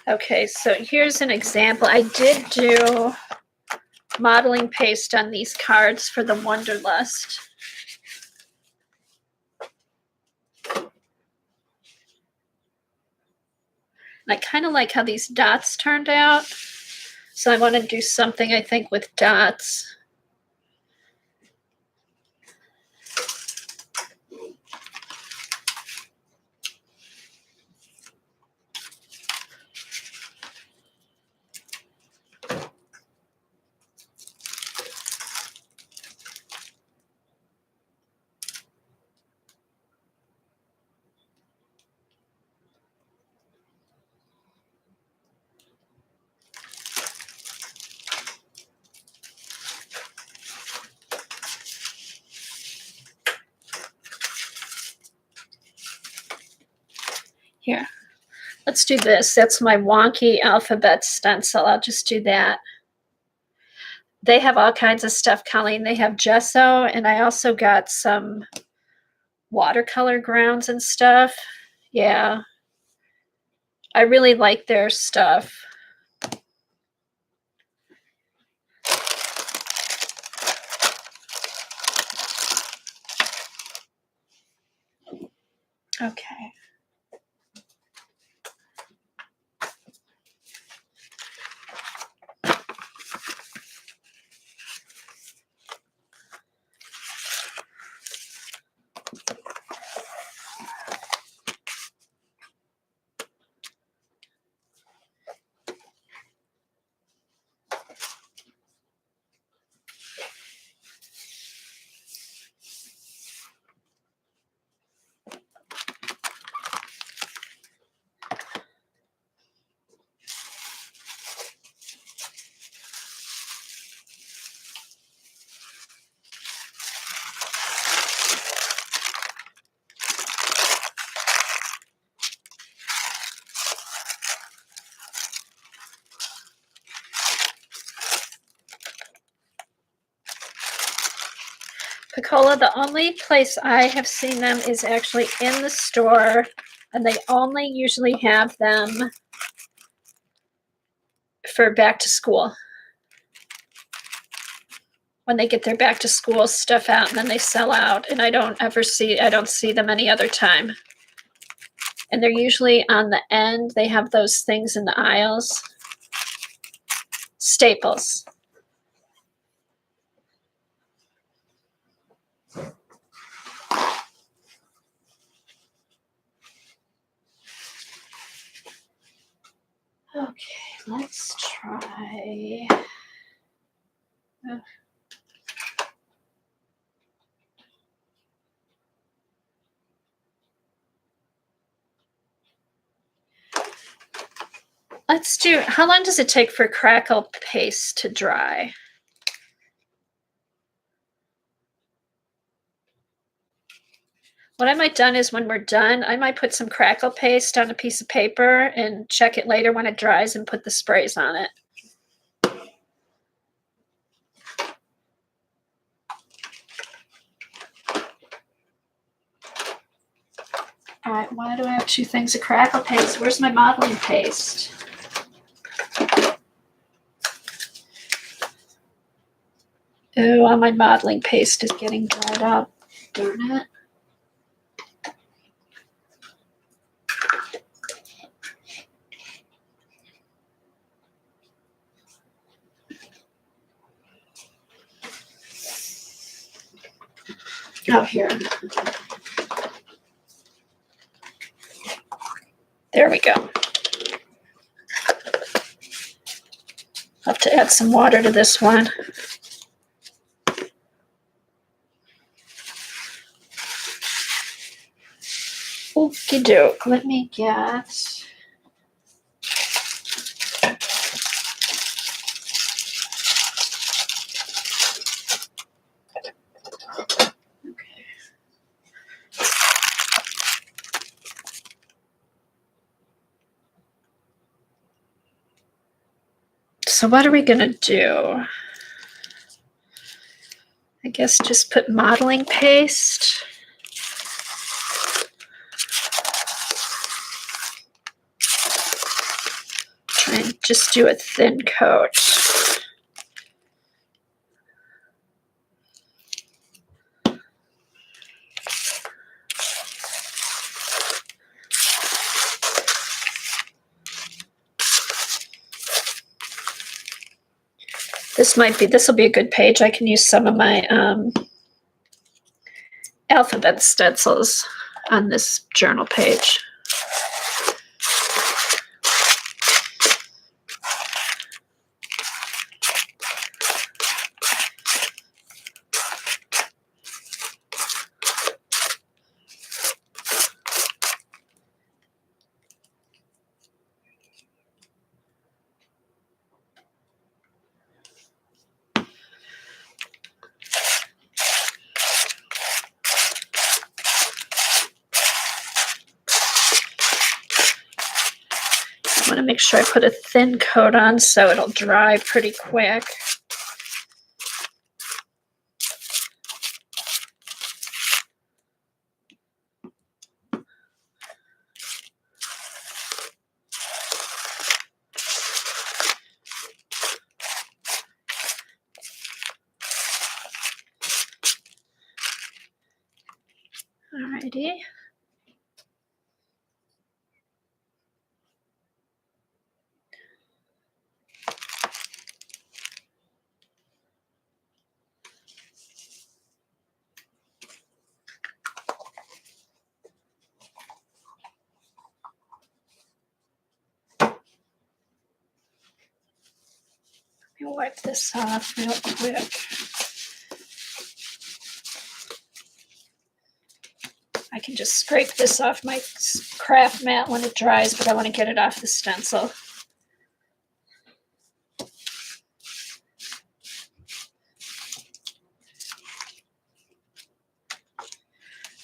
Speaker 1: Okay, so here's an example. I did do modeling paste on these cards for the Wonderlust. And I kind of like how these dots turned out. So I want to do something, I think, with dots. Let's do this. That's my wonky alphabet stencil. I'll just do that. They have all kinds of stuff, Colleen. They have gesso, and I also got some watercolor grounds and stuff. Yeah. I really like their stuff. Okay. Picola, the only place I have seen them is actually in the store, and they only usually have them for back to school. When they get their back to school stuff out and then they sell out, and I don't see them any other time. And they're usually on the end. They have those things in the aisles. Staples. Okay, let's try. Let's do, how long does it take for crackle paste to dry? What I might done is when we're done, I might put some crackle paste on a piece of paper and check it later when it dries and put the sprays on it. All right, why do I have 2 things of crackle paste? Where's my modeling paste? Oh, all my modeling paste is getting dried up. Darn it. Oh, here. There we go. I'll have to add some water to this one. Okie doke. Let me get. So what are we gonna do? I guess just put modeling paste. Try and just do a thin coat. This will be a good page. I can use some of my alphabet stencils on this journal page. I want to make sure I put a thin coat on so it'll dry pretty quick. Alrighty. Let me wipe this off real quick. I can just scrape this off my craft mat when it dries, but I want to get it off the stencil.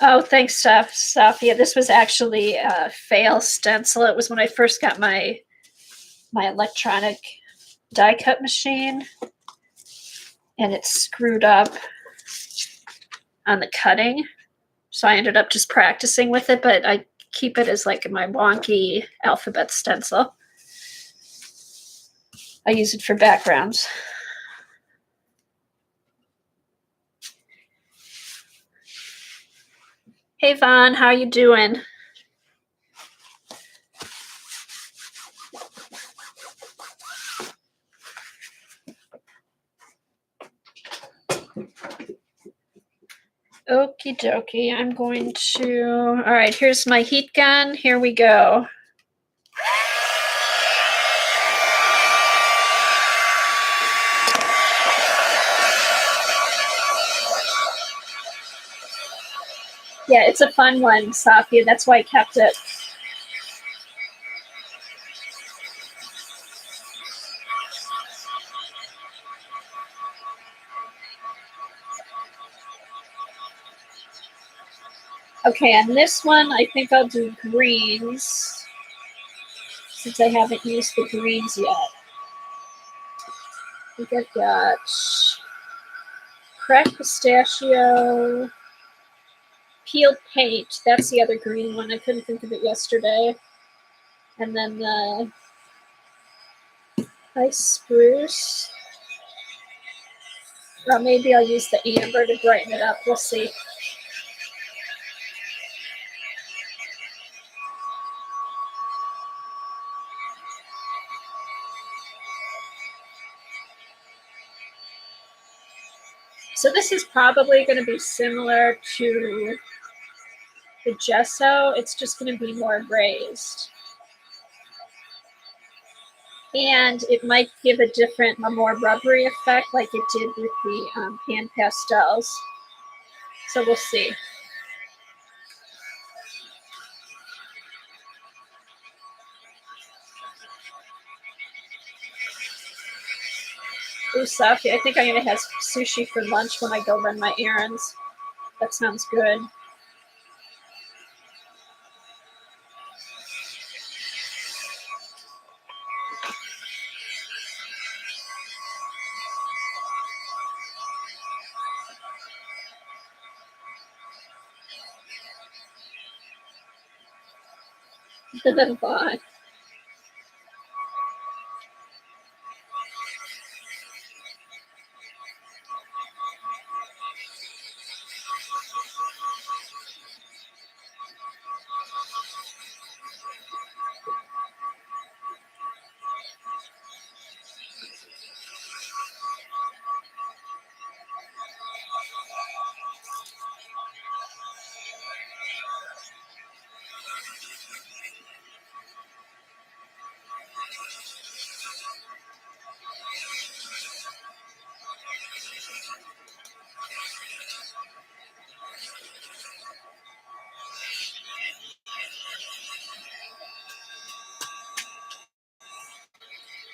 Speaker 1: Oh, thanks, Safia. This was actually a fail stencil. It was when I first got my electronic die cut machine, and it screwed up on the cutting. So I ended up just practicing with it, but I keep it as like my wonky alphabet stencil. I use it for backgrounds. Hey Vaughn, how you doing? Okie dokie, I'm going to, all right, here's my heat gun. Here we go. Yeah, it's a fun one, Safia. That's why I kept it. Okay, on this one, I think I'll do greens, since I haven't used the greens yet. I think I've got cracked pistachio, peeled paint. That's the other green one. I couldn't think of it yesterday. And then the ice spruce. Or maybe I'll use the amber to brighten it up. We'll see. So this is probably going to be similar to the gesso. It's just going to be more raised. And it might give a more rubbery effect like it did with the pan pastels. So we'll see. Ooh, Safi, I think I'm going to have sushi for lunch when I go run my errands. That sounds good. Bye.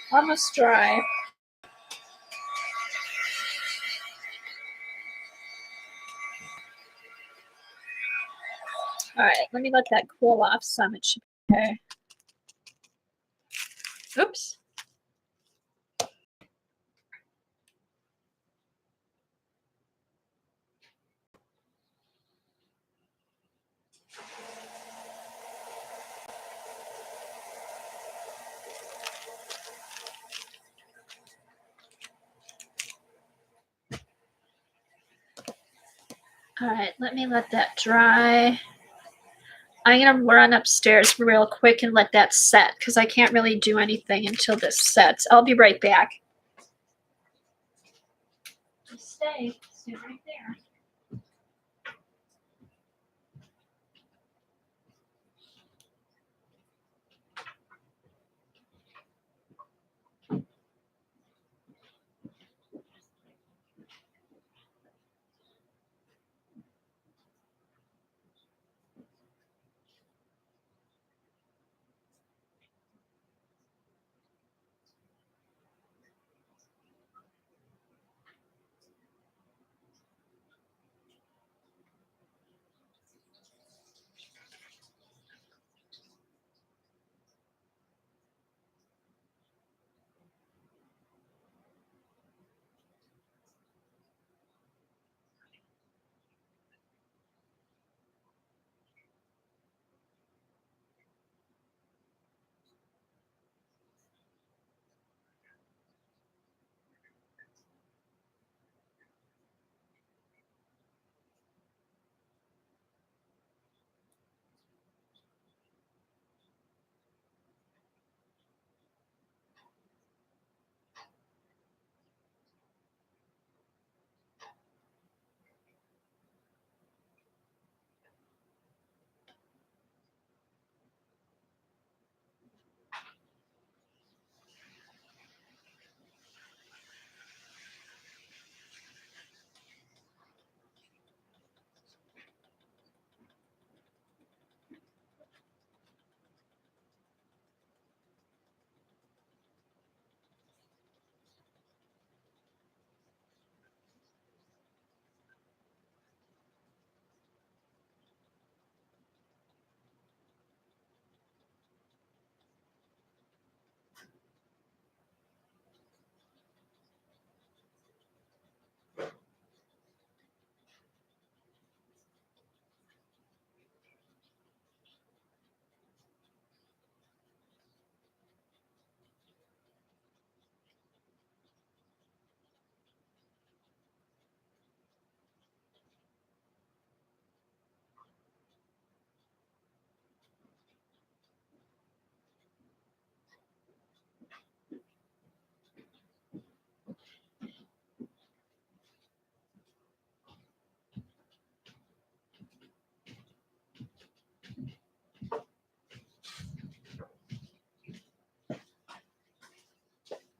Speaker 1: Almost dry. All right, let me let that cool off some. It should be okay. Oops. All right, let me let that dry. I'm gonna run upstairs real quick and let that set because I can't really do anything until this sets. I'll be right back. Just stay right there.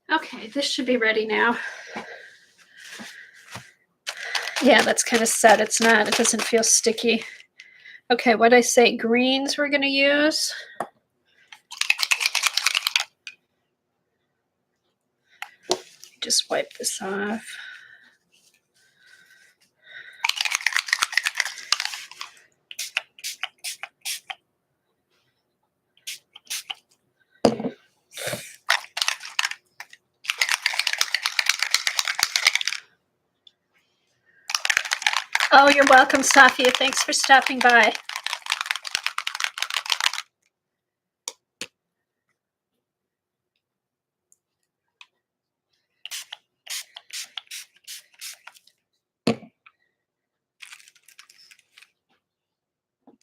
Speaker 1: Okay, this should be ready now. Yeah, that's kind of set. It's not, it doesn't feel sticky. Okay, what did I say? Greens we're gonna use. Just wipe this off. Oh, you're welcome, Safia. Thanks for stopping by.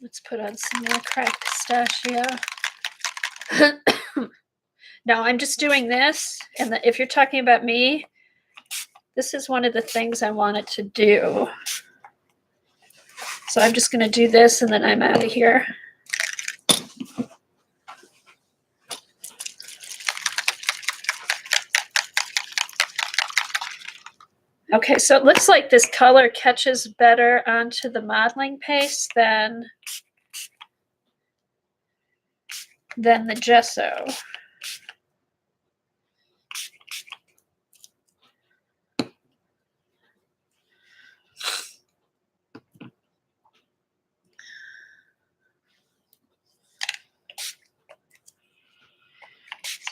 Speaker 1: Let's put on some more cracked pistachio. No, I'm just doing this. And if you're talking about me, this is one of the things I wanted to do. So I'm just going to do this and then I'm out of here. Okay, so it looks like this color catches better onto the modeling paste than the gesso.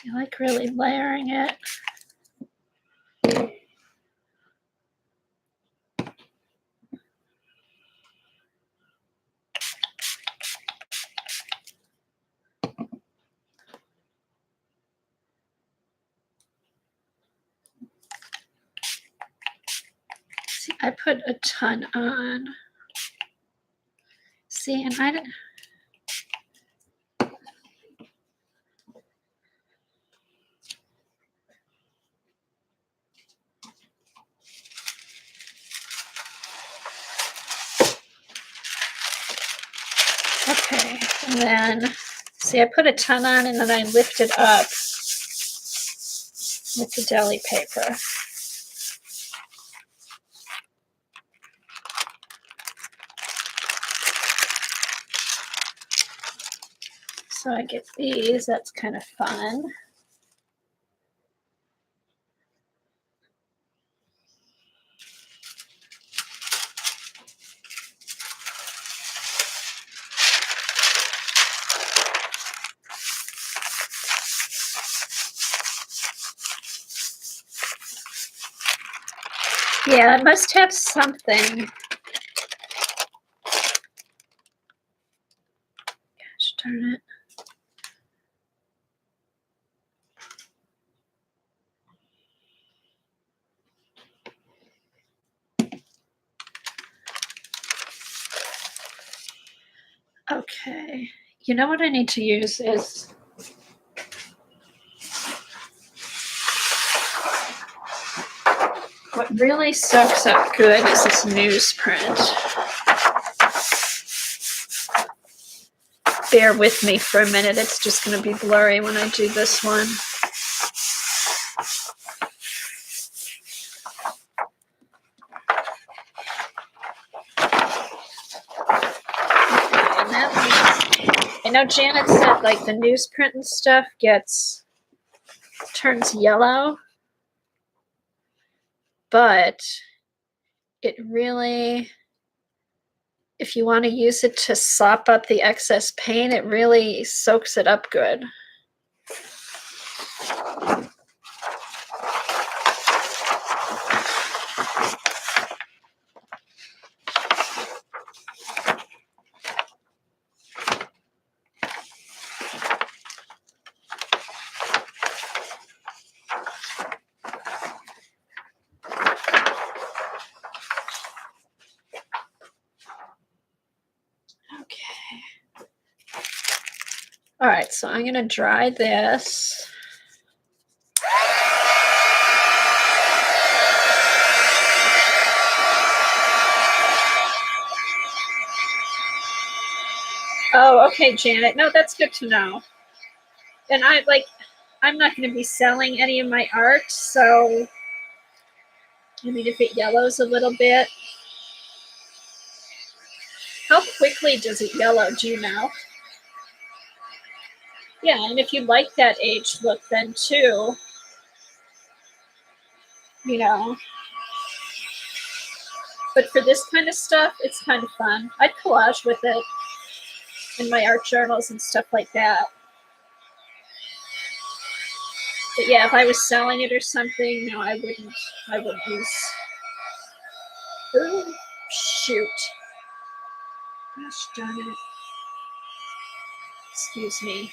Speaker 1: I like really layering it. See, I put a ton on. See, and I didn't. Okay, and then, see, I put a ton on and then I lift it up with the deli paper. So I get these, that's kind of fun. Yeah, it must have something. Gosh darn it. Okay, you know what I need to use is what really soaks up good is this newsprint. Bear with me for a minute, it's just going to be blurry when I do this one. I know Janet said like the newsprint and stuff turns yellow, but it really, if you want to use it to sop up the excess paint, it really soaks it up good. Okay. All right, so I'm going to dry this. Oh, okay, Janet. No, that's good to know. And I'm not going to be selling any of my art, so I mean, if it yellows a little bit. How quickly does it yellow, do you know? Yeah, and if you like that aged look then too, you know. But for this kind of stuff, it's kind of fun. I'd collage with it in my art journals and stuff like that. But yeah, if I was selling it or something, no, I wouldn't use. Ooh, shoot. Gosh darn it. Excuse me.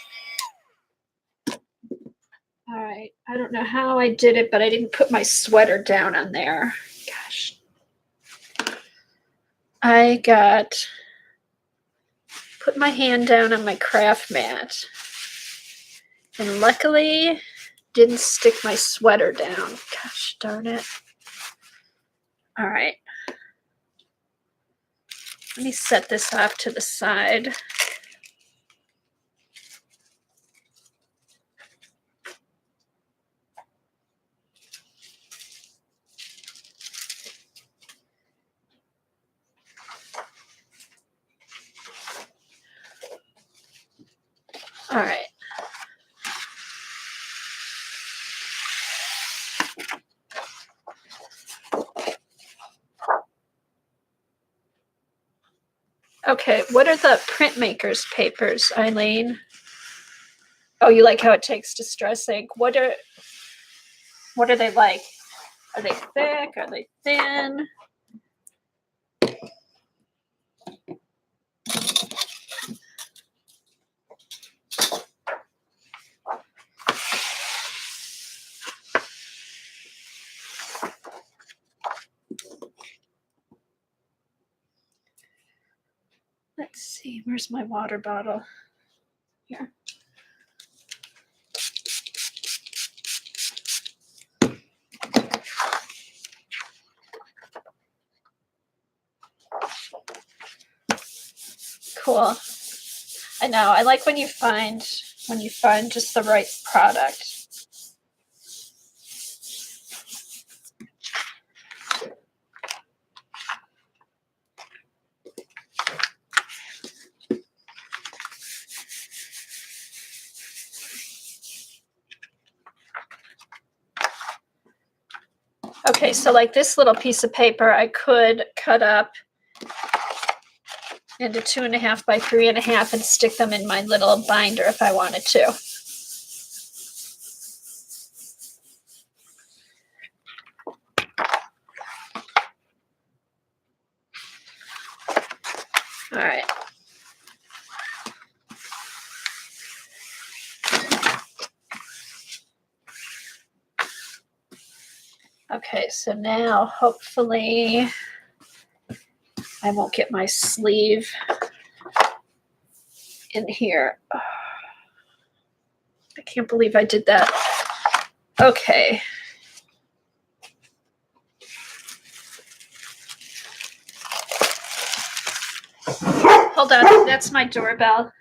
Speaker 1: All right, I don't know how I did it, but I didn't put my sweater down on there. Gosh. Put my hand down on my craft mat. And luckily, didn't stick my sweater down. Gosh darn it. All right. Let me set this off to the side. All right. Okay, what are the printmaker's papers, Eileen? Oh, you like how it takes Distress ink. What are they like? Are they thick? Are they thin? Let's see, where's my water bottle? Here. Cool. I know. I like when you find just the right product. Okay, so like this little piece of paper, I could cut up into 2.5 by 3.5 and stick them in my little binder if I wanted to. All right. Okay, so now hopefully I won't get my sleeve in here. Oh, I can't believe I did that. Okay. Hold on, that's my doorbell.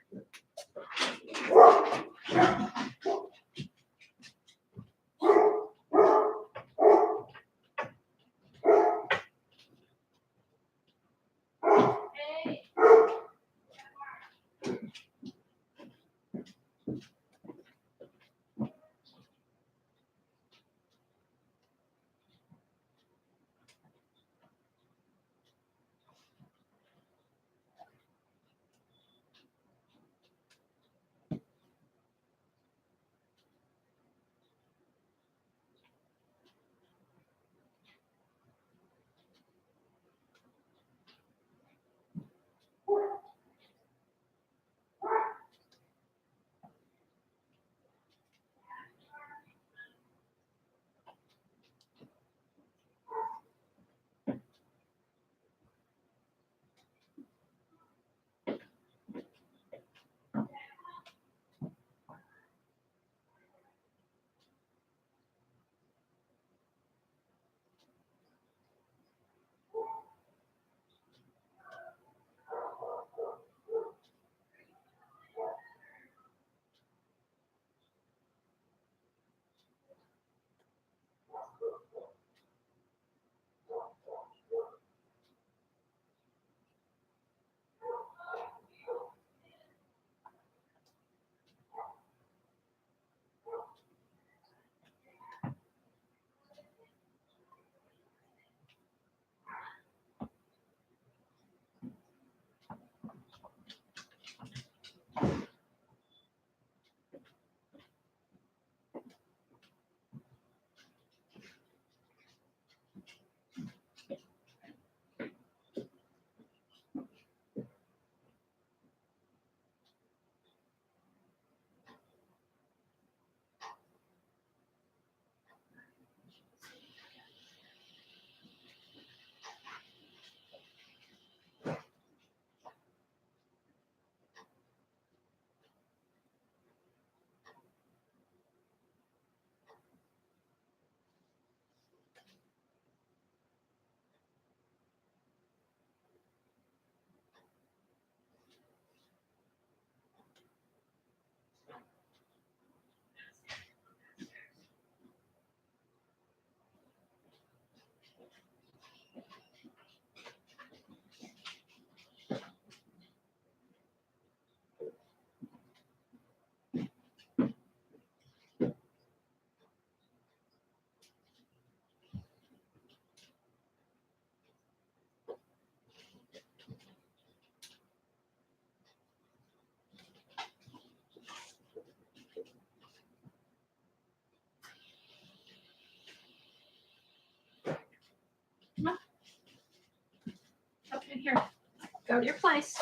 Speaker 1: Go to your place.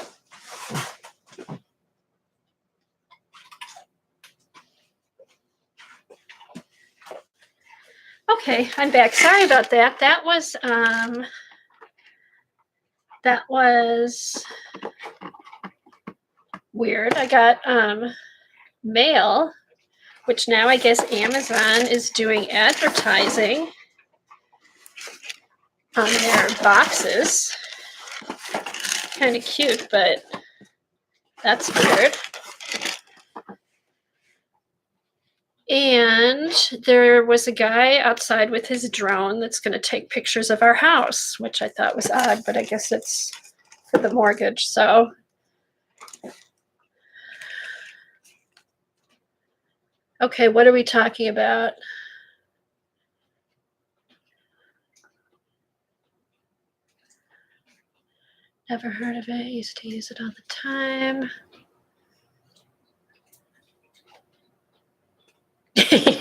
Speaker 1: Okay, I'm back. Sorry about that. That was weird. I got mail, which now I guess Amazon is doing advertising on their boxes. Kind of cute, but that's weird. And there was a guy outside with his drone that's going to take pictures of our house, which I thought was odd, but I guess it's for the mortgage. So okay, what are we talking about? Never heard of it. Used to use it all the time.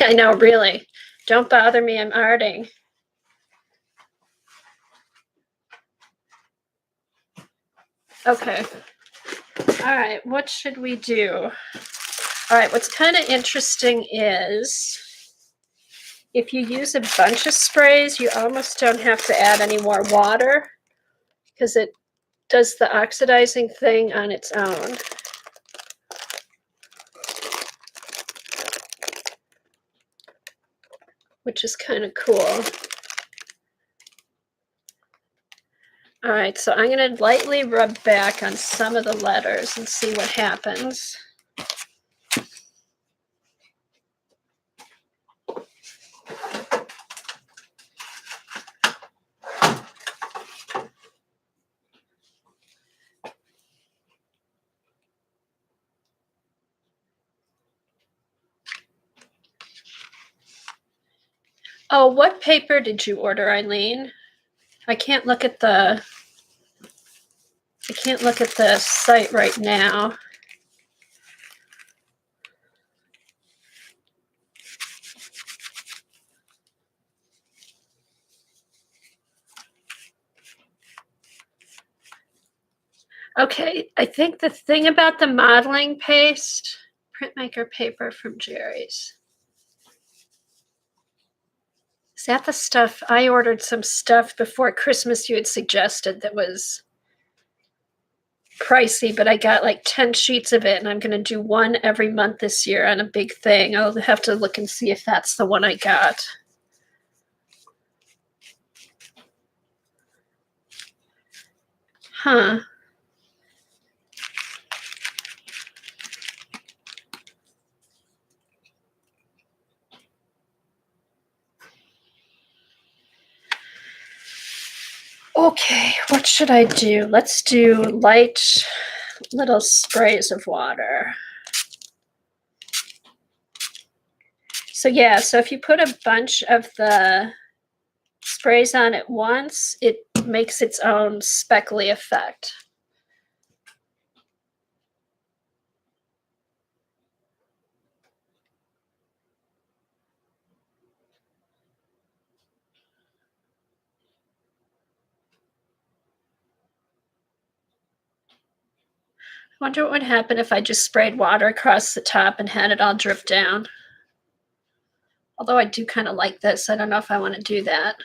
Speaker 1: I know, really. Don't bother me. I'm arting. Okay. All right. What should we do? All right. What's kind of interesting is if you use a bunch of sprays, you almost don't have to add any more water because it does the oxidizing thing on its own. Which is kind of cool. All right, so I'm going to lightly rub back on some of the letters and see what happens. Oh, what paper did you order, Eileen? I can't look at the site right now. Okay, I think the thing about the modeling paste, printmaker paper from Jerry's. Is that the stuff? I ordered some stuff before Christmas you had suggested that was pricey, but I got like 10 sheets of it and I'm going to do one every month this year on a big thing. I'll have to look and see if that's the one I got. Huh. Okay, what should I do? Let's do light little sprays of water. So yeah, so if you put a bunch of the sprays on at once, it makes its own speckly effect. I wonder what would happen if I just sprayed water across the top and had it all drip down. Although I do kind of like this. I don't know if I want to do that.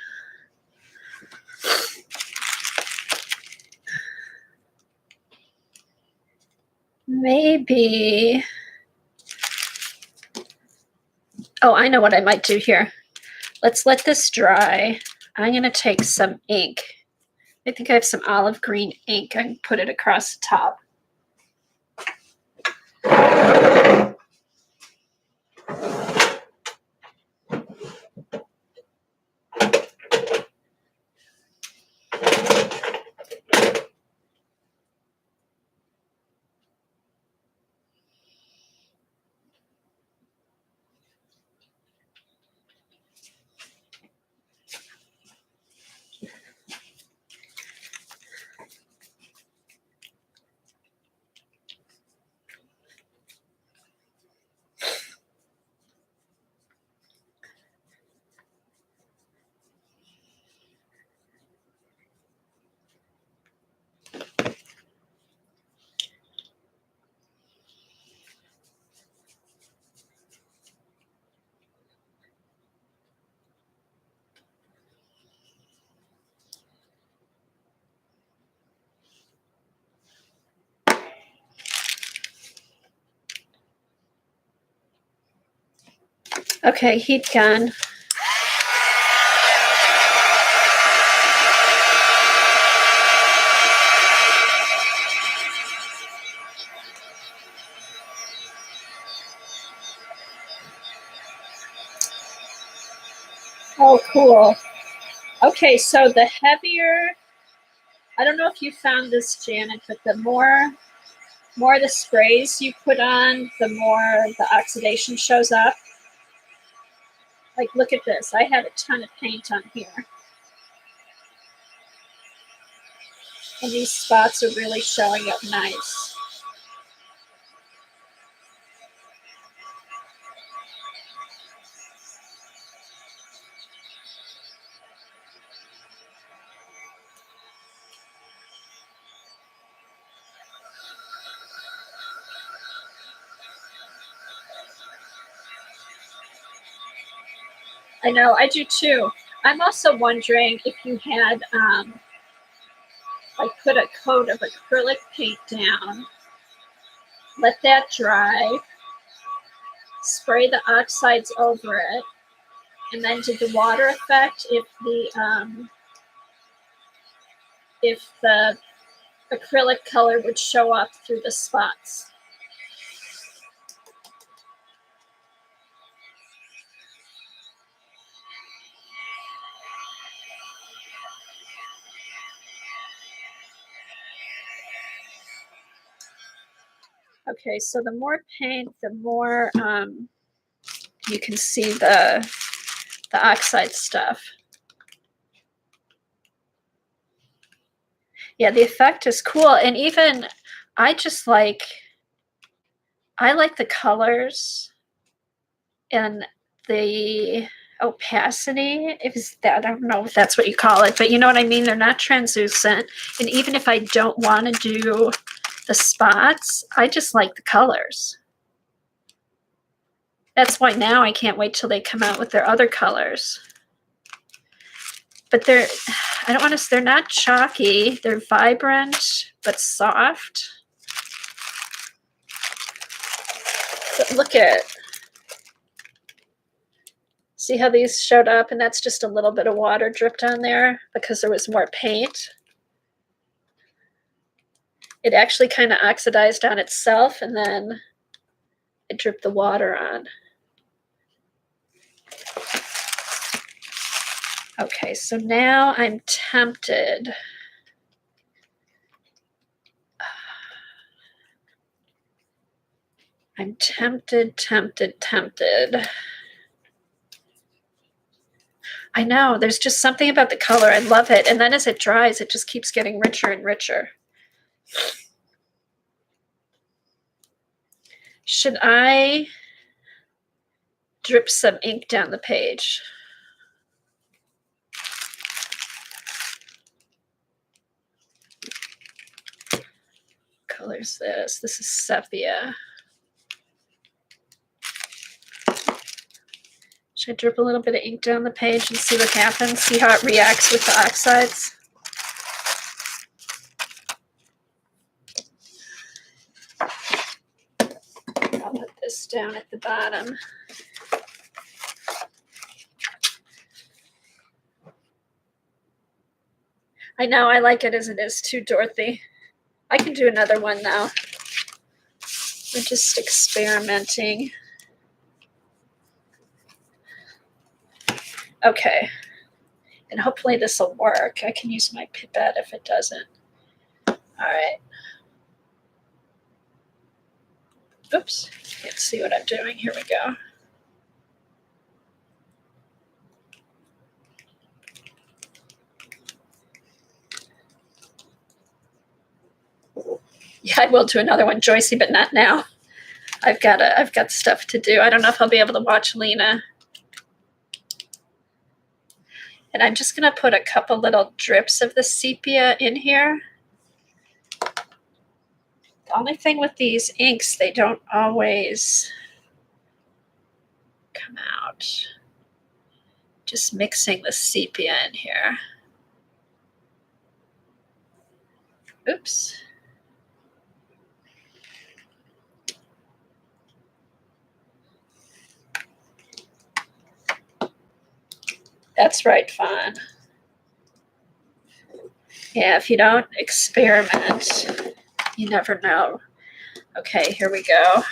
Speaker 1: Maybe. Oh, I know what I might do here. Let's let this dry. I'm going to take some ink. I think I have some olive green ink. I can put it across the top. Okay, heat gun. Oh, cool. Okay, so the heavier, I don't know if you found this, Janet, but the more the sprays you put on, the more the oxidation shows up. Like, look at this. I had a ton of paint on here. And these spots are really showing up nice. I know, I do too. I'm also wondering if you had, like, put a coat of acrylic paint down, let that dry, spray the oxides over it, and then did the water effect if the acrylic color would show up through the spots. Okay, so the more paint, the more you can see the oxide stuff. Yeah, the effect is cool. And even I like the colors and the opacity. Is that, I don't know if that's what you call it, but you know what I mean? They're not translucent. And even if I don't want to do the spots, I just like the colors. That's why now I can't wait till they come out with their other colors. But they're not chalky. They're vibrant, but soft. But look at, see how these showed up? And that's just a little bit of water dripped on there because there was more paint. It actually kind of oxidized on itself and then it dripped the water on. Okay, so now I'm tempted. I'm tempted. I know, there's just something about the color. I love it. And then as it dries, it just keeps getting richer and richer. Should I drip some ink down the page? What color is this? This is sepia. Should I drip a little bit of ink down the page and see what happens? See how it reacts with the oxides? I'll put this down at the bottom. I know, I like it as it is too, Dorothy. I can do another one now. We're just experimenting. Okay. And hopefully this will work. I can use my pipette if it doesn't. All right. Oops. Can't see what I'm doing. Here we go. Yeah, I will do another one, Joycey, but not now. I've got stuff to do. I don't know if I'll be able to watch Lena. And I'm just gonna put a couple little drips of the sepia in here. The only thing with these inks, they don't always come out. Just mixing the sepia in here. Oops. That's right, Fawn. Yeah, if you don't experiment, you never know. Okay, here we go.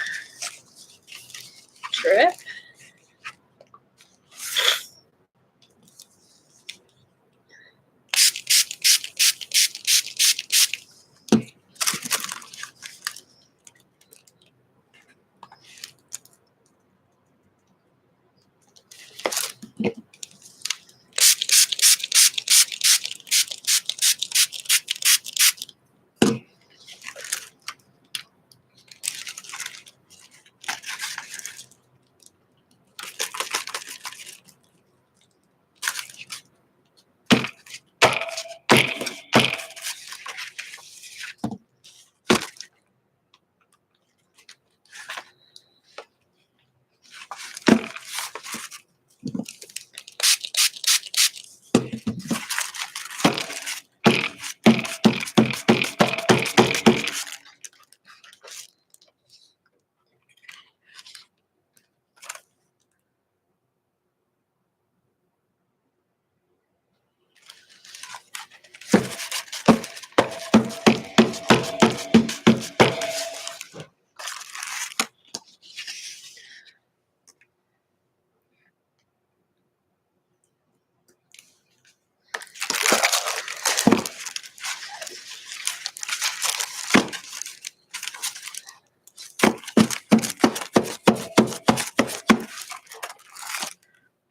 Speaker 1: Drip.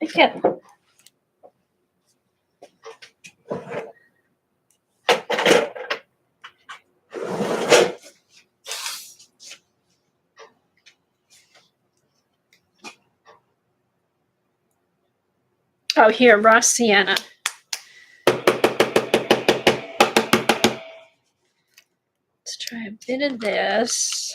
Speaker 1: Again. Oh, here, raw sienna. Let's try a bit of this.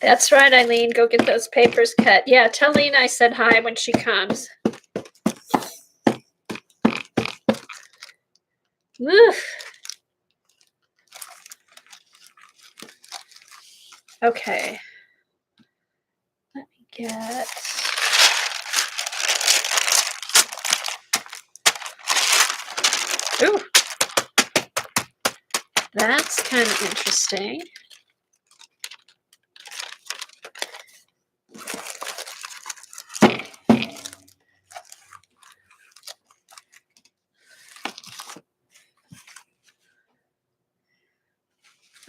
Speaker 1: That's right, Eileen. Go get those papers cut. Yeah, tell Lena I said hi when she comes. Woof. Okay. Let me get. Ooh. That's kind of interesting.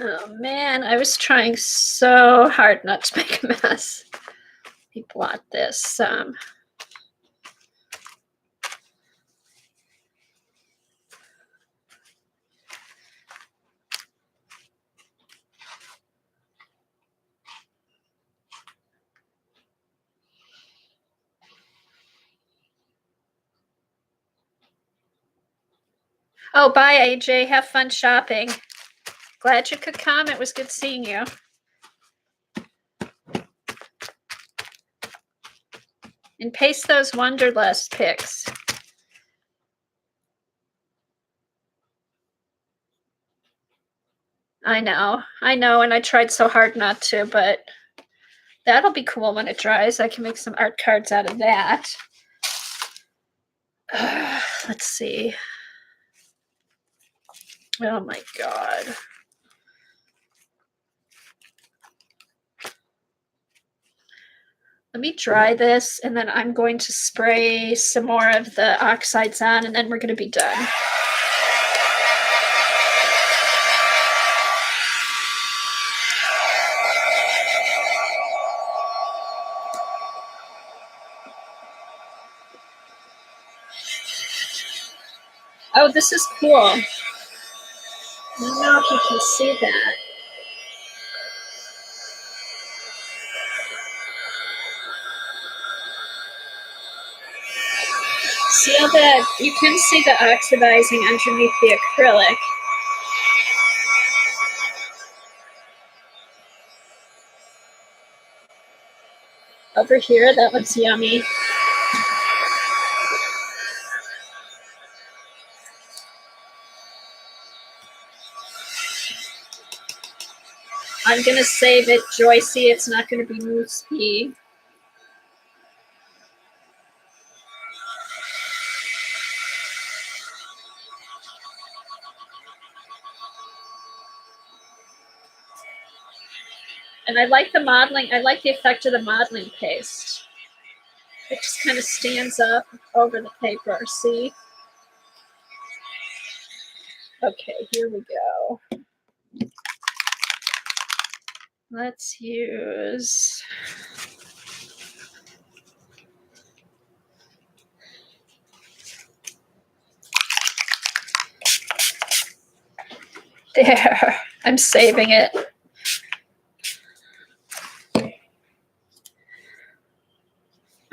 Speaker 1: Oh man, I was trying so hard not to make a mess. Let me blot this. Oh, bye, AJ. Have fun shopping. Glad you could come. It was good seeing you. And paste those Wonderlust pics. I know, and I tried so hard not to, but that'll be cool when it dries. I can make some art cards out of that. Let's see. Oh my God. Let me dry this, and then I'm going to spray some more of the oxides on, and then we're going to be done. Oh, this is cool. I don't know if you can see that. See how that, you can see the oxidizing underneath the acrylic. Over here, that looks yummy. I'm gonna save it Joycey. It's not gonna be moosey. And I like the modeling. I like the effect of the modeling paste. It just kind of stands up over the paper. See? Okay, here we go. Let's use there. I'm saving it.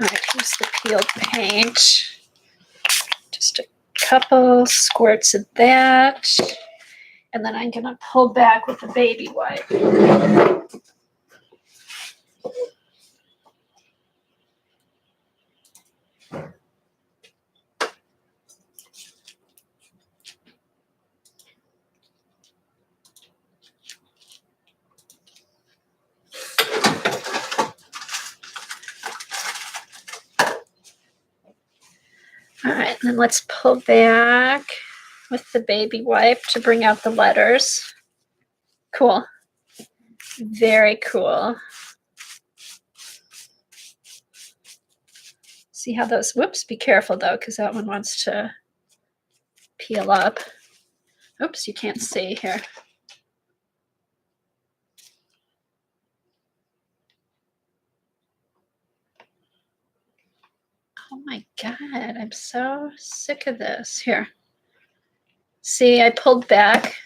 Speaker 1: All right, here's the peeled paint. Just a couple squirts of that. And then I'm gonna pull back with the baby wipe. All right, then let's pull back with the baby wipe to bring out the letters. Cool. Very cool. See how those, whoops, be careful though, because that one wants to peel up. Oops, you can't see here. Oh my God, I'm so sick of this. Here. See, I pulled back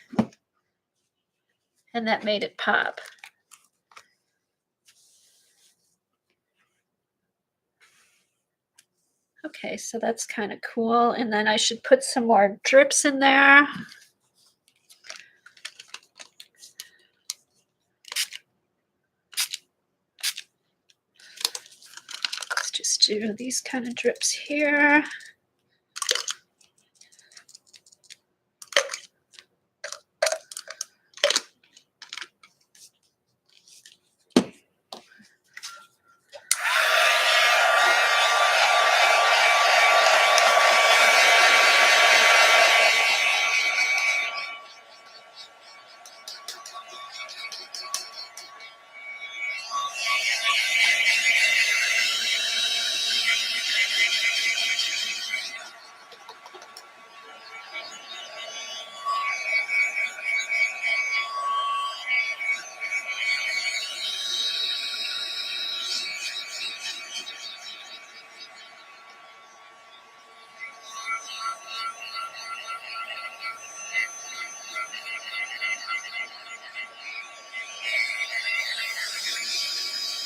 Speaker 1: and that made it pop. Okay, so that's kind of cool. And then I should put some more drips in there. Let's just do these kind of drips here.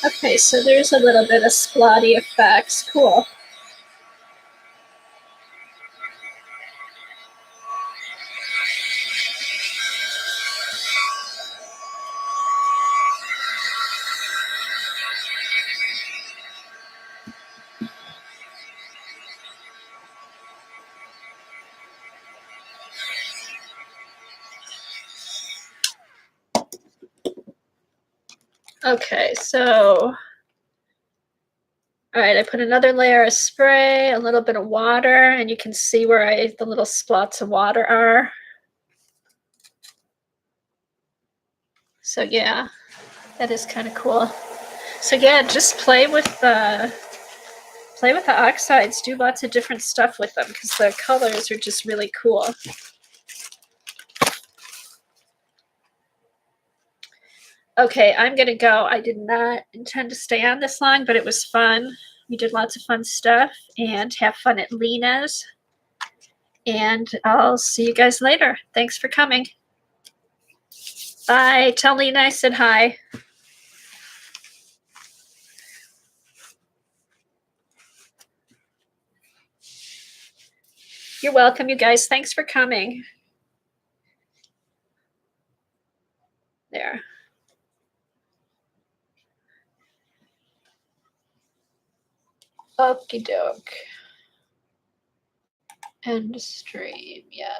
Speaker 1: Okay, so there's a little bit of splotty effects. Cool. Okay, so, all right, I put another layer of spray, a little bit of water, and you can see where the little spots of water are. So yeah, that is kind of cool. So yeah, just play with the oxides. Do lots of different stuff with them because the colors are just really cool. Okay, I'm gonna go. I did not intend to stay on this long, but it was fun. We did lots of fun stuff and have fun at Lena's. And I'll see you guys later. Thanks for coming. Bye. Tell Lena I said hi. You're welcome, you guys. Thanks for coming. There. Okie doke. End stream, yeah.